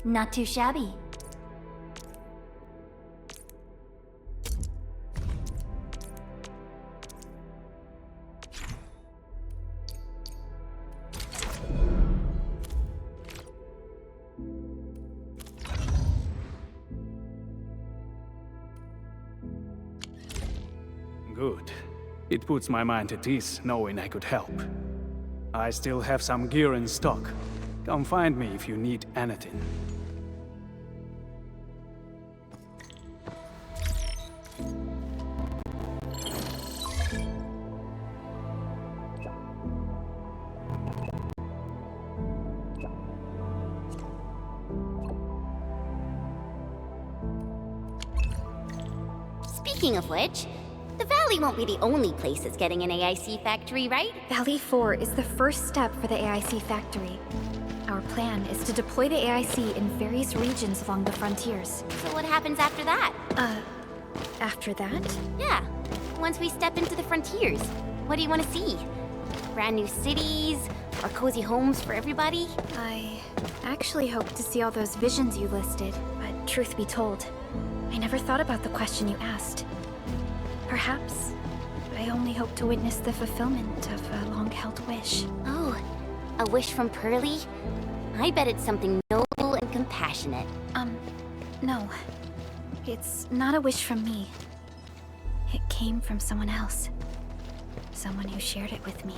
S2: Not too shabby.
S21: Good. It puts my mind at ease knowing I could help. I still have some gear in stock. Come find me if you need anything.
S8: Speaking of which, the Valley won't be the only place that's getting an AIC factory, right?
S1: Valley 4 is the first step for the AIC factory. Our plan is to deploy the AIC in various regions along the frontiers.
S8: So what happens after that?
S1: After that?
S8: Yeah. Once we step into the frontiers, what do you want to see? Brand new cities? Or cozy homes for everybody?
S1: I actually hoped to see all those visions you listed, but truth be told, I never thought about the question you asked. Perhaps I only hope to witness the fulfillment of a long-held wish.
S8: Oh, a wish from Pearly? I bet it's something noble and compassionate.
S1: No. It's not a wish from me. It came from someone else. Someone who shared it with me.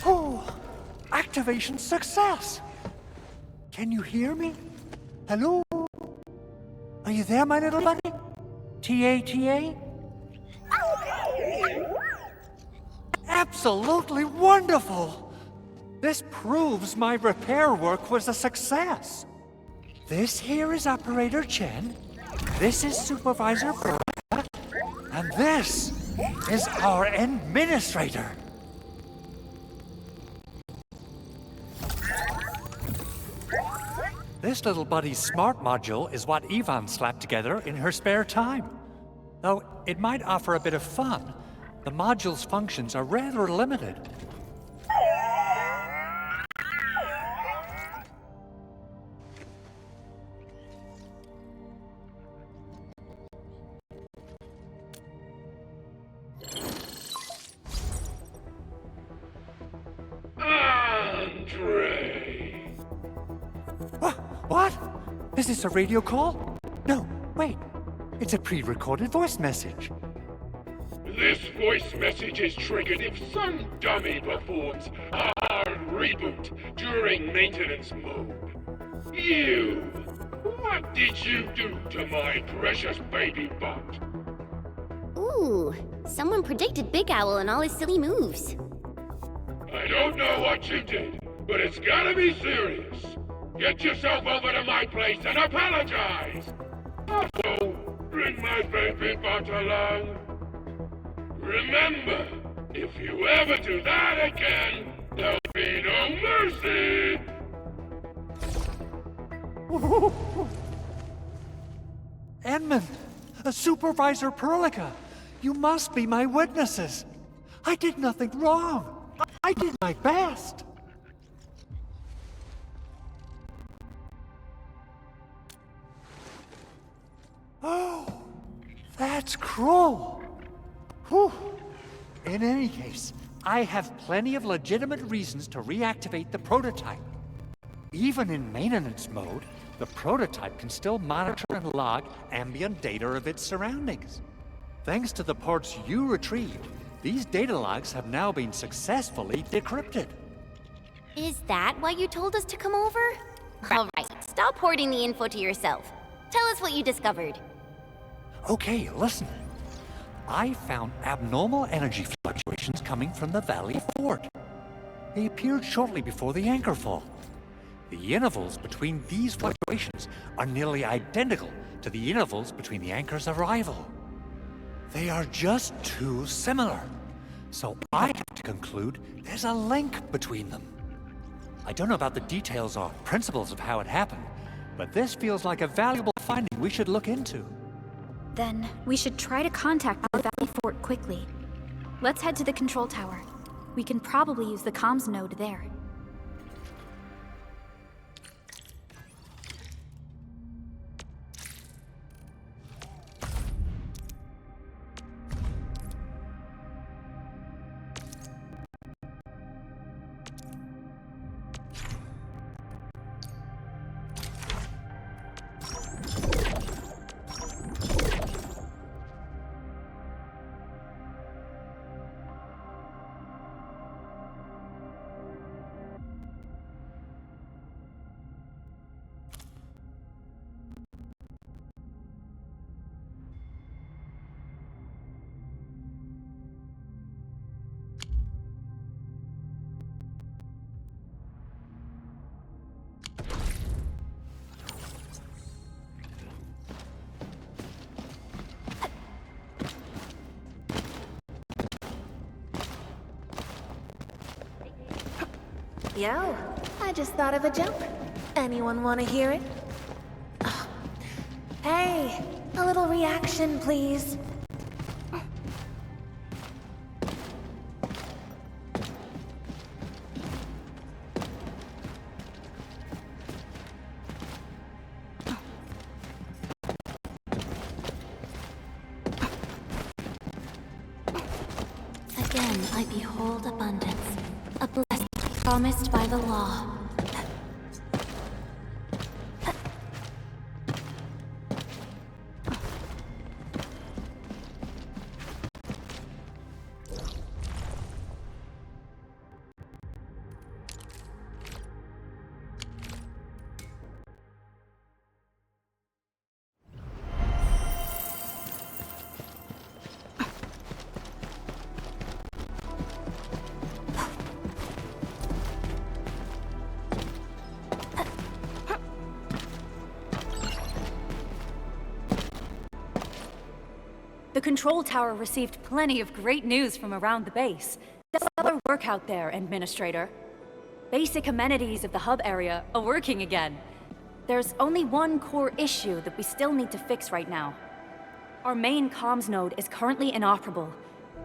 S7: Oh, activation success! Can you hear me? Hello? Are you there, my little buddy? T-A-T-A? Absolutely wonderful! This proves my repair work was a success. This here is Operator Chen, this is Supervisor Berta, and this is our Administrator. This little buddy's smart module is what Ivan slapped together in her spare time. Though it might offer a bit of fun, the module's functions are rather limited. Is this a radio call? No, wait. It's a pre-recorded voice message.
S13: This voice message is triggered if some dummy performs a hard reboot during maintenance mode. You! What did you do to my precious baby bot?
S8: Ooh, someone predicted Big Owl and all his silly moves.
S13: I don't know what you did, but it's gotta be serious. Get yourself over to my place and apologize! Also, bring my baby bot along. Remember, if you ever do that again, there'll be no mercy!
S7: Edmund, Supervisor Perlica, you must be my witnesses. I did nothing wrong. I did my best. Oh, that's cruel. Whew. In any case, I have plenty of legitimate reasons to reactivate the prototype. Even in maintenance mode, the prototype can still monitor and log ambient data of its surroundings. Thanks to the parts you retrieved, these data logs have now been successfully decrypted.
S8: Is that why you told us to come over? All right, stop hoarding the info to yourself. Tell us what you discovered.
S7: Okay, listen. I found abnormal energy fluctuations coming from the Valley Fort. They appeared shortly before the anchor fall. The intervals between these fluctuations are nearly identical to the intervals between the anchor's arrival. They are just too similar. So I have to conclude there's a link between them. I don't know about the details or principles of how it happened, but this feels like a valuable finding we should look into.
S1: Then we should try to contact the Valley Fort quickly. Let's head to the control tower. We can probably use the comms node there.
S4: Yo, I just thought of a joke. Anyone want to hear it? Hey, a little reaction, please.
S2: Again, I behold abundance, a blessing promised by the law.
S6: The control tower received plenty of great news from around the base. Stellar work out there, Administrator. Basic amenities of the hub area are working again. There's only one core issue that we still need to fix right now. Our main comms node is currently inoperable.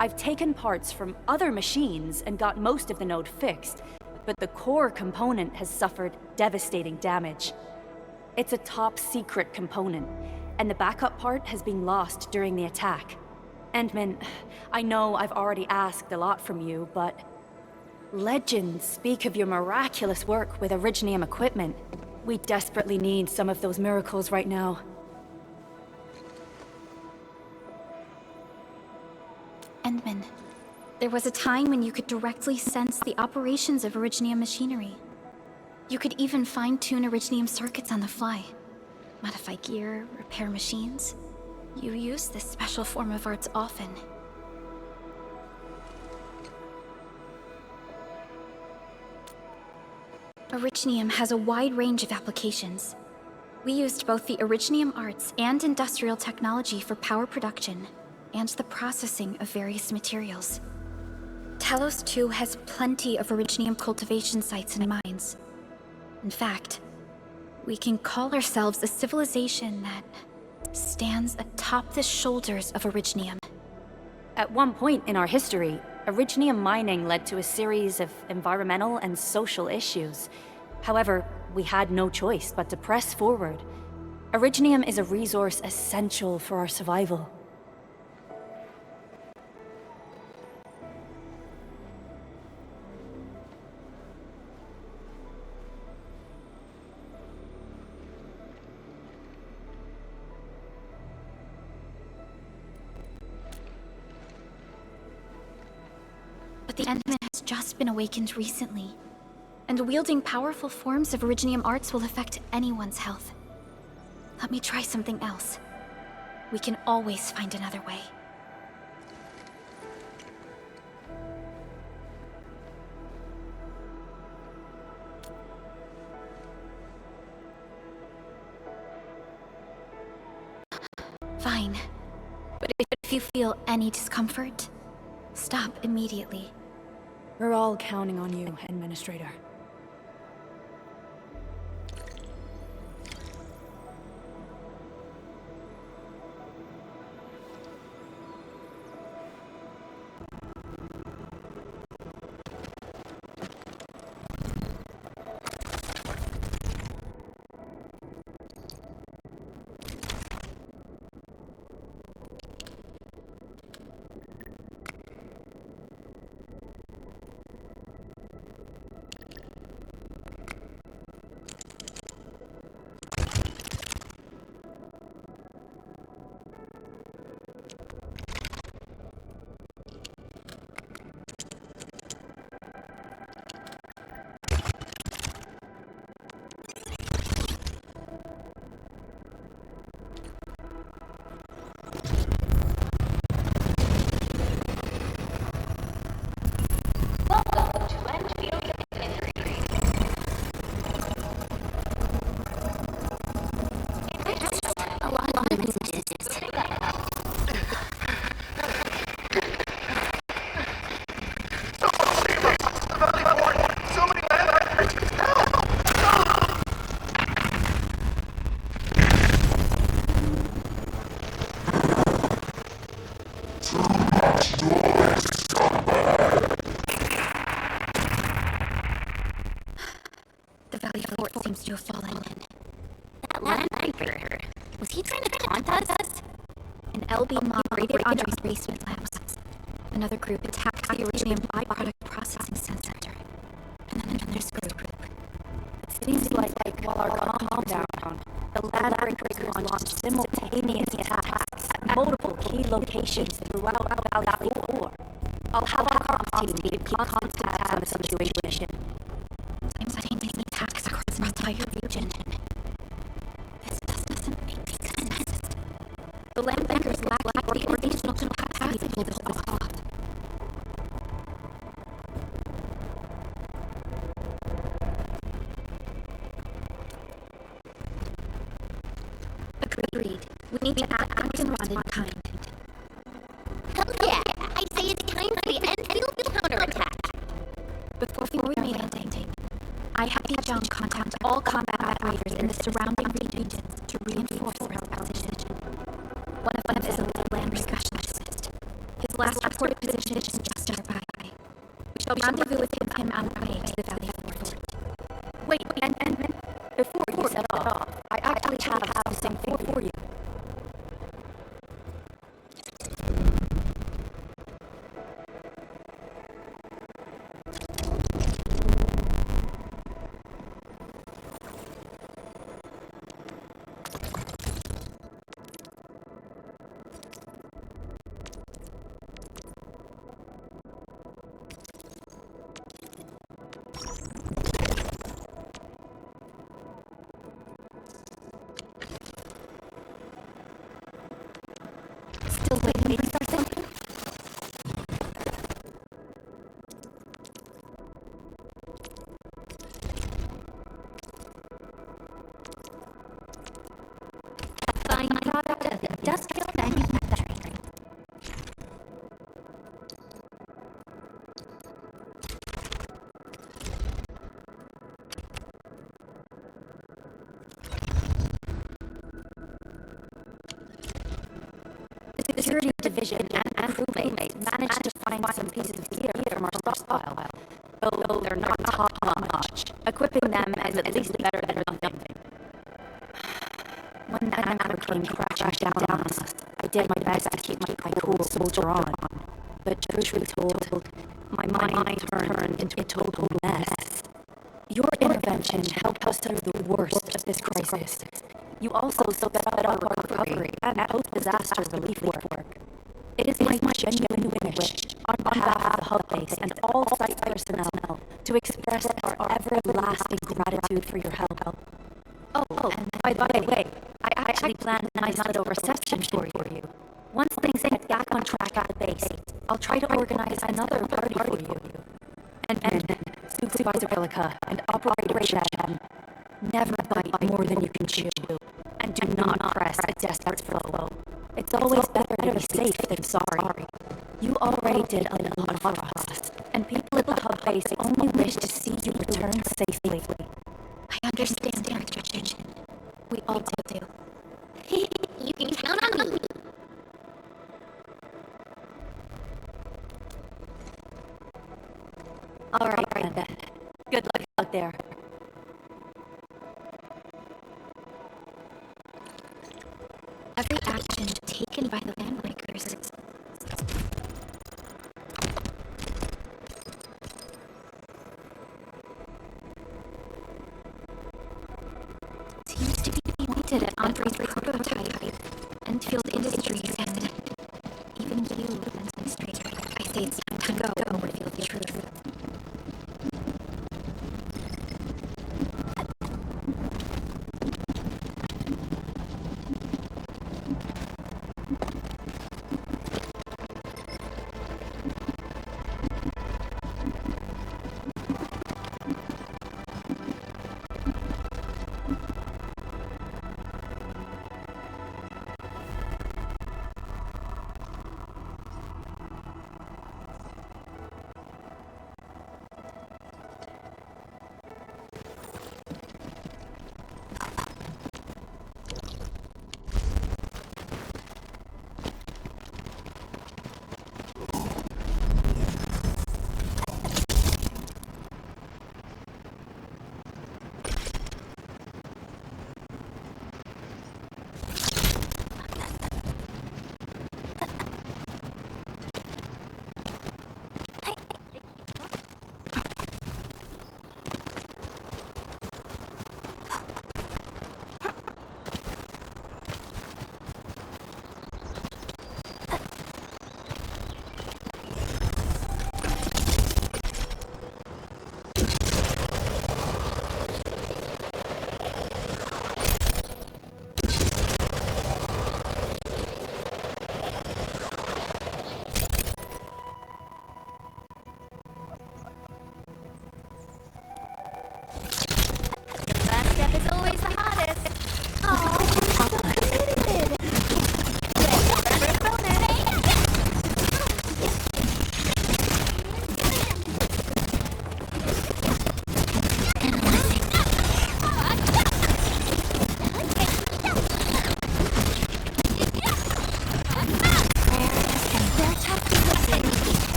S6: I've taken parts from other machines and got most of the node fixed, but the core component has suffered devastating damage. It's a top-secret component, and the backup part has been lost during the attack. Endman, I know I've already asked a lot from you, but legends speak of your miraculous work with Originium equipment. We desperately need some of those miracles right now.
S1: Endman, there was a time when you could directly sense the operations of Originium machinery. You could even fine-tune Originium circuits on the fly. Modify gear, repair machines. You use this special form of arts often. Originium has a wide range of applications. We used both the Originium arts and industrial technology for power production, and the processing of various materials. Talos 2 has plenty of Originium cultivation sites and mines. In fact, we can call ourselves a civilization that stands atop the shoulders of Originium.
S6: At one point in our history, Originium mining led to a series of environmental and social issues. However, we had no choice but to press forward. Originium is a resource essential for our survival.
S1: But the Endman has just been awakened recently, and wielding powerful forms of Originium arts will affect anyone's health. Let me try something else. We can always find another way. Fine. But if you feel any discomfort, stop immediately.
S6: We're all counting on you, Administrator.
S1: Seems to have fallen in.
S8: That landbreaker. Was he trying to taunt us?
S1: An LB mob raided Andre's basement labs. Another group attacked the Originium byproduct processing center. And then there's this group.
S6: It seems like while our comms were down, the landbreakers launched simultaneous attacks at multiple key locations throughout Valley 4. I'll have our comms team keep contact on the situation.
S1: Simultaneous attacks across the entire region. This doesn't make sense. The landbankers lack the organizational capacity to pull this off. Agreed. We need to act and run in kind.
S8: Hell yeah! I say it's time for the Endfield counterattack.
S1: Before we made anything, I had Dijong contact all combat operators in the surrounding regions to reinforce our position. One of them is a land specialist. His last reported position is just nearby. We shall rendezvous with him on our way to the Valley Fort.
S6: Wait, and before you set off, I actually have something for you.
S1: industrial manufacturing.
S6: The security division and crewmates managed to find some pieces of gear from our stockpile. Though they're not top-notch, equipping them is at least better than nothing. When that anchor came crashing down on us, I did my best to keep my cool soldier on. But truth be told, my mind turned into a total mess. Your intervention helped us through the worst of this crisis. You also sped up our recovery and post-disaster relief work. It is my genuine wish, on behalf of the hub base and all site personnel, to express our everlasting gratitude for your help. Oh, and by the way, I actually planned a nice little reception for you. Once things get back on track at the base, I'll try to organize another party for you. And Supervisor Pelica and Operator Shed, never bite more than you can chew. And do not press a desperate flow. It's always better to be safe than sorry. You already did a lot for us, and people at the hub base only wish to see you return safely.
S1: I understand, Director Chen. We all do.
S8: You can count on me.
S6: All right, then. Good luck out there.
S1: Every action taken by the Landbreakers seems to be pointed at Andre's prototype, Endfield Industries, and even you, Administrator. I say it's time to go and reveal the truth.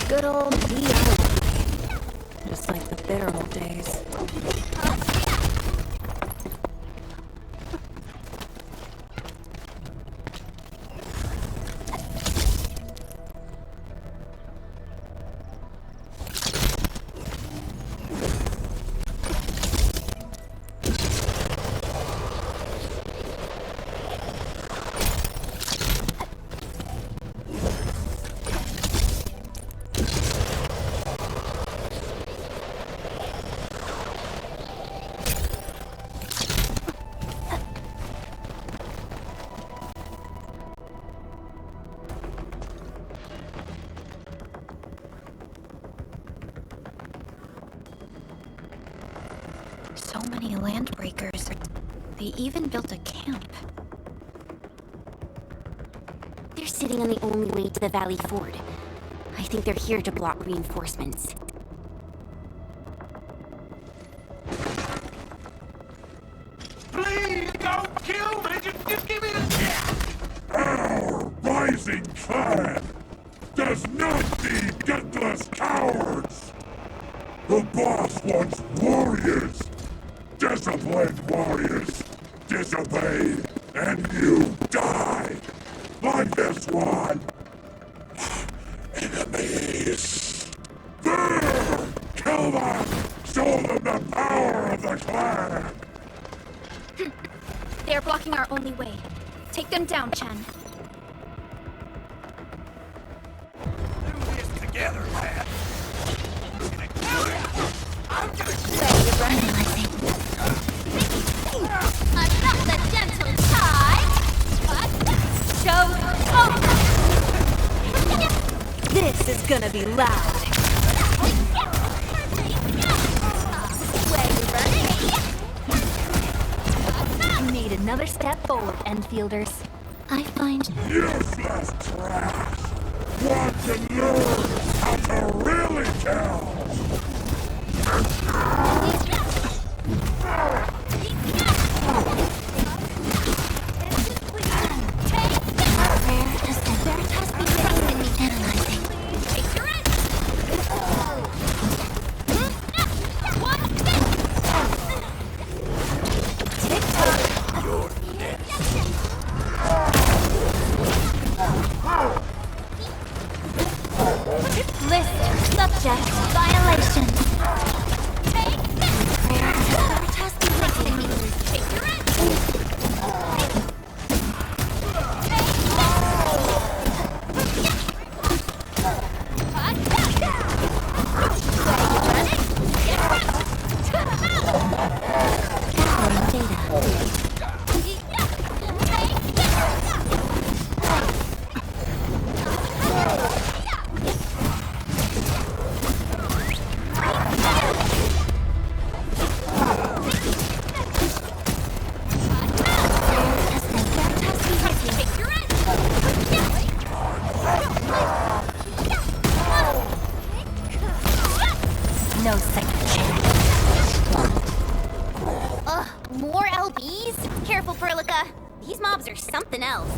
S6: Good old DI. Just like the bitter old days.
S1: So many landbreakers. They even built a camp.
S8: They're sitting on the only way to the Valley Ford. I think they're here to block reinforcements.
S13: Please don't kill me! Just give me the chance!
S9: Our rising clan does not need gutless cowards! The boss wants warriors! Disciplined warriors! Disobey, and you die! Like this one! Enemies! There! Kill them! Show them the power of the clan!
S1: They are blocking our only way. Take them down, Chen.
S13: Do this together, man! I'm gonna
S8: I'm not the gentle type!
S4: Show over! This is gonna be loud.
S1: You need another step forward, Endfielders.
S8: I find...
S9: Useless trash! Want to learn how to really kill!
S8: List subject violations.
S1: No second chance.
S8: Ugh, more LBs? Careful, Perlica. These mobs are something else.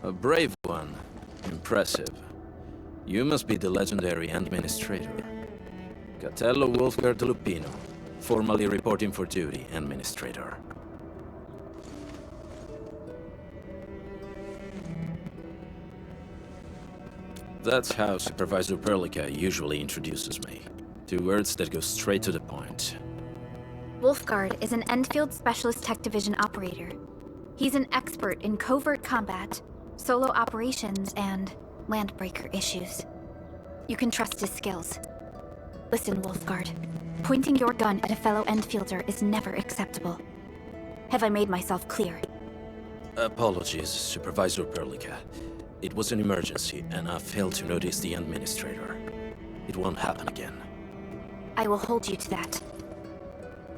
S11: A brave one. Impressive. You must be the legendary Administrator. Catello Wolfgard Lupino, formally reporting for duty, Administrator. That's how Supervisor Perlica usually introduces me. 2 words that go straight to the point.
S1: Wolfgard is an Endfield Specialist Tech Division operator. He's an expert in covert combat, solo operations, and landbreaker issues. You can trust his skills. Listen, Wolfgard. Pointing your gun at a fellow Endfielder is never acceptable. Have I made myself clear?
S11: Apologies, Supervisor Perlica. It was an emergency, and I failed to notice the Administrator. It won't happen again.
S1: I will hold you to that.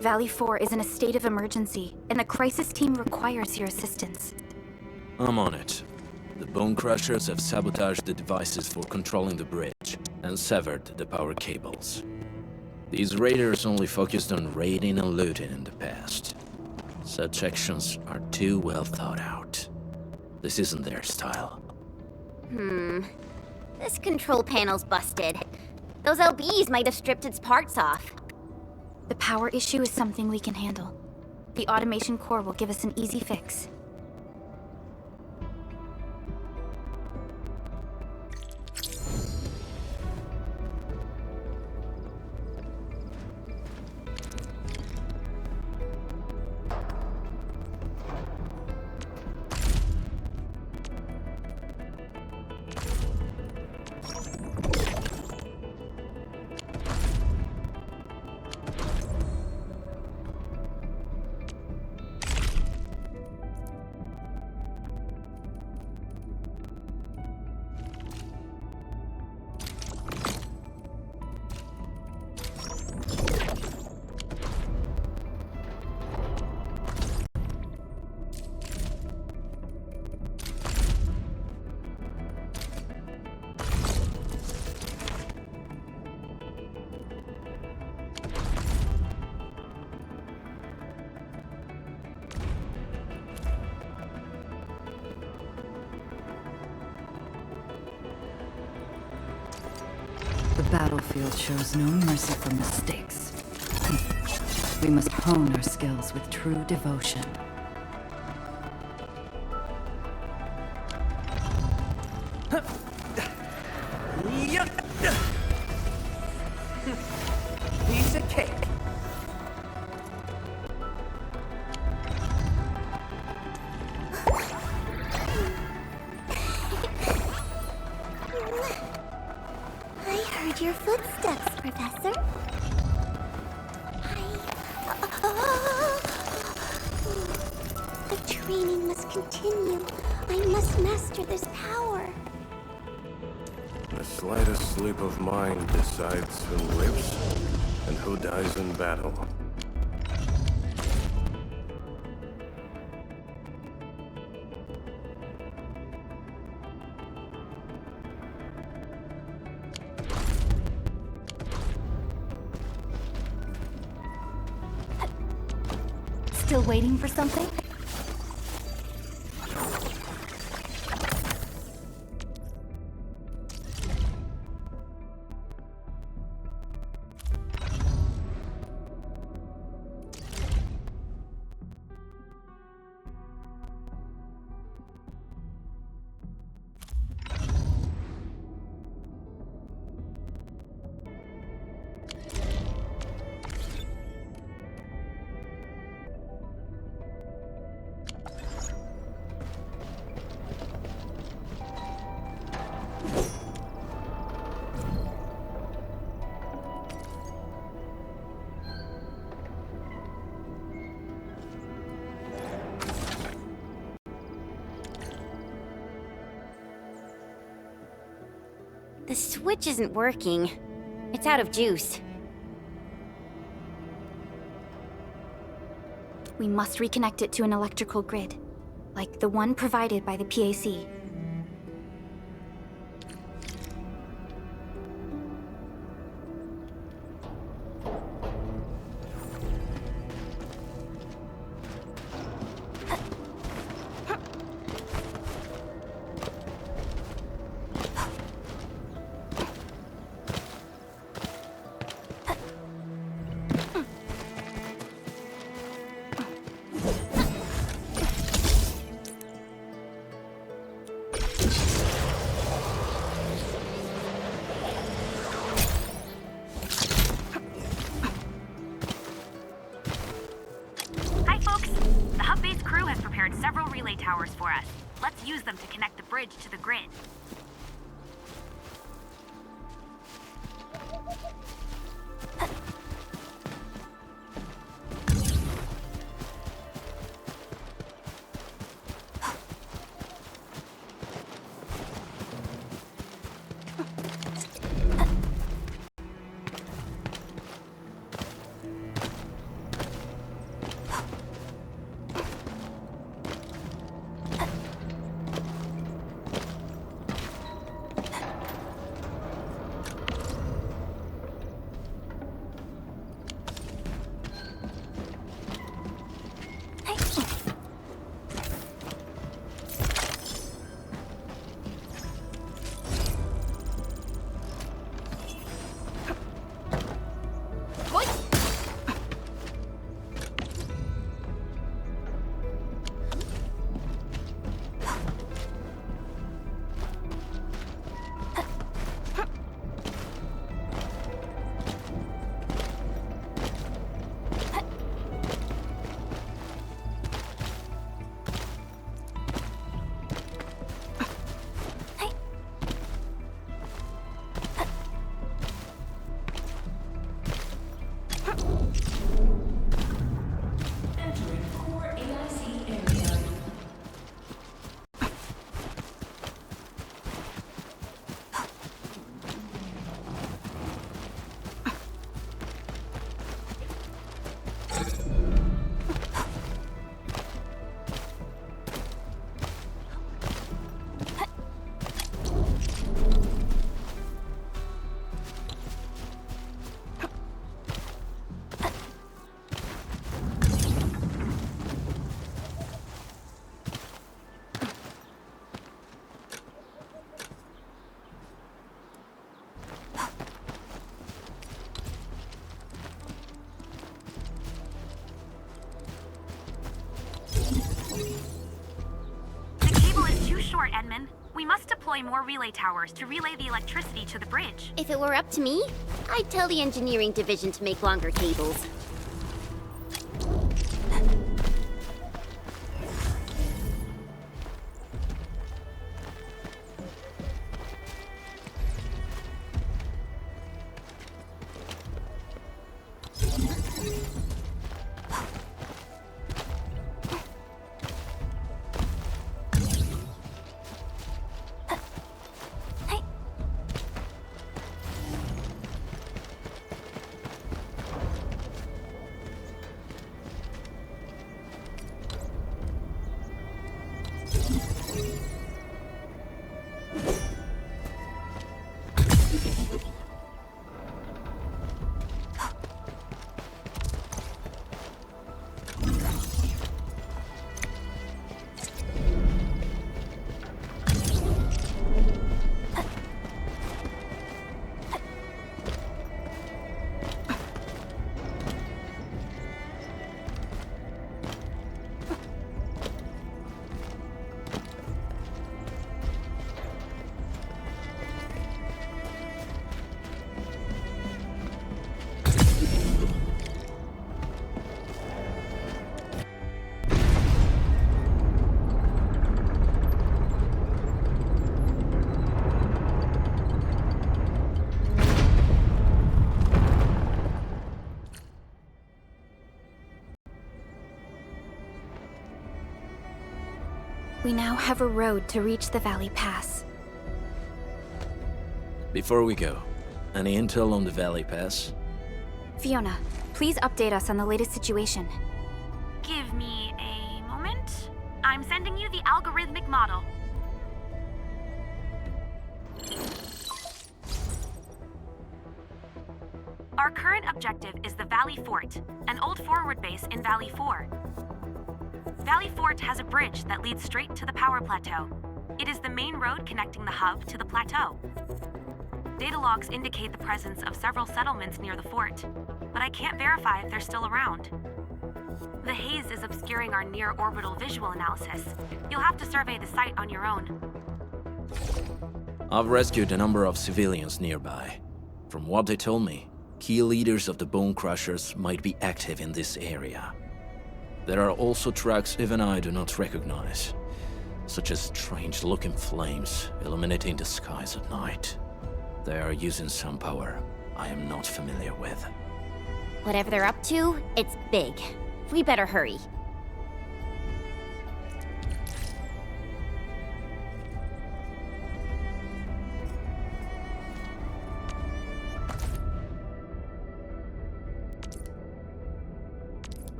S1: Valley 4 is in a state of emergency, and the crisis team requires your assistance.
S11: I'm on it. The Bone Crushers have sabotaged the devices for controlling the bridge, and severed the power cables. These raiders only focused on raiding and looting in the past. Such actions are too well thought out. This isn't their style.
S8: This control panel's busted. Those LBs might have stripped its parts off.
S1: The power issue is something we can handle. The automation core will give us an easy fix.
S3: The battlefield shows no mercy for mistakes. We must hone our skills with true devotion.
S10: Piece of cake.
S8: I heard your footsteps, Professor. The training must continue. I must master this power.
S22: The slightest sleep of mind decides who lives and who dies in battle.
S1: Still waiting for something?
S8: The switch isn't working. It's out of juice.
S1: We must reconnect it to an electrical grid, like the one provided by the PAC.
S5: Several relay towers for us. Let's use them to connect the bridge to the grid. more relay towers to relay the electricity to the bridge.
S8: If it were up to me, I'd tell the engineering division to make longer cables.
S1: We now have a road to reach the Valley Pass.
S11: Before we go, any intel on the Valley Pass?
S1: Fiona, please update us on the latest situation.
S5: Give me a moment. I'm sending you the algorithmic model. Our current objective is the Valley Fort, an old forward base in Valley 4. Valley Fort has a bridge that leads straight to the power plateau. It is the main road connecting the hub to the plateau. Data logs indicate the presence of several settlements near the fort, but I can't verify if they're still around. The haze is obscuring our near-orbital visual analysis. You'll have to survey the site on your own.
S11: I've rescued a number of civilians nearby. From what they told me, key leaders of the Bone Crushers might be active in this area. There are also tracks even I do not recognize, such as strange-looking flames illuminating the skies at night. They are using some power I am not familiar with.
S8: Whatever they're up to, it's big. We better hurry.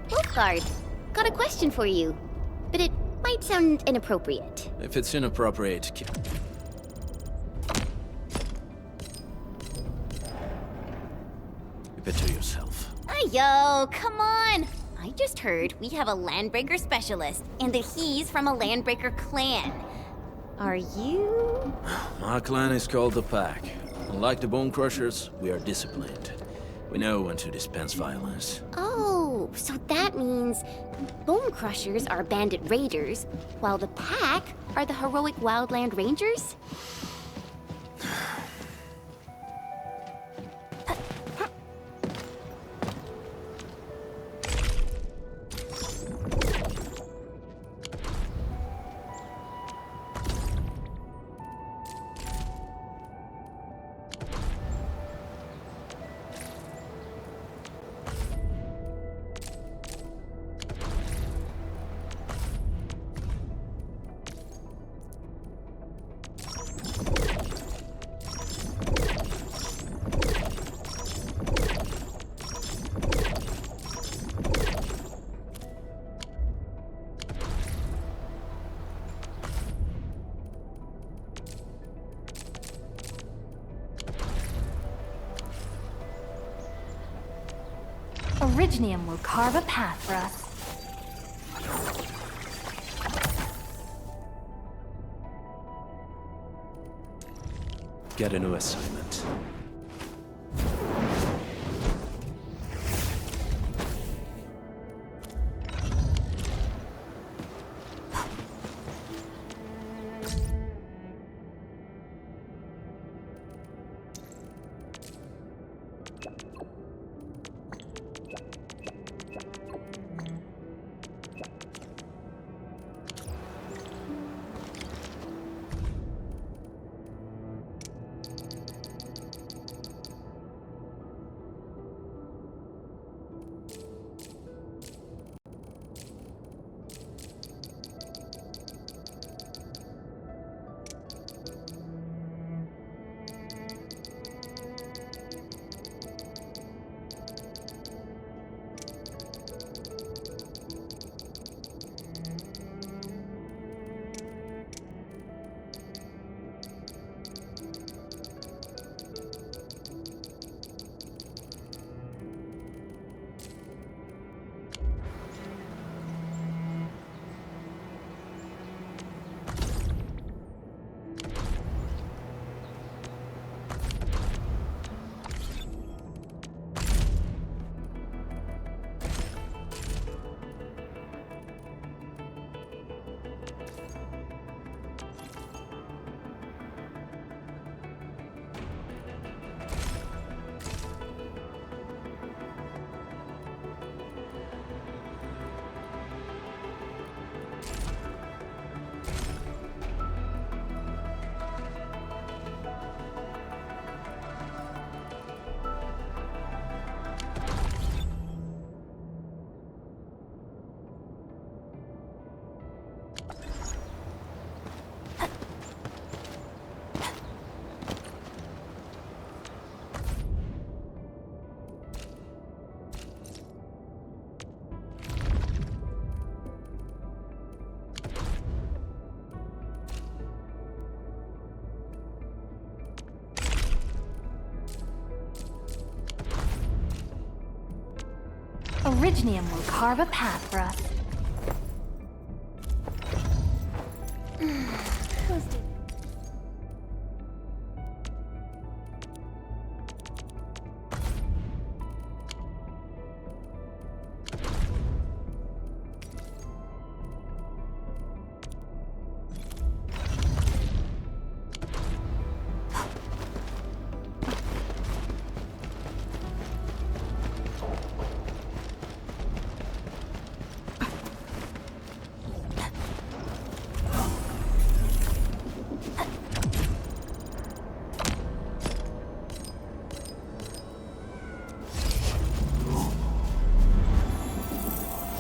S8: Wolfguard, got a question for you, but it might sound inappropriate.
S11: If it's inappropriate, keep it to yourself.
S8: Ayo, come on! I just heard we have a Landbreaker specialist, and that he's from a Landbreaker clan.
S16: Are you?
S11: My clan is called the Pack. Unlike the Bone Crushers, we are disciplined. We know when to dispense violence.
S8: Oh, so that means Bone Crushers are bandit raiders, while the Pack are the heroic Wildland Rangers?
S14: Originium will carve a path for us.
S11: Get a new assignment.
S14: Originium will carve a path for us.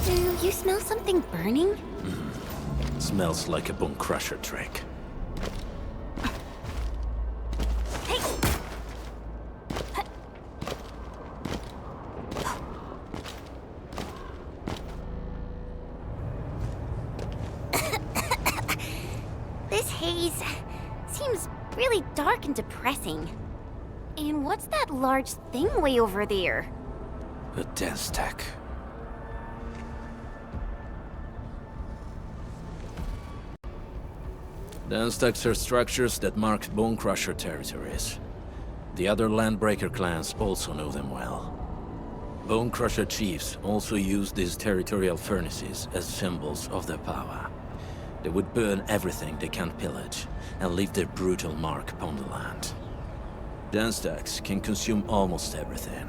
S8: Do you smell something burning?
S11: Smells like a Bone Crusher trick.
S8: This haze seems really dark and depressing. And what's that large thing way over there?
S11: A dense tech. Dense are structures that mark Bone Crusher territories. The other Landbreaker clans also know them well. Bone Crusher chiefs also use these territorial furnaces as symbols of their power. They would burn everything they can't pillage, and leave their brutal mark upon the land. Dense can consume almost everything.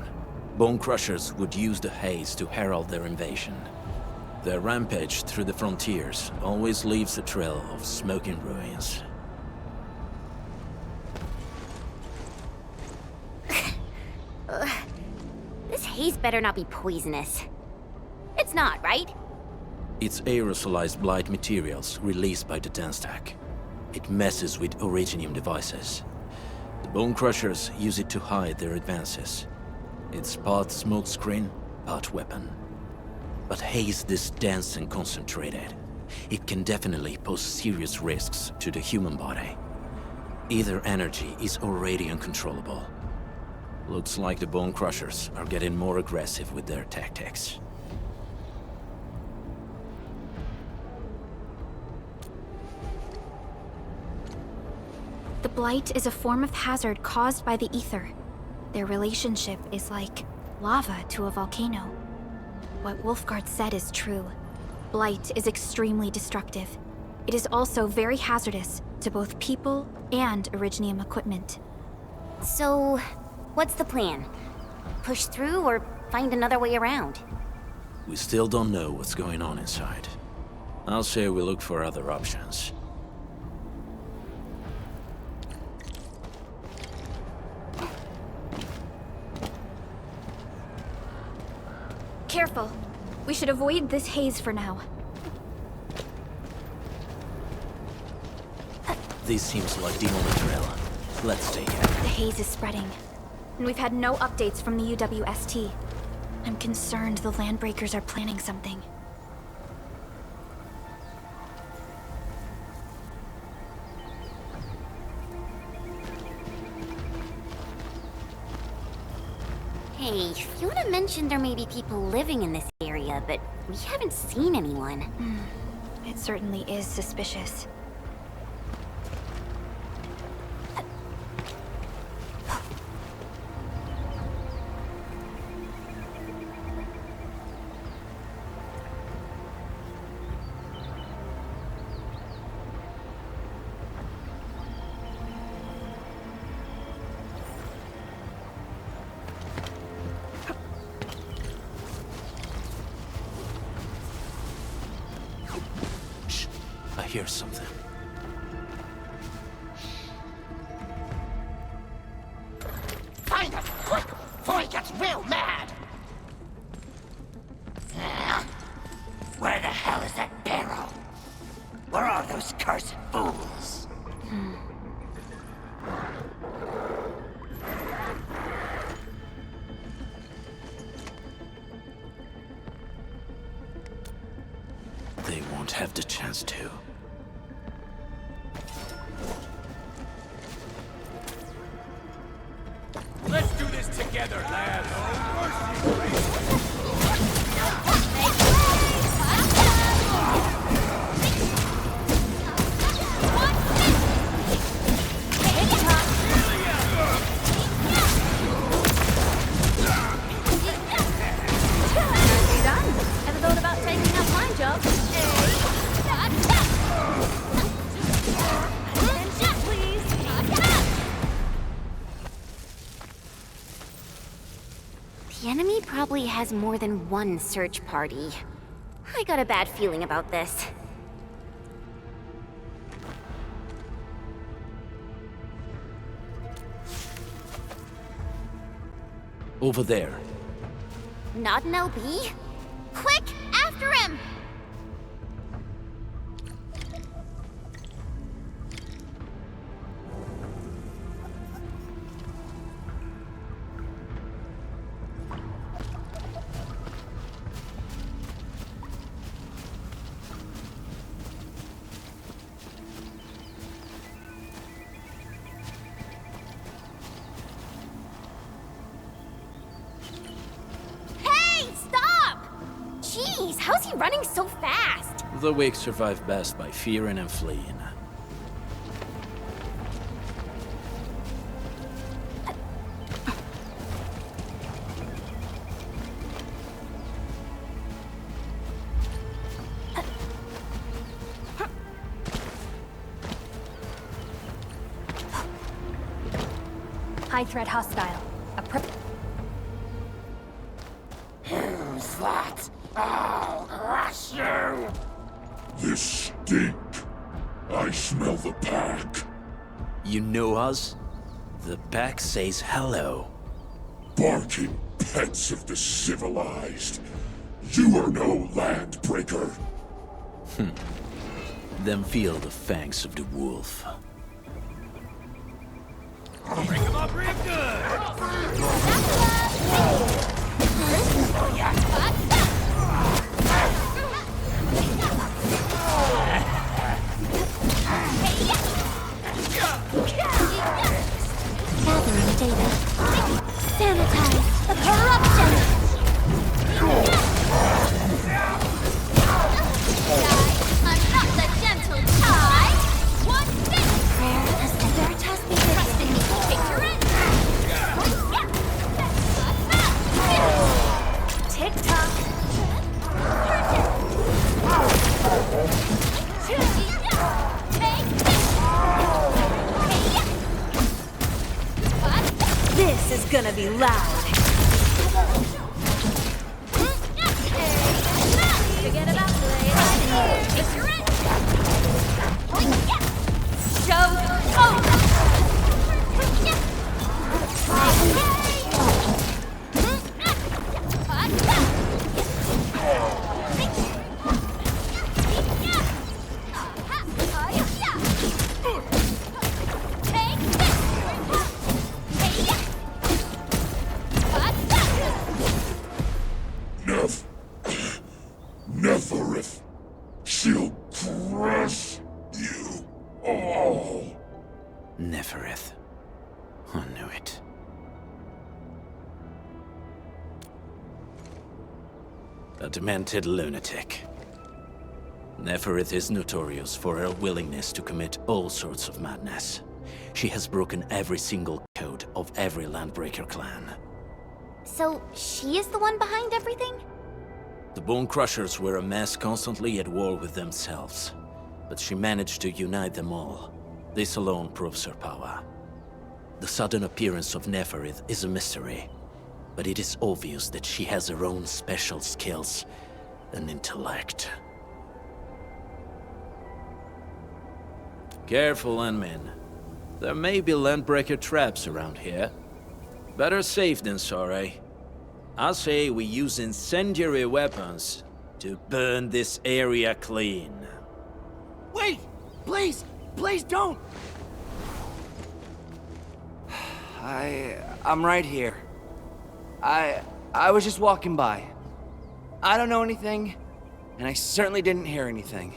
S11: Bone Crushers would use the haze to herald their invasion. Their rampage through the frontiers always leaves a trail of smoking ruins.
S8: This haze better not be poisonous. It's not, right?
S11: It's aerosolized blight materials released by the Denstack. It messes with Originium devices. The Bone Crushers use it to hide their advances. It's part smokescreen, part weapon. But haze this dense and concentrated. It can definitely pose serious risks to the human body. Either energy is already uncontrollable. Looks like the Bone Crushers are getting more aggressive with their tactics.
S1: The Blight is a form of hazard caused by the ether. Their relationship is like lava to a volcano. What Wolfguard said is true. Blight is extremely destructive. It is also very hazardous to both people and Originium equipment.
S8: So, what's the plan? Push through or find another way around?
S11: We still don't know what's going on inside. I'll say we look for other options.
S1: Careful. We should avoid this haze for now.
S11: This seems like the only trail. Let's take it.
S1: The haze is spreading, and we've had no updates from the UWST. I'm concerned the Landbreakers are planning something.
S8: Hey, Fiona mentioned there may be people living in this area, but we haven't seen anyone.
S1: It certainly is suspicious.
S11: I hear something.
S13: Find him, quick, before he gets real mad! Where the hell is that barrel? Where are those cursed fools?
S11: They won't have the chance to.
S13: Let's do this together, lads!
S2: Ever thought about taking up my job?
S8: The enemy probably has more than one search party. I got a bad feeling about this.
S11: Over there.
S8: Not an LB? Quick, after him! Jeez, how's he running so fast?
S11: The weak survive best by fearing and fleeing.
S14: High threat hostile.
S13: Who's that? I'll crush you!
S9: This stink. I smell the pack.
S11: You know us? The pack says hello.
S9: Barking pets of the civilized. You are no landbreaker.
S11: Then feel the fangs of the wolf.
S13: Break him up real good!
S2: Gathering data. Sanitize the corruption!
S8: I'm not the gentle child! What's this?
S2: Rare as the Veritas be
S8: Trusting me to picture it?
S14: Tick-tock.
S4: This is gonna be loud.
S8: Forget about play. Picture it?
S4: Show over!
S9: Neferith. She'll crush you all.
S11: Neferith. I knew it. A demented lunatic. Neferith is notorious for her willingness to commit all sorts of madness. She has broken every single code of every Landbreaker clan.
S8: So, she is the one behind everything?
S11: The Bone Crushers were a mess constantly at war with themselves, but she managed to unite them all. This alone proves her power. The sudden appearance of Neferith is a mystery, but it is obvious that she has her own special skills and intellect. Careful, Unmin. There may be Landbreaker traps around here. Better safe than sorry. I say we use incendiary weapons to burn this area clean.
S10: Wait! Please! Please don't!
S15: I'm right here. I was just walking by. I don't know anything, and I certainly didn't hear anything.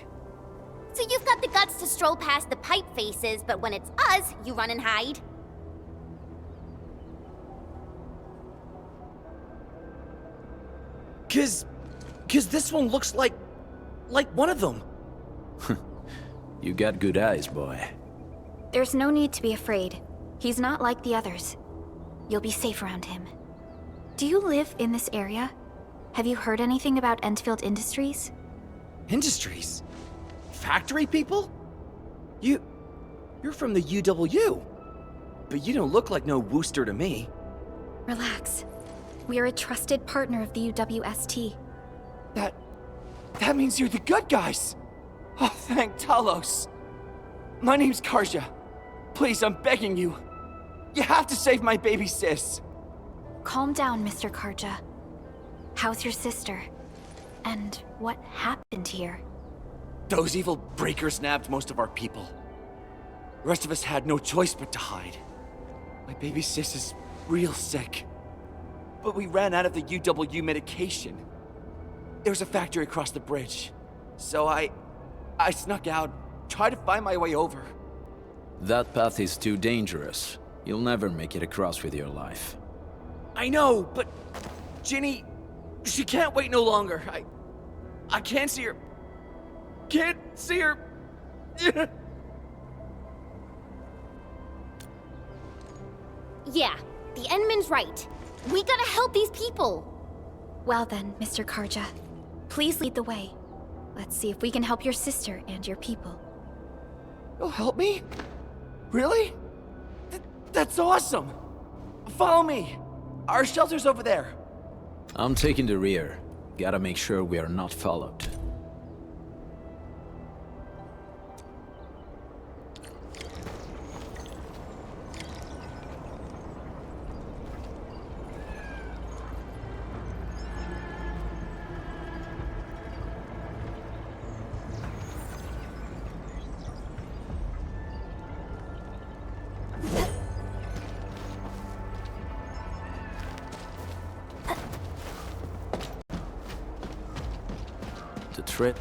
S8: So you've got the guts to stroll past the pipe faces, but when it's us, you run and hide?
S15: Cause this one looks like one of them.
S11: You got good eyes, boy.
S1: There's no need to be afraid. He's not like the others. You'll be safe around him. Do you live in this area? Have you heard anything about Endfield Industries?
S15: Industries? Factory people? You're from the UW. But you don't look like no Wooster to me.
S1: Relax. We are a trusted partner of the UWST.
S15: That means you're the good guys! Oh, thank Talos. My name's Karja. Please, I'm begging you. You have to save my baby sis.
S1: Calm down, Mr. Karja. How's your sister? And what happened here?
S15: Those evil breakers nabbed most of our people. The rest of us had no choice but to hide. My baby sis is real sick. But we ran out of the UW medication. There was a factory across the bridge. So I snuck out, tried to find my way over.
S11: That path is too dangerous. You'll never make it across with your life.
S15: I know, but Ginny, she can't wait no longer. I can't see her. Can't see her.
S8: Yeah, the Endman's right. We gotta help these people.
S1: Well then, Mr. Karja, please lead the way. Let's see if we can help your sister and your people.
S15: You'll help me? Really? That's awesome! Follow me! Our shelter's over there.
S11: I'm taking the rear. Gotta make sure we are not followed. The trip.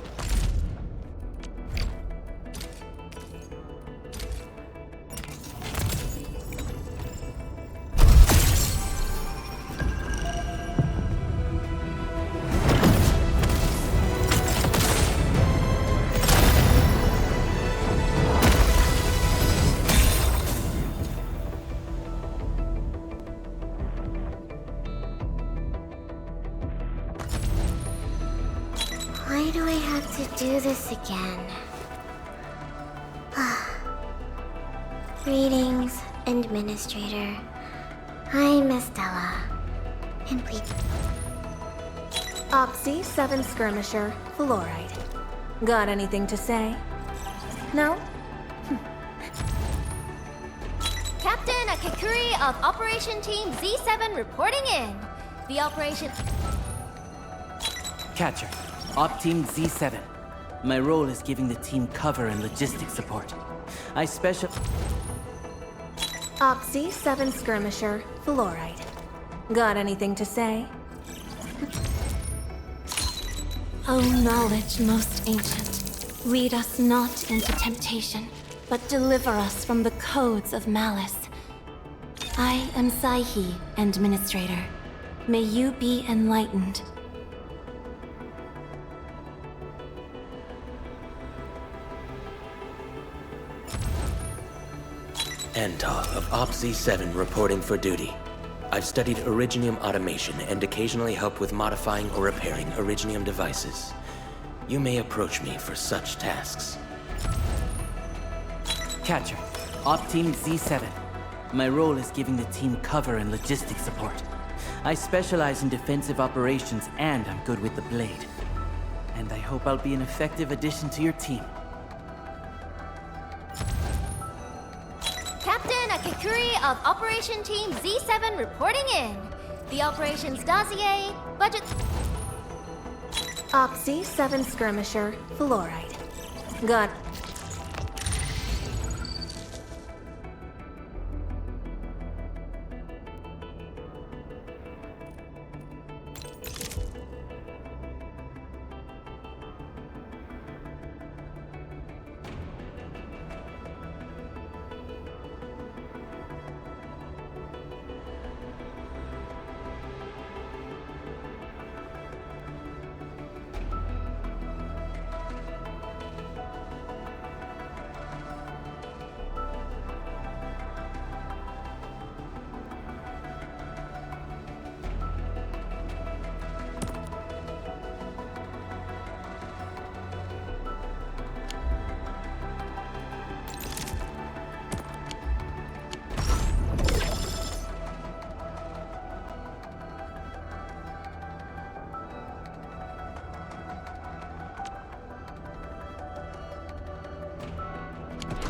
S20: Why do I have to do this again? Greetings, Administrator. I'm Estella. And please...
S4: Opsy 7 Skirmisher, Fluoride. Got anything to say? No?
S8: Captain Akakuri of Operation Team Z7 reporting in. The operation...
S12: Catcher, Op Team Z7. My role is giving the team cover and logistics support. I special...
S4: Opsy 7 Skirmisher, Fluoride. Got anything to say?
S2: O knowledge most ancient, lead us not into temptation, but deliver us from the codes of malice. I am Saihi, Administrator. May you be enlightened.
S17: Antar of OPZ-7 reporting for duty. I've studied Originium automation and occasionally help with modifying or repairing Originium devices. You may approach me for such tasks.
S12: Catcher, Op Team Z7. My role is giving the team cover and logistics support. I specialize in defensive operations and I'm good with the blade. And I hope I'll be an effective addition to your team.
S8: Captain Akakuri of Operation Team Z7 reporting in. The operations dossier, budget...
S4: Opsy 7 Skirmisher, Fluoride. Got...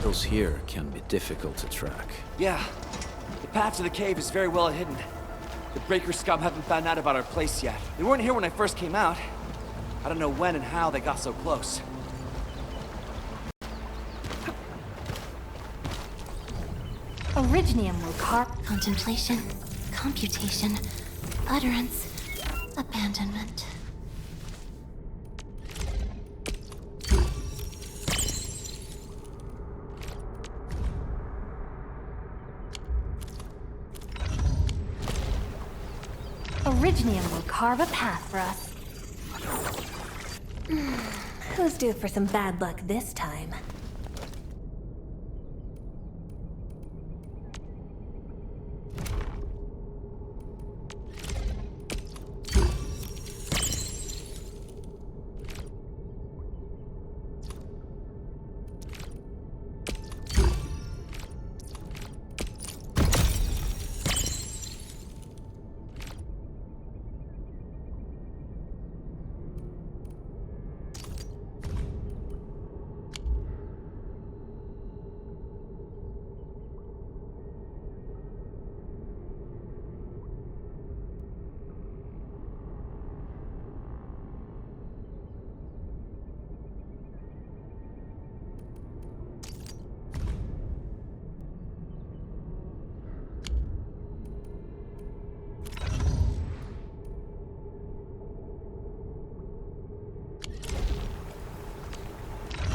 S11: Those here can be difficult to track.
S15: Yeah. The path to the cave is very well hidden. The Breaker scum haven't found out about our place yet. They weren't here when I first came out. I don't know when and how they got so close.
S2: Originium will carve contemplation, computation, utterance, abandonment.
S4: Originium will carve a path for us. Who's due for some bad luck this time?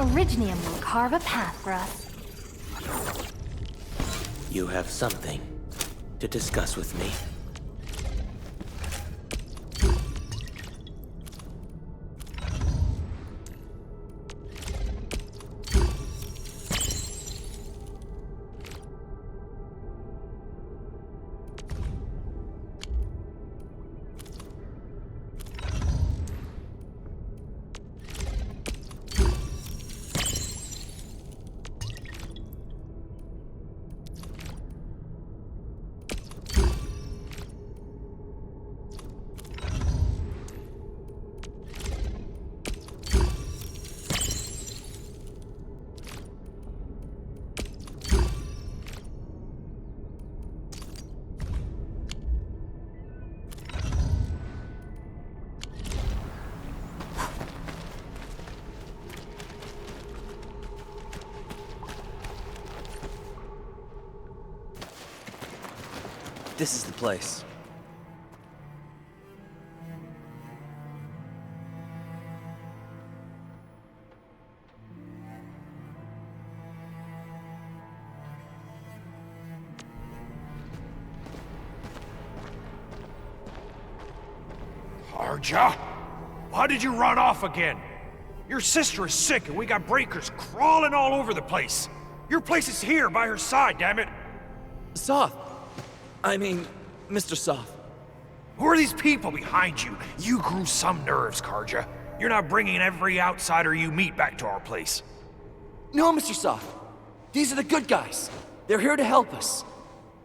S14: Originium will carve a path for us.
S17: You have something to discuss with me.
S15: This is the place.
S18: Arja? Why did you run off again? Your sister is sick and we got breakers crawling all over the place. Your place is here by her side, damn it.
S15: Soth. I mean, Mr. Soth.
S18: Who are these people behind you? You grew some nerves, Karja. You're not bringing every outsider you meet back to our place.
S15: No, Mr. Soth. These are the good guys. They're here to help us.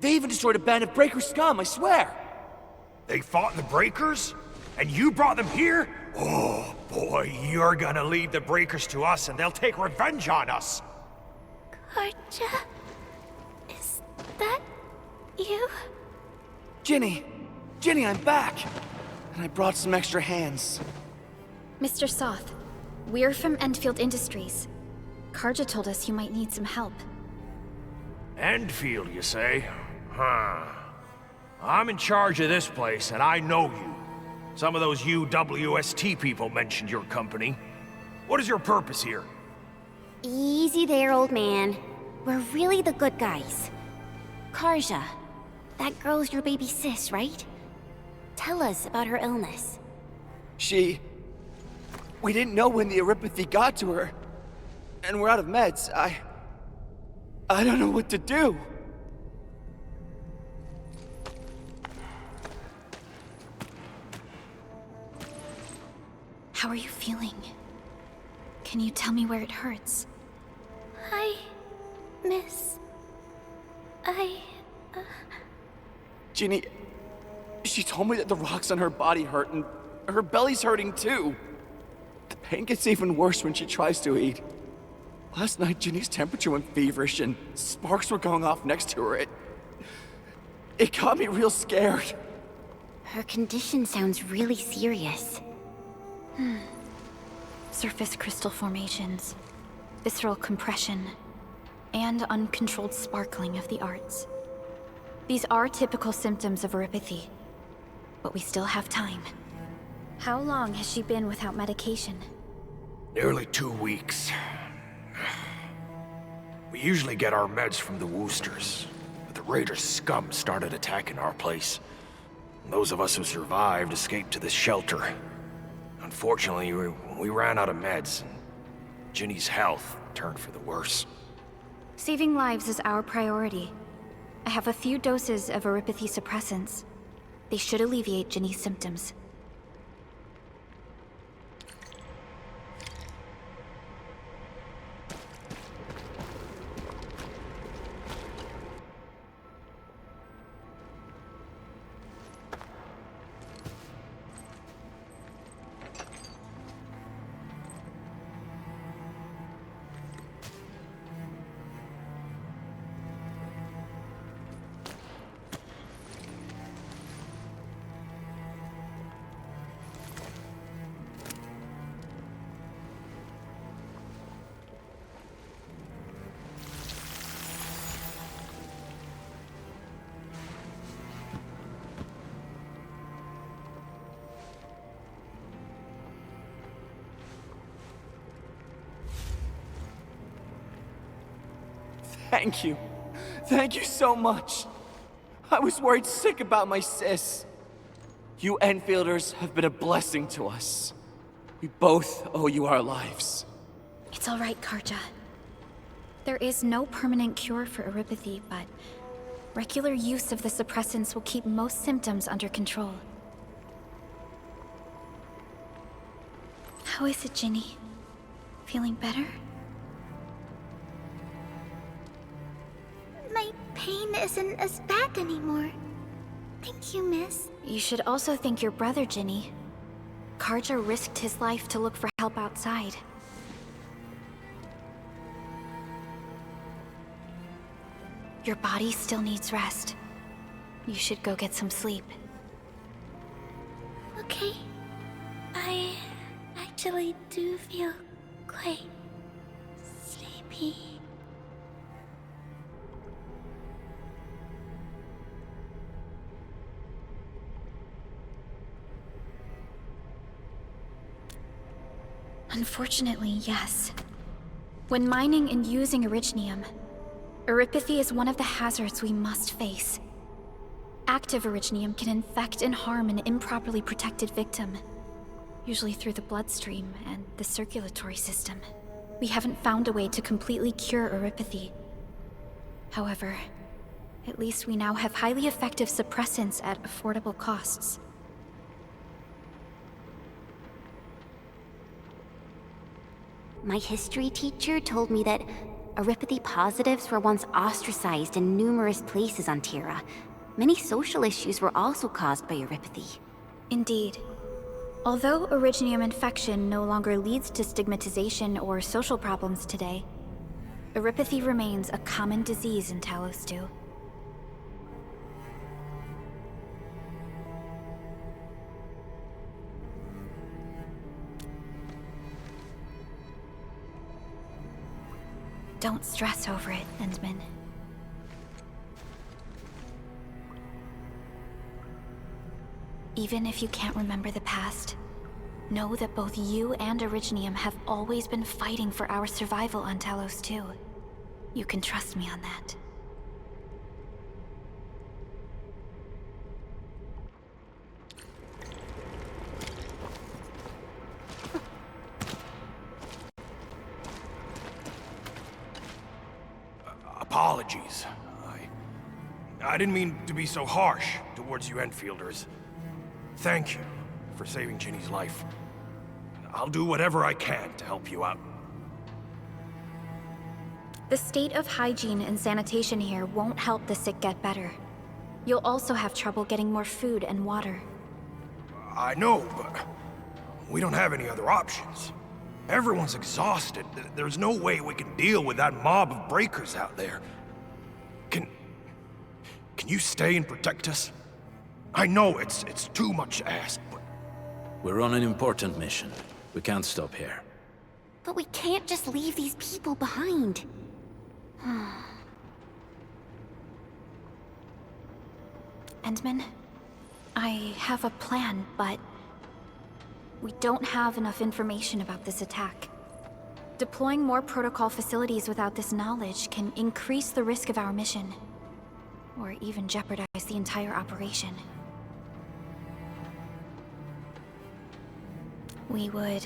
S15: They even destroyed a band of breaker scum, I swear.
S18: They fought in the breakers? And you brought them here? Oh, boy, you're gonna leave the breakers to us and they'll take revenge on us.
S2: Karja? Is that you?
S15: Ginny! Ginny, I'm back! And I brought some extra hands.
S1: Mr. Soth, we're from Endfield Industries. Karja told us you might need some help.
S18: Endfield, you say? Huh. I'm in charge of this place, and I know you. Some of those UWST people mentioned your company. What is your purpose here?
S8: Easy there, old man. We're really the good guys. Karja, that girl's your baby sis, right? Tell us about her illness.
S15: We didn't know when the Aripathy got to her. And we're out of meds. I don't know what to do.
S1: How are you feeling? Can you tell me where it hurts?
S2: Hi, miss.
S15: Ginny, she told me that the rocks on her body hurt and her belly's hurting too. The pain gets even worse when she tries to eat. Last night, Ginny's temperature went feverish and sparks were going off next to her. It got me real scared.
S8: Her condition sounds really serious.
S1: Surface crystal formations, visceral compression, and uncontrolled sparkling of the arts. These are typical symptoms of Aripathy, but we still have time. How long has she been without medication?
S18: Nearly 2 weeks. We usually get our meds from the Woosters, but the Raiders' scum started attacking our place. Those of us who survived escaped to this shelter. Unfortunately, we ran out of meds, and Ginny's health turned for the worse.
S1: Saving lives is our priority. I have a few doses of Aripathy suppressants. They should alleviate Ginny's symptoms.
S15: Thank you. Thank you so much. I was worried sick about my sis. You Enfielders have been a blessing to us. We both owe you our lives.
S1: It's all right, Karja. There is no permanent cure for erypathy, but regular use of the suppressants will keep most symptoms under control. How is it, Ginny? Feeling better?
S20: My pain isn't as bad anymore. Thank you, miss.
S1: You should also thank your brother, Ginny. Karja risked his life to look for help outside. Your body still needs rest. You should go get some sleep.
S20: Okay. I actually do feel quite sleepy.
S1: Unfortunately, yes. When mining and using Originium, erypathy is one of the hazards we must face. Active Originium can infect and harm an improperly protected victim, usually through the bloodstream and the circulatory system. We haven't found a way to completely cure erypathy. However, at least we now have highly effective suppressants at affordable costs.
S8: My history teacher told me that erypathy positives were once ostracized in numerous places on Terra. Many social issues were also caused by erypathy.
S1: Indeed. Although Originium infection no longer leads to stigmatization or social problems today, erypathy remains a common disease in Talos 2. Don't stress over it, Endman. Even if you can't remember the past, know that both you and Originium have always been fighting for our survival on Talos 2. You can trust me on that.
S18: Apologies. I didn't mean to be so harsh towards you Enfielders. Thank you for saving Ginny's life. I'll do whatever I can to help you out.
S1: The state of hygiene and sanitation here won't help the sick get better. You'll also have trouble getting more food and water.
S18: I know, but we don't have any other options. Everyone's exhausted. There's no way we can deal with that mob of breakers out there. Can you stay and protect us? I know it's too much to ask, but...
S11: We're on an important mission. We can't stop here.
S8: But we can't just leave these people behind.
S1: Endman, I have a plan, but we don't have enough information about this attack. Deploying more protocol facilities without this knowledge can increase the risk of our mission, or even jeopardize the entire operation. We would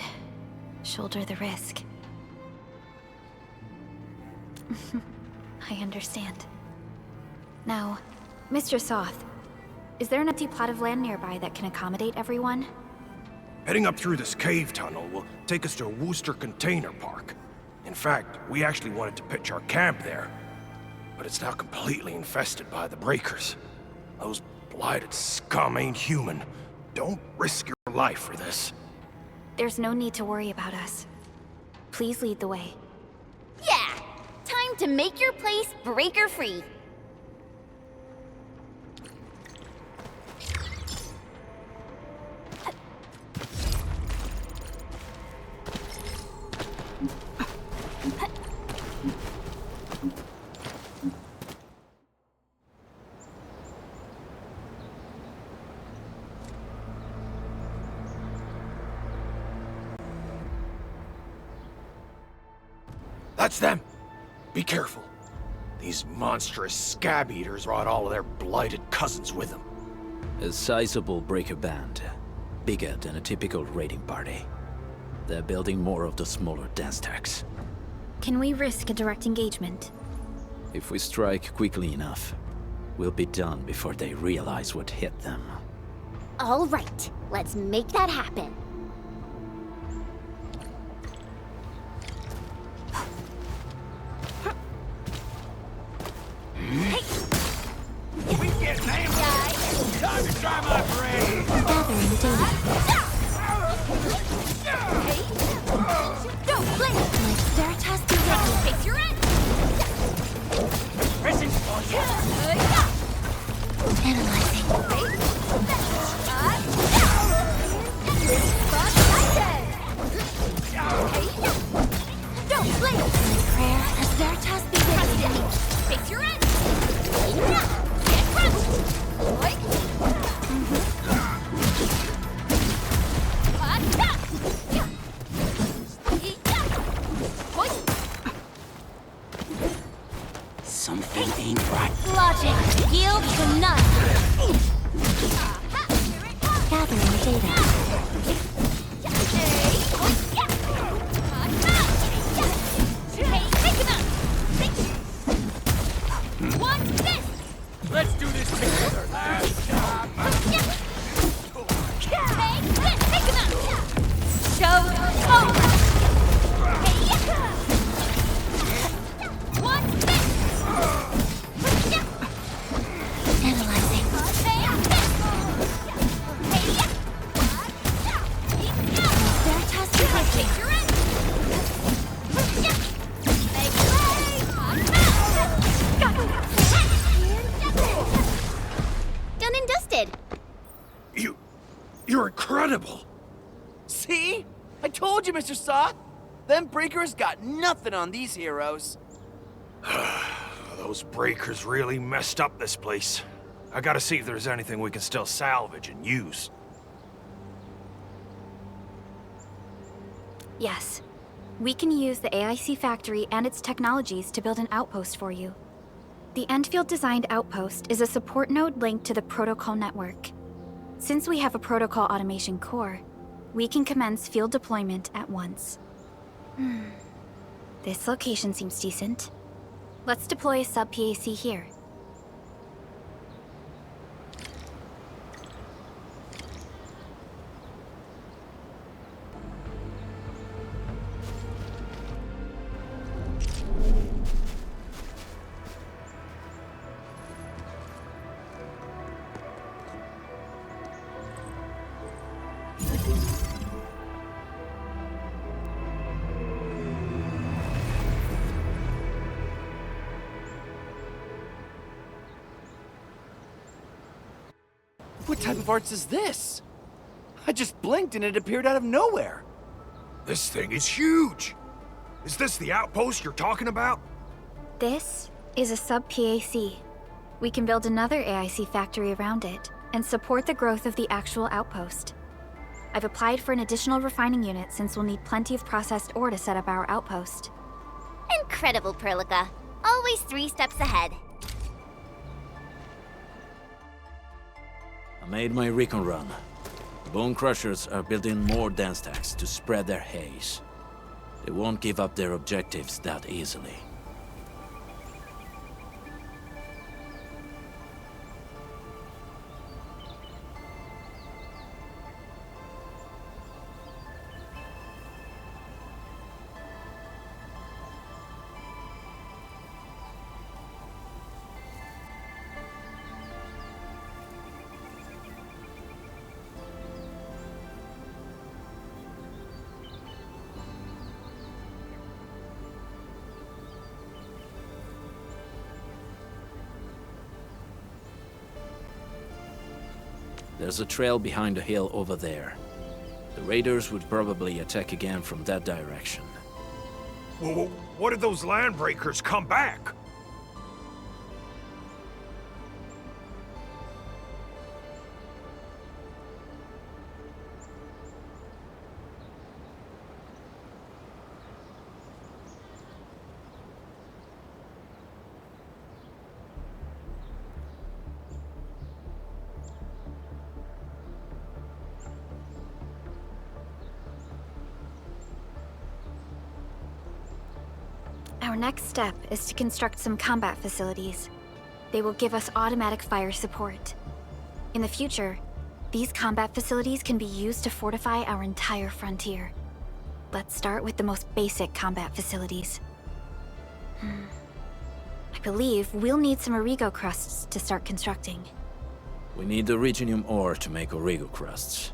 S1: shoulder the risk. I understand. Now, Mr. Soth, is there an empty plot of land nearby that can accommodate everyone?
S18: Heading up through this cave tunnel will take us to a Wooster container park. In fact, we actually wanted to pitch our camp there, but it's now completely infested by the breakers. Those blighted scum ain't human. Don't risk your life for this.
S1: There's no need to worry about us. Please lead the way.
S8: Yeah! Time to make your place breaker-free.
S18: That's them! Be careful. These monstrous scab eaters brought all of their blighted cousins with them.
S11: A sizable breaker band. Bigger than a typical raiding party. They're building more of the smaller dance tags.
S1: Can we risk a direct engagement?
S11: If we strike quickly enough, we'll be done before they realize what hit them.
S8: All right, let's make that happen.
S13: We get named. Time to try my brain.
S2: Gathering data.
S8: Don't blink!
S2: My spirit has to ready.
S8: Face your end!
S13: Pressing for you.
S2: Analyzing.
S8: Don't blink!
S2: My prayer has Veritas be ready.
S8: Face your end! Get crushed!
S10: Something ain't right.
S2: Logic yields to none. Gathering data.
S13: Let's do this together, lads.
S2: Analyzing. Veritas be ready.
S8: Done and dusted.
S18: You're incredible!
S15: See? I told you, Mr. Soth. Them breakers got nothing on these heroes.
S18: Those breakers really messed up this place. I gotta see if there's anything we can still salvage and use.
S1: Yes. We can use the AIC factory and its technologies to build an outpost for you. The Endfield designed outpost is a support node linked to the protocol network. Since we have a protocol automation core, we can commence field deployment at once. This location seems decent. Let's deploy a sub-PAC here.
S15: What type of arts is this? I just blinked and it appeared out of nowhere.
S18: This thing is huge! Is this the outpost you're talking about?
S1: This is a sub-PAC. We can build another AIC factory around it and support the growth of the actual outpost. I've applied for an additional refining unit since we'll need plenty of processed ore to set up our outpost.
S8: Incredible, Perlica. Always 3 steps ahead.
S11: I made my recon run. The Bone Crushers are building more dance stacks to spread their haze. They won't give up their objectives that easily. There's a trail behind the hill over there. The raiders would probably attack again from that direction.
S18: Well, what if those landbreakers come back?
S1: Our next step is to construct some combat facilities. They will give us automatic fire support. In the future, these combat facilities can be used to fortify our entire frontier. Let's start with the most basic combat facilities. I believe we'll need some Origo crusts to start constructing.
S11: We need the Originium ore to make Origo crusts.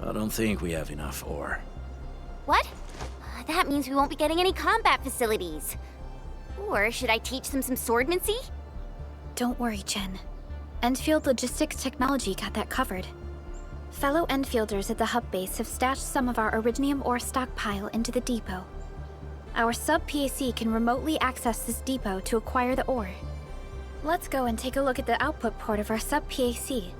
S11: I don't think we have enough ore.
S8: What? That means we won't be getting any combat facilities. Or should I teach them some swordmancy?
S1: Don't worry, Chen. Endfield Logistics Technology got that covered. Fellow Enfielders at the hub base have stashed some of our Originium ore stockpile into the depot. Our sub-PAC can remotely access this depot to acquire the ore. Let's go and take a look at the output port of our sub-PAC.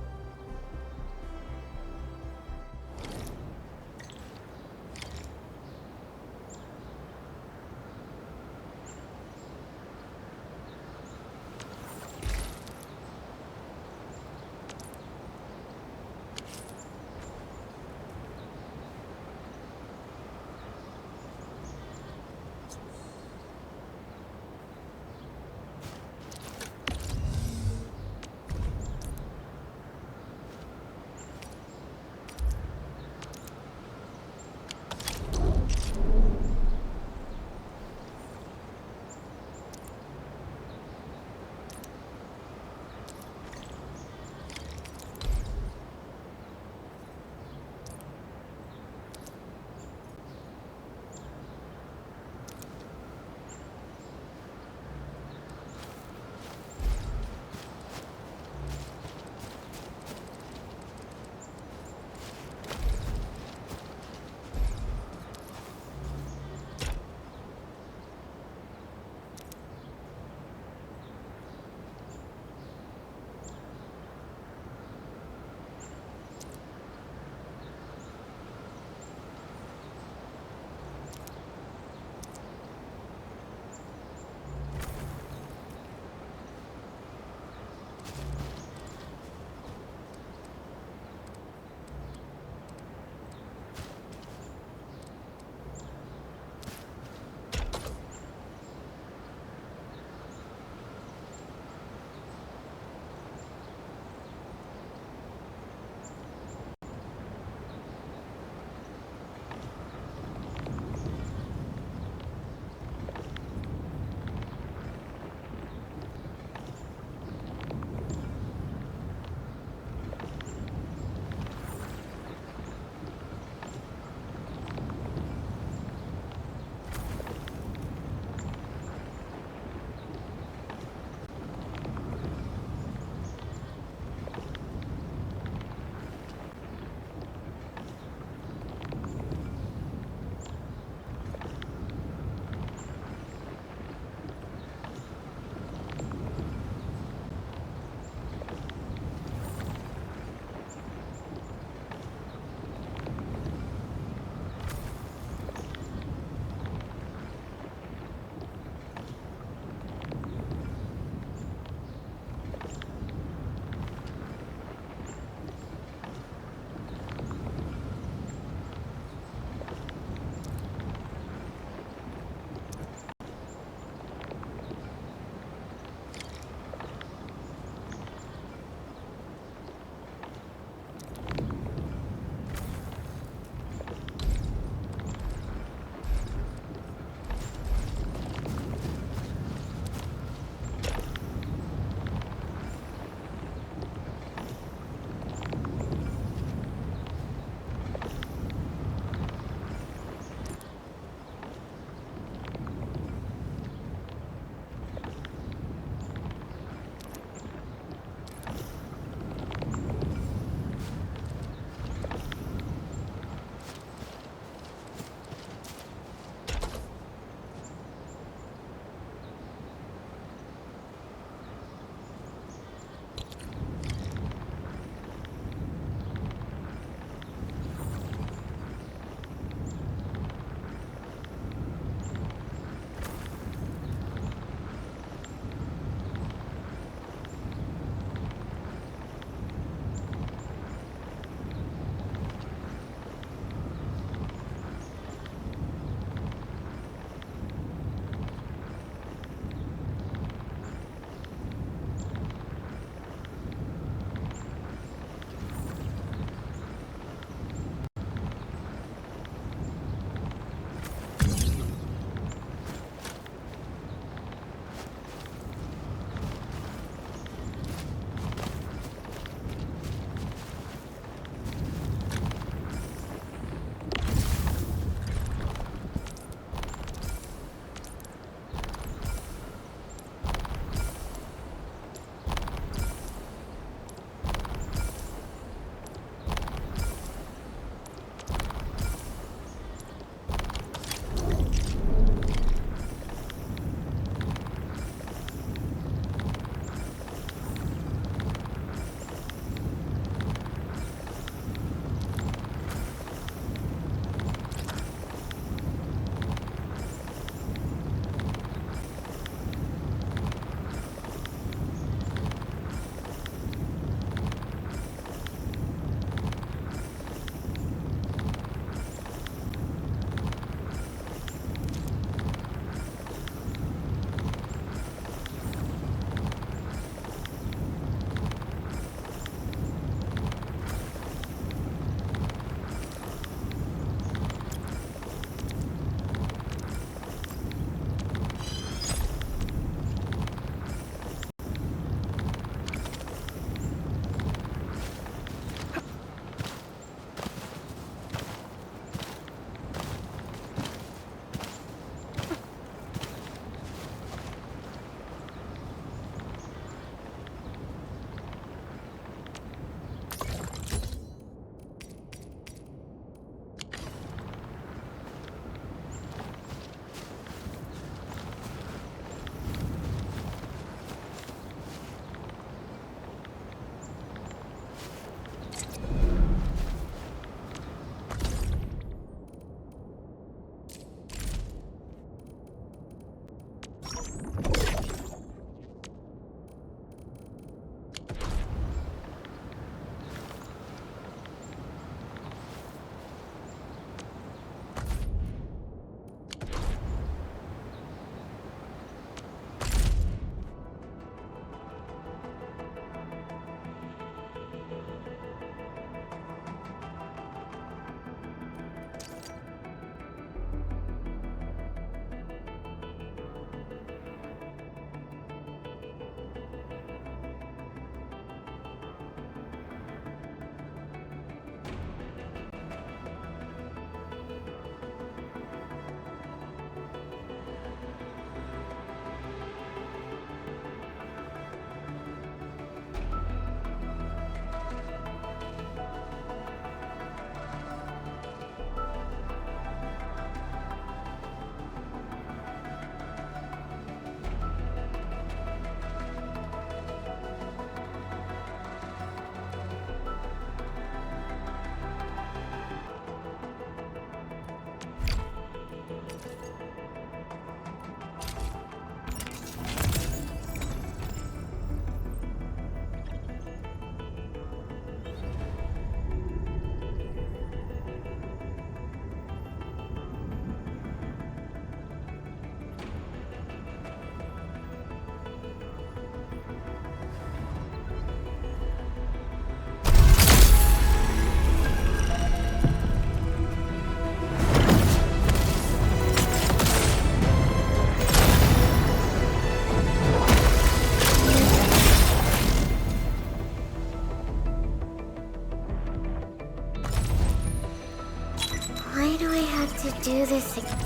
S8: have to do this again.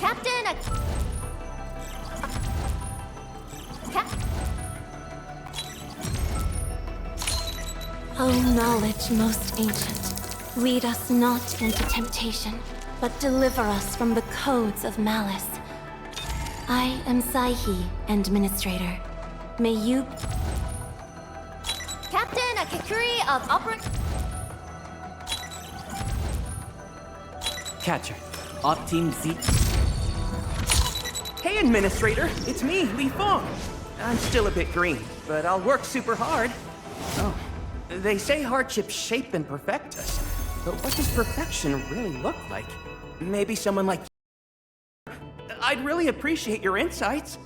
S8: Captain!
S2: O knowledge most ancient, lead us not into temptation, but deliver us from the codes of malice. I am Saihi, Administrator. May you...
S8: Captain Akikuri of
S12: Catcher, Op Team Z.
S19: Hey, Administrator! It's me, Li Fong. I'm still a bit green, but I'll work super hard. Oh, they say hardships shape and perfect us. But what does perfection really look like? Maybe someone like you. I'd really appreciate your insights.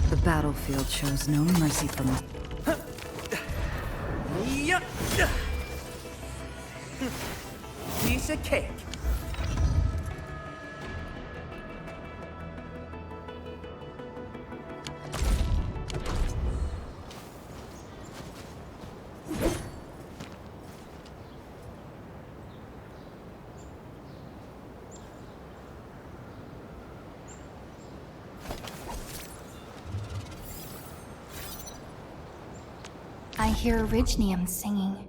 S3: The battlefield shows no mercy from us.
S19: Piece of cake.
S14: I hear Orignium singing.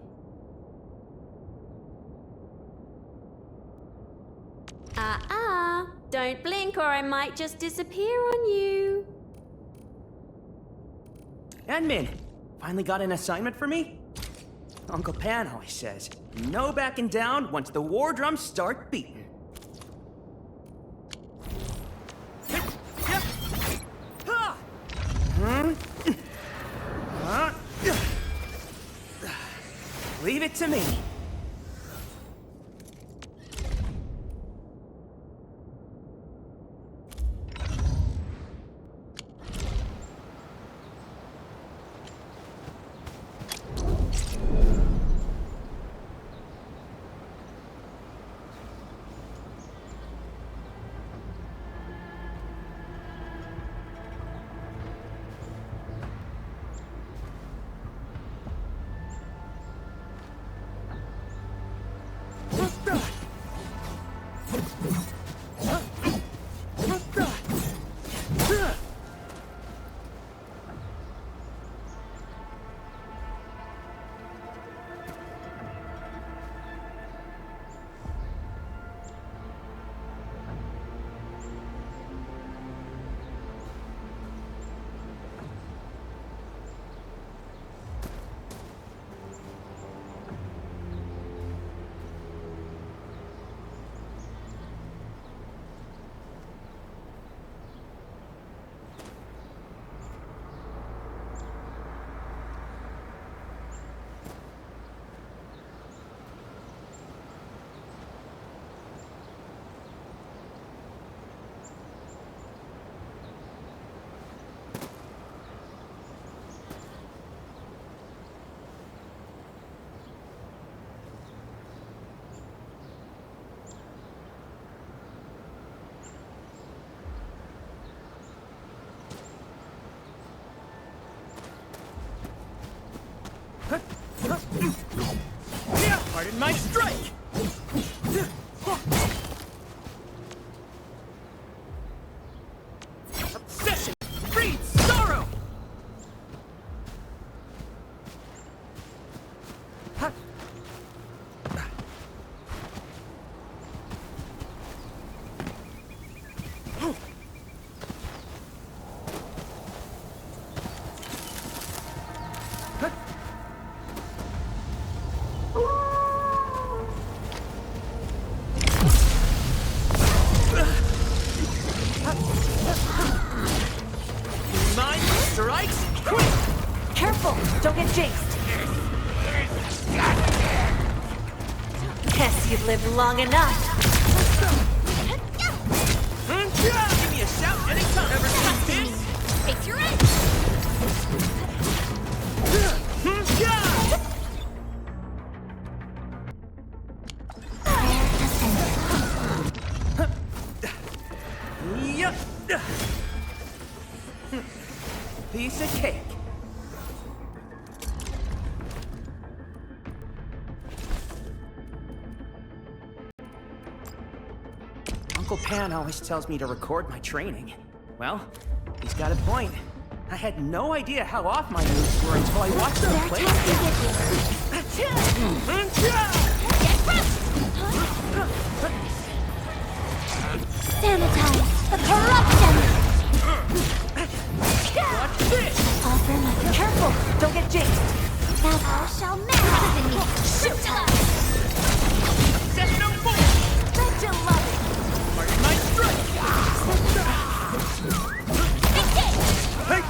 S16: Don't blink or I might just disappear on you.
S19: Admin, finally got an assignment for me? Uncle Pan always says, no backing down once the war drums start beating. Leave it to me. Pardon my strike! Obsession breeds sorrow!
S4: Guess you've lived long enough.
S19: Give me a shout anytime. Ever seen this?
S8: Face your end!
S19: Yup. Piece of cake. Uncle Pan always tells me to record my training. Well, he's got a point. I had no idea how off my moves were until I watched them play.
S2: Sanitize the corruption!
S19: Watch this!
S2: Offer my
S19: Careful! Don't get jinxed!
S2: Now thou shalt manifest in me! Shoot up!
S19: Set no more!
S2: Bet you love it!
S19: Pardon my strike! Hey,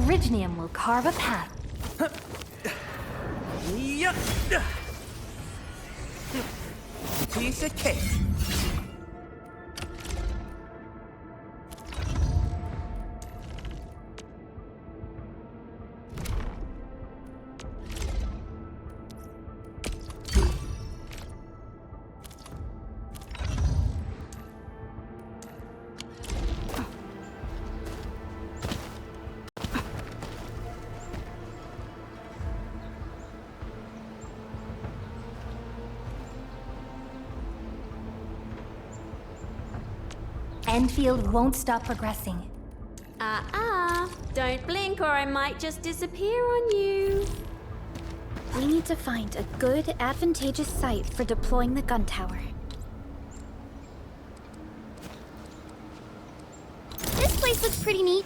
S14: Originium will carve a path.
S19: Yup. Piece of cake.
S14: Endfield won't stop progressing.
S16: Don't blink or I might just disappear on you.
S1: We need to find a good, advantageous site for deploying the gun tower.
S8: This place looks pretty neat.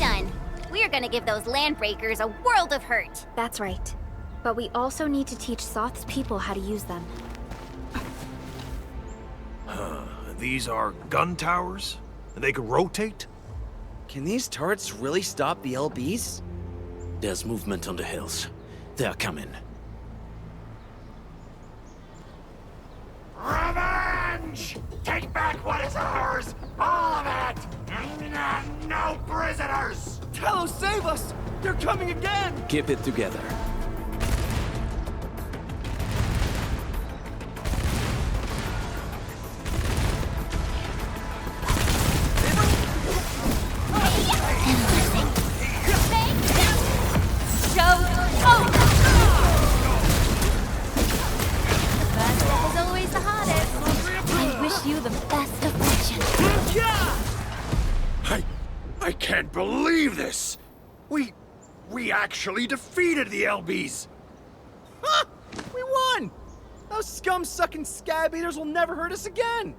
S8: Done. We're gonna give those landbreakers a world of hurt.
S1: That's right. But we also need to teach Soth's people how to use them.
S18: These are gun towers? They can rotate?
S15: Can these turrets really stop the LBs?
S11: There's movement on the hills. They're coming.
S13: Revenge! Take back what is ours! All of it! No prisoners!
S15: Talos, save us! They're coming again!
S11: Keep it together.
S18: I can't believe this! We actually defeated the LBs!
S15: Ha! We won! Those scum-sucking scab eaters will never hurt us again!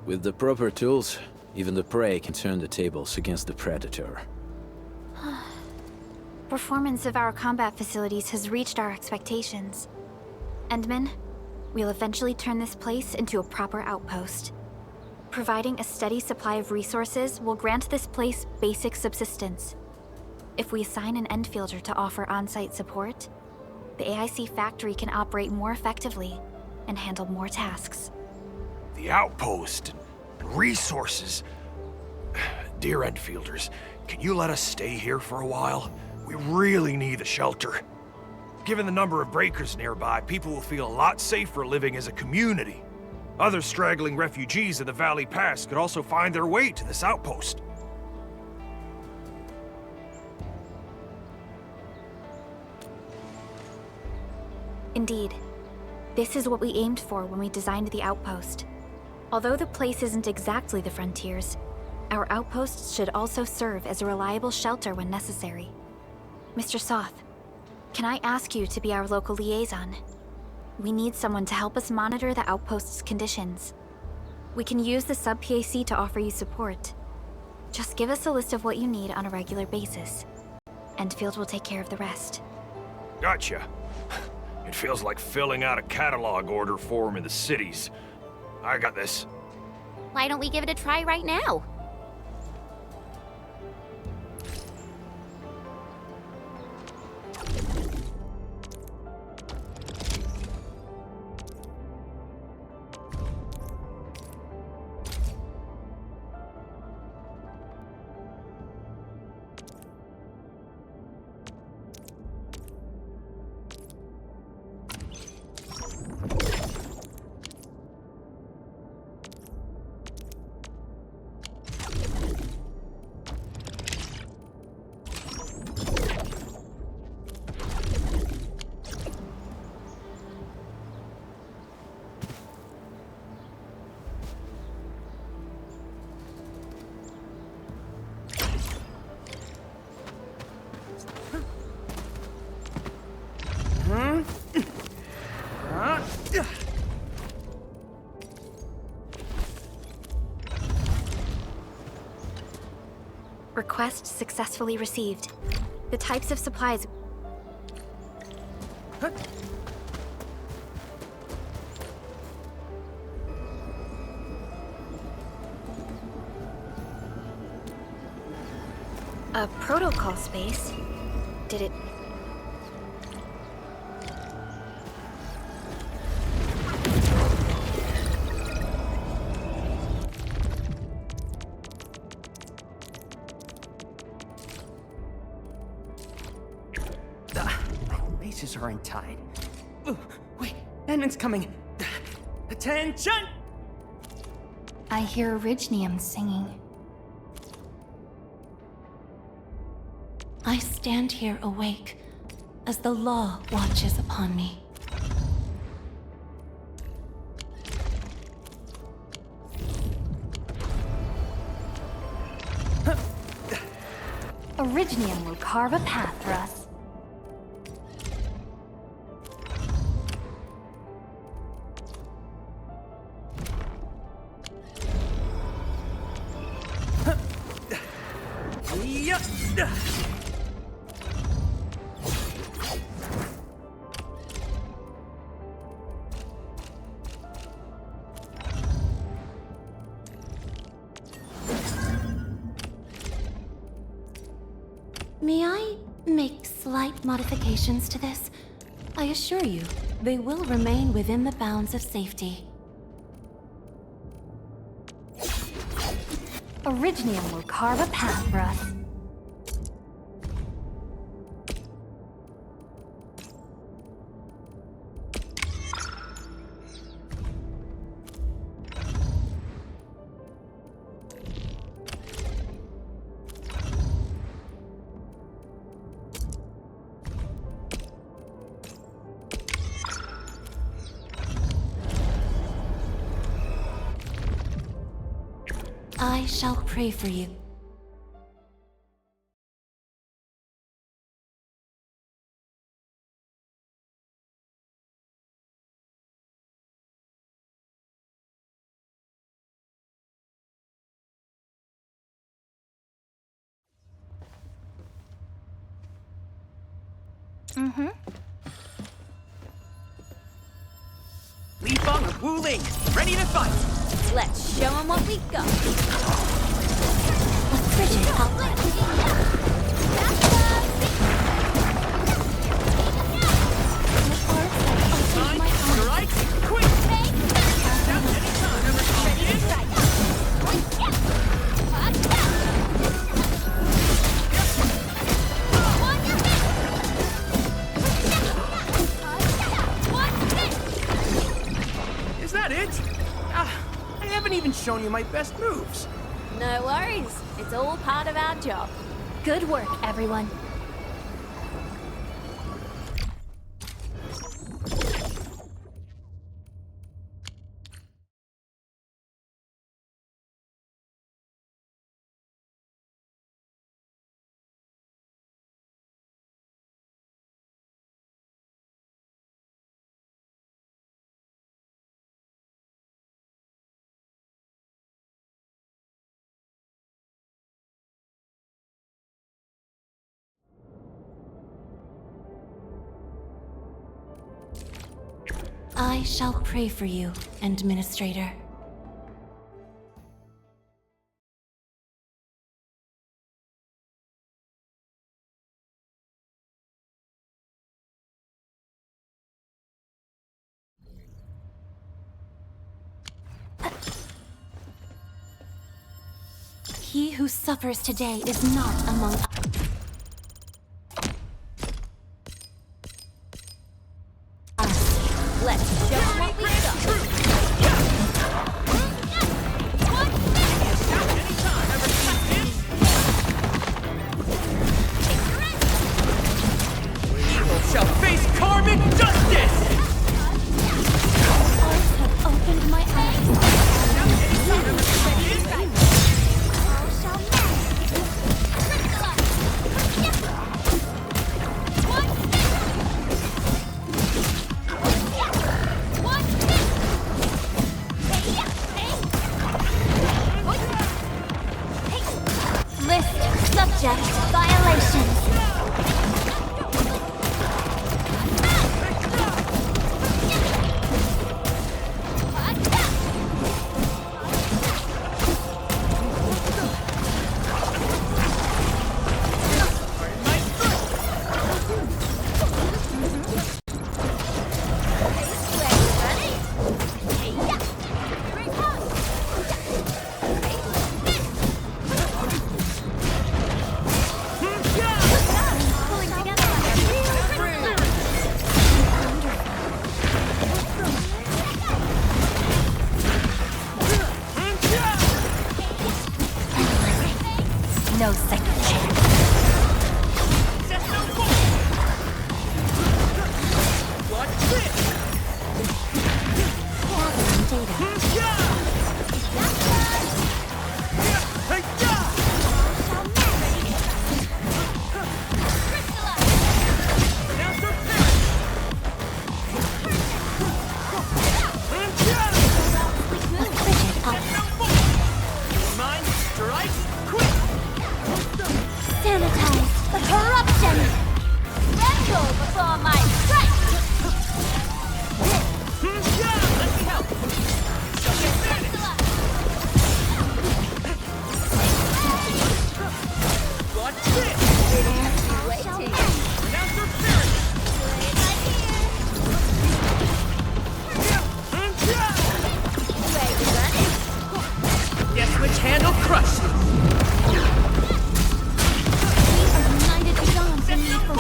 S11: With the proper tools, even the prey can turn the tables against the predator.
S1: Performance of our combat facilities has reached our expectations. Endman, we'll eventually turn this place into a proper outpost. Providing a steady supply of resources will grant this place basic subsistence. If we assign an Endfielder to offer on-site support, the AIC factory can operate more effectively and handle more tasks.
S18: The outpost and resources. Dear Endfielders, can you let us stay here for a while? We really need a shelter. Given the number of breakers nearby, people will feel a lot safer living as a community. Other straggling refugees of the Valley Pass could also find their way to this outpost.
S1: Indeed. This is what we aimed for when we designed the outpost. Although the place isn't exactly the frontiers, our outposts should also serve as a reliable shelter when necessary. Mr. Soth, can I ask you to be our local liaison? We need someone to help us monitor the outpost's conditions. We can use the sub-PAC to offer you support. Just give us a list of what you need on a regular basis. Endfield will take care of the rest.
S18: Gotcha. It feels like filling out a catalog order form in the cities. I got this.
S8: Why don't we give it a try right now?
S1: Request successfully received. The types of supplies... A protocol space? Did it...
S19: My laces are untied. Ooh, wait, Edmund's coming. Attention!
S14: I hear Orignium singing.
S2: I stand here awake as the law watches upon me.
S14: Orignium will carve a path for us.
S2: May I make slight modifications to this? I assure you, they will remain within the bounds of safety.
S14: Orignium will carve a path for us.
S2: I shall pray for you.
S19: Li Feng and Wu Ling, ready to fight!
S4: Let's show them what we got.
S2: A frigid outlet.
S19: Is that it? I haven't even shown you my best moves.
S4: No worries. It's all part of our job.
S14: Good work, everyone.
S2: I shall pray for you, Administrator. He who suffers today is not among us.
S4: Let's show them what we got.
S19: Evil shall face karmic justice!
S2: Eyes have opened my eyes. data.
S8: Sanitize the corruption! Tremble before my strike!
S13: Let me help! Watch this!
S8: Waiting.
S13: Pronounce your spirit! Guess which hand will crush you?
S8: United beyond the need for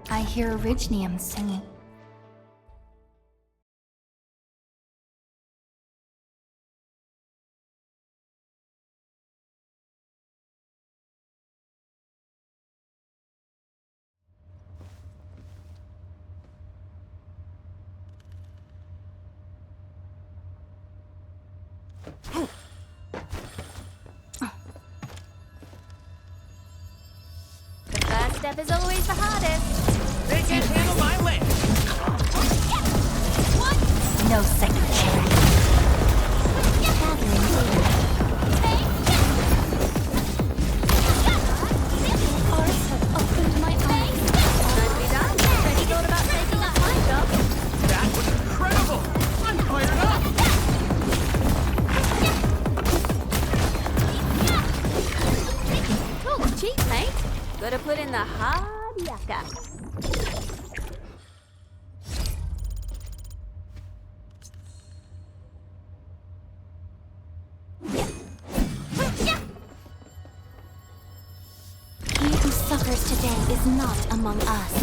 S14: I hear Orignium singing.
S8: The first step is always the hardest.
S13: They can't handle my land!
S14: No second chance.
S8: Arts have opened my eyes. Nicely done. Already thought about taking up my job.
S13: That was incredible! I'm fired up!
S16: Talk cheap, mate. Gotta put in the hard yakka.
S2: He who suffers today is not among us.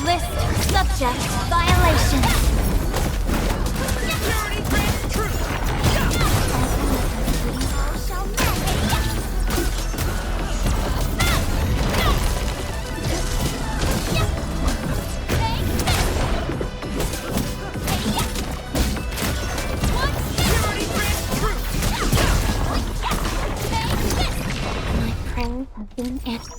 S2: List subject violation. My prayers have been answered.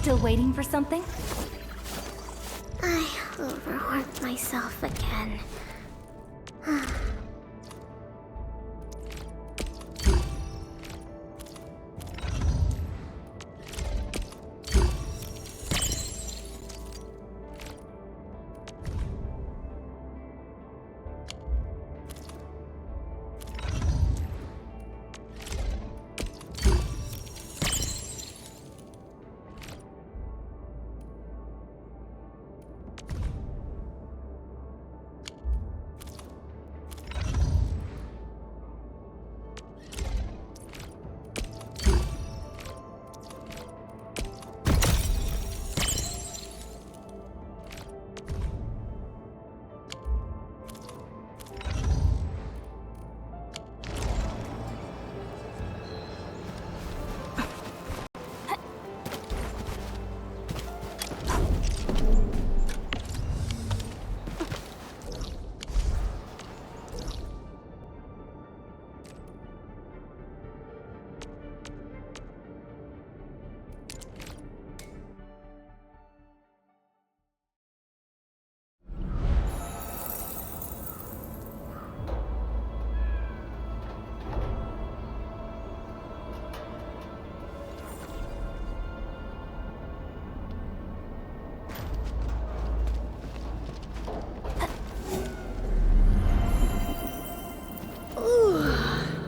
S14: Still waiting for something?
S8: I overworked myself again.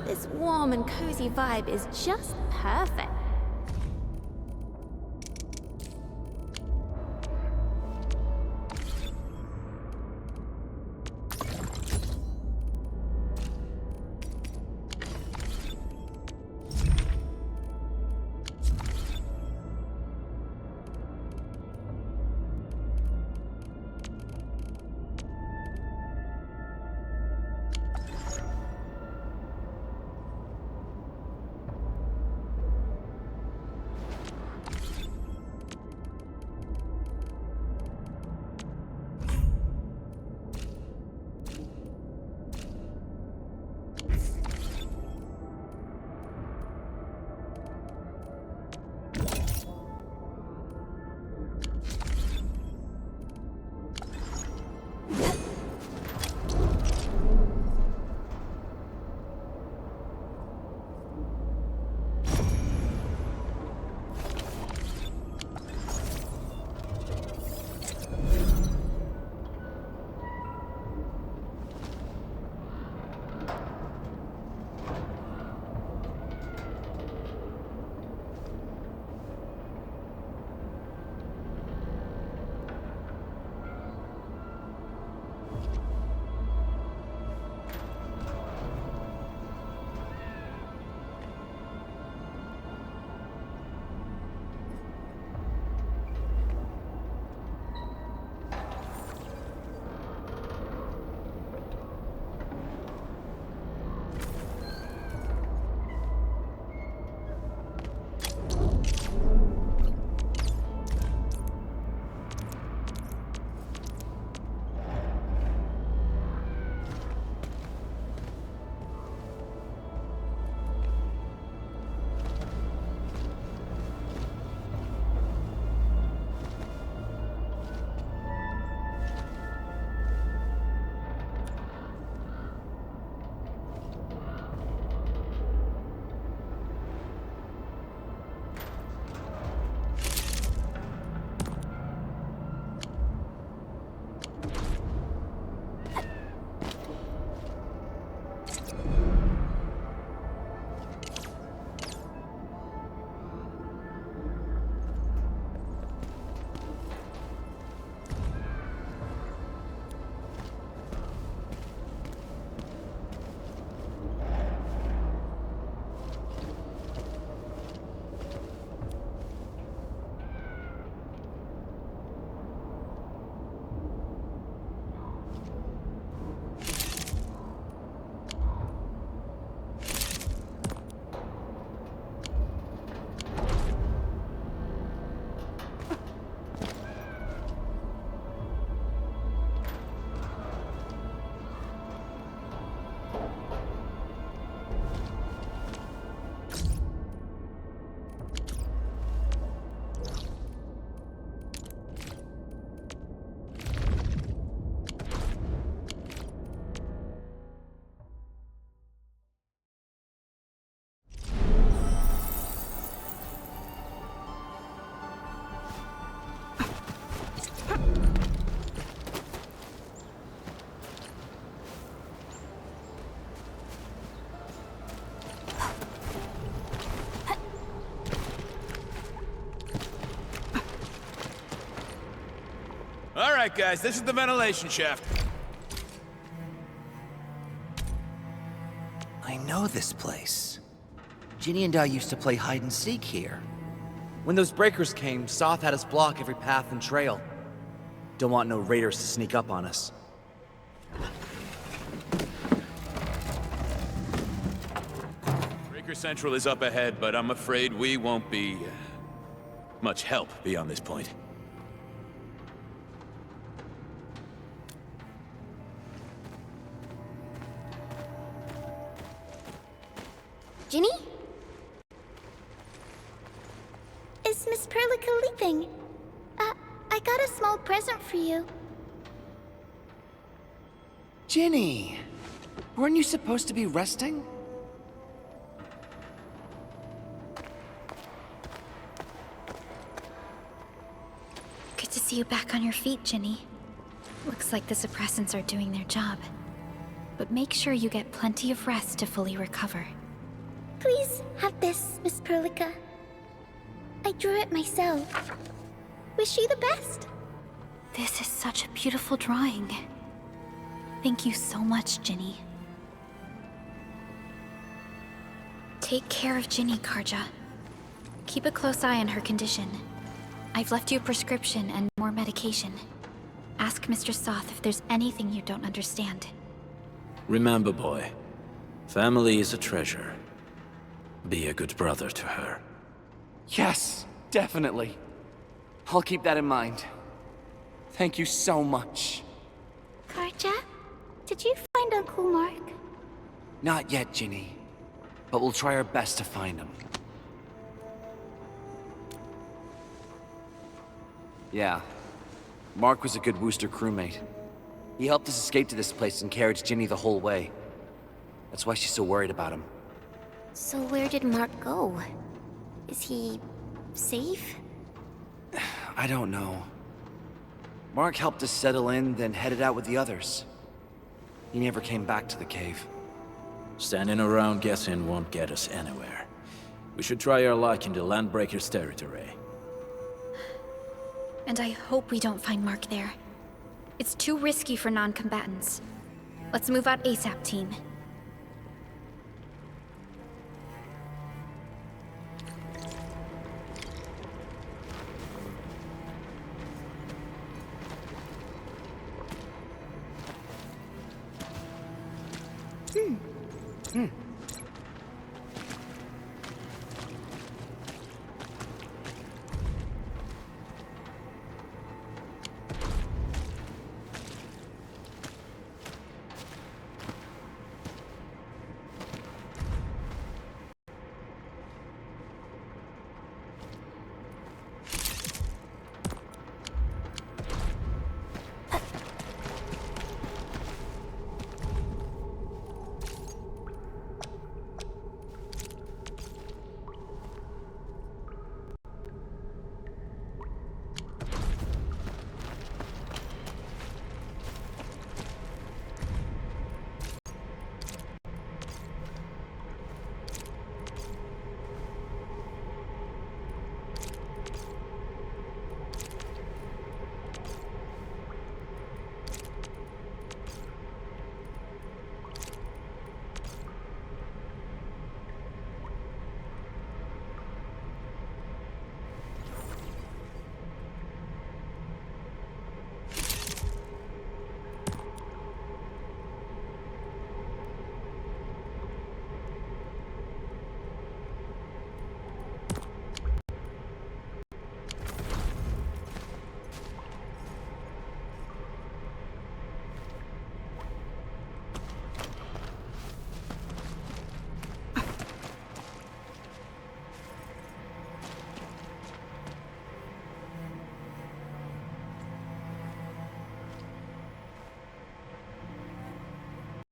S16: This warm and cozy vibe is just perfect.
S7: right, guys, this is the ventilation shaft.
S15: I know this place. Ginny and I used to play hide and seek here. When those breakers came, Soth had us block every path and trail. Don't want no raiders to sneak up on us.
S7: Breaker Central is up ahead, but I'm afraid we won't be much help beyond this point.
S8: Ginny? Is Miss Perlica leaving? I got a small present for you.
S15: Ginny! Weren't you supposed to be resting?
S1: Good to see you back on your feet, Ginny. Looks like the suppressants are doing their job. But make sure you get plenty of rest to fully recover.
S8: Please have this, Miss Perlica. I drew it myself. Wish you the best.
S1: This is such a beautiful drawing. Thank you so much, Ginny. Take care of Ginny, Karja. Keep a close eye on her condition. I've left you a prescription and more medication. Ask Mr. Soth if there's anything you don't understand.
S11: Remember, boy, family is a treasure. Be a good brother to her.
S15: Yes, definitely. I'll keep that in mind. Thank you so much.
S8: Karja, did you find Uncle Mark?
S15: Not yet, Ginny. But we'll try our best to find him. Yeah. Mark was a good Wooster crewmate. He helped us escape to this place and carried Ginny the whole way. That's why she's so worried about him.
S8: So where did Mark go? Is he safe?
S15: I don't know. Mark helped us settle in, then headed out with the others. He never came back to the cave.
S11: Standing around guessing won't get us anywhere. We should try our luck in the Landbreakers' territory.
S1: And I hope we don't find Mark there. It's too risky for non-combatants. Let's move out ASAP, team.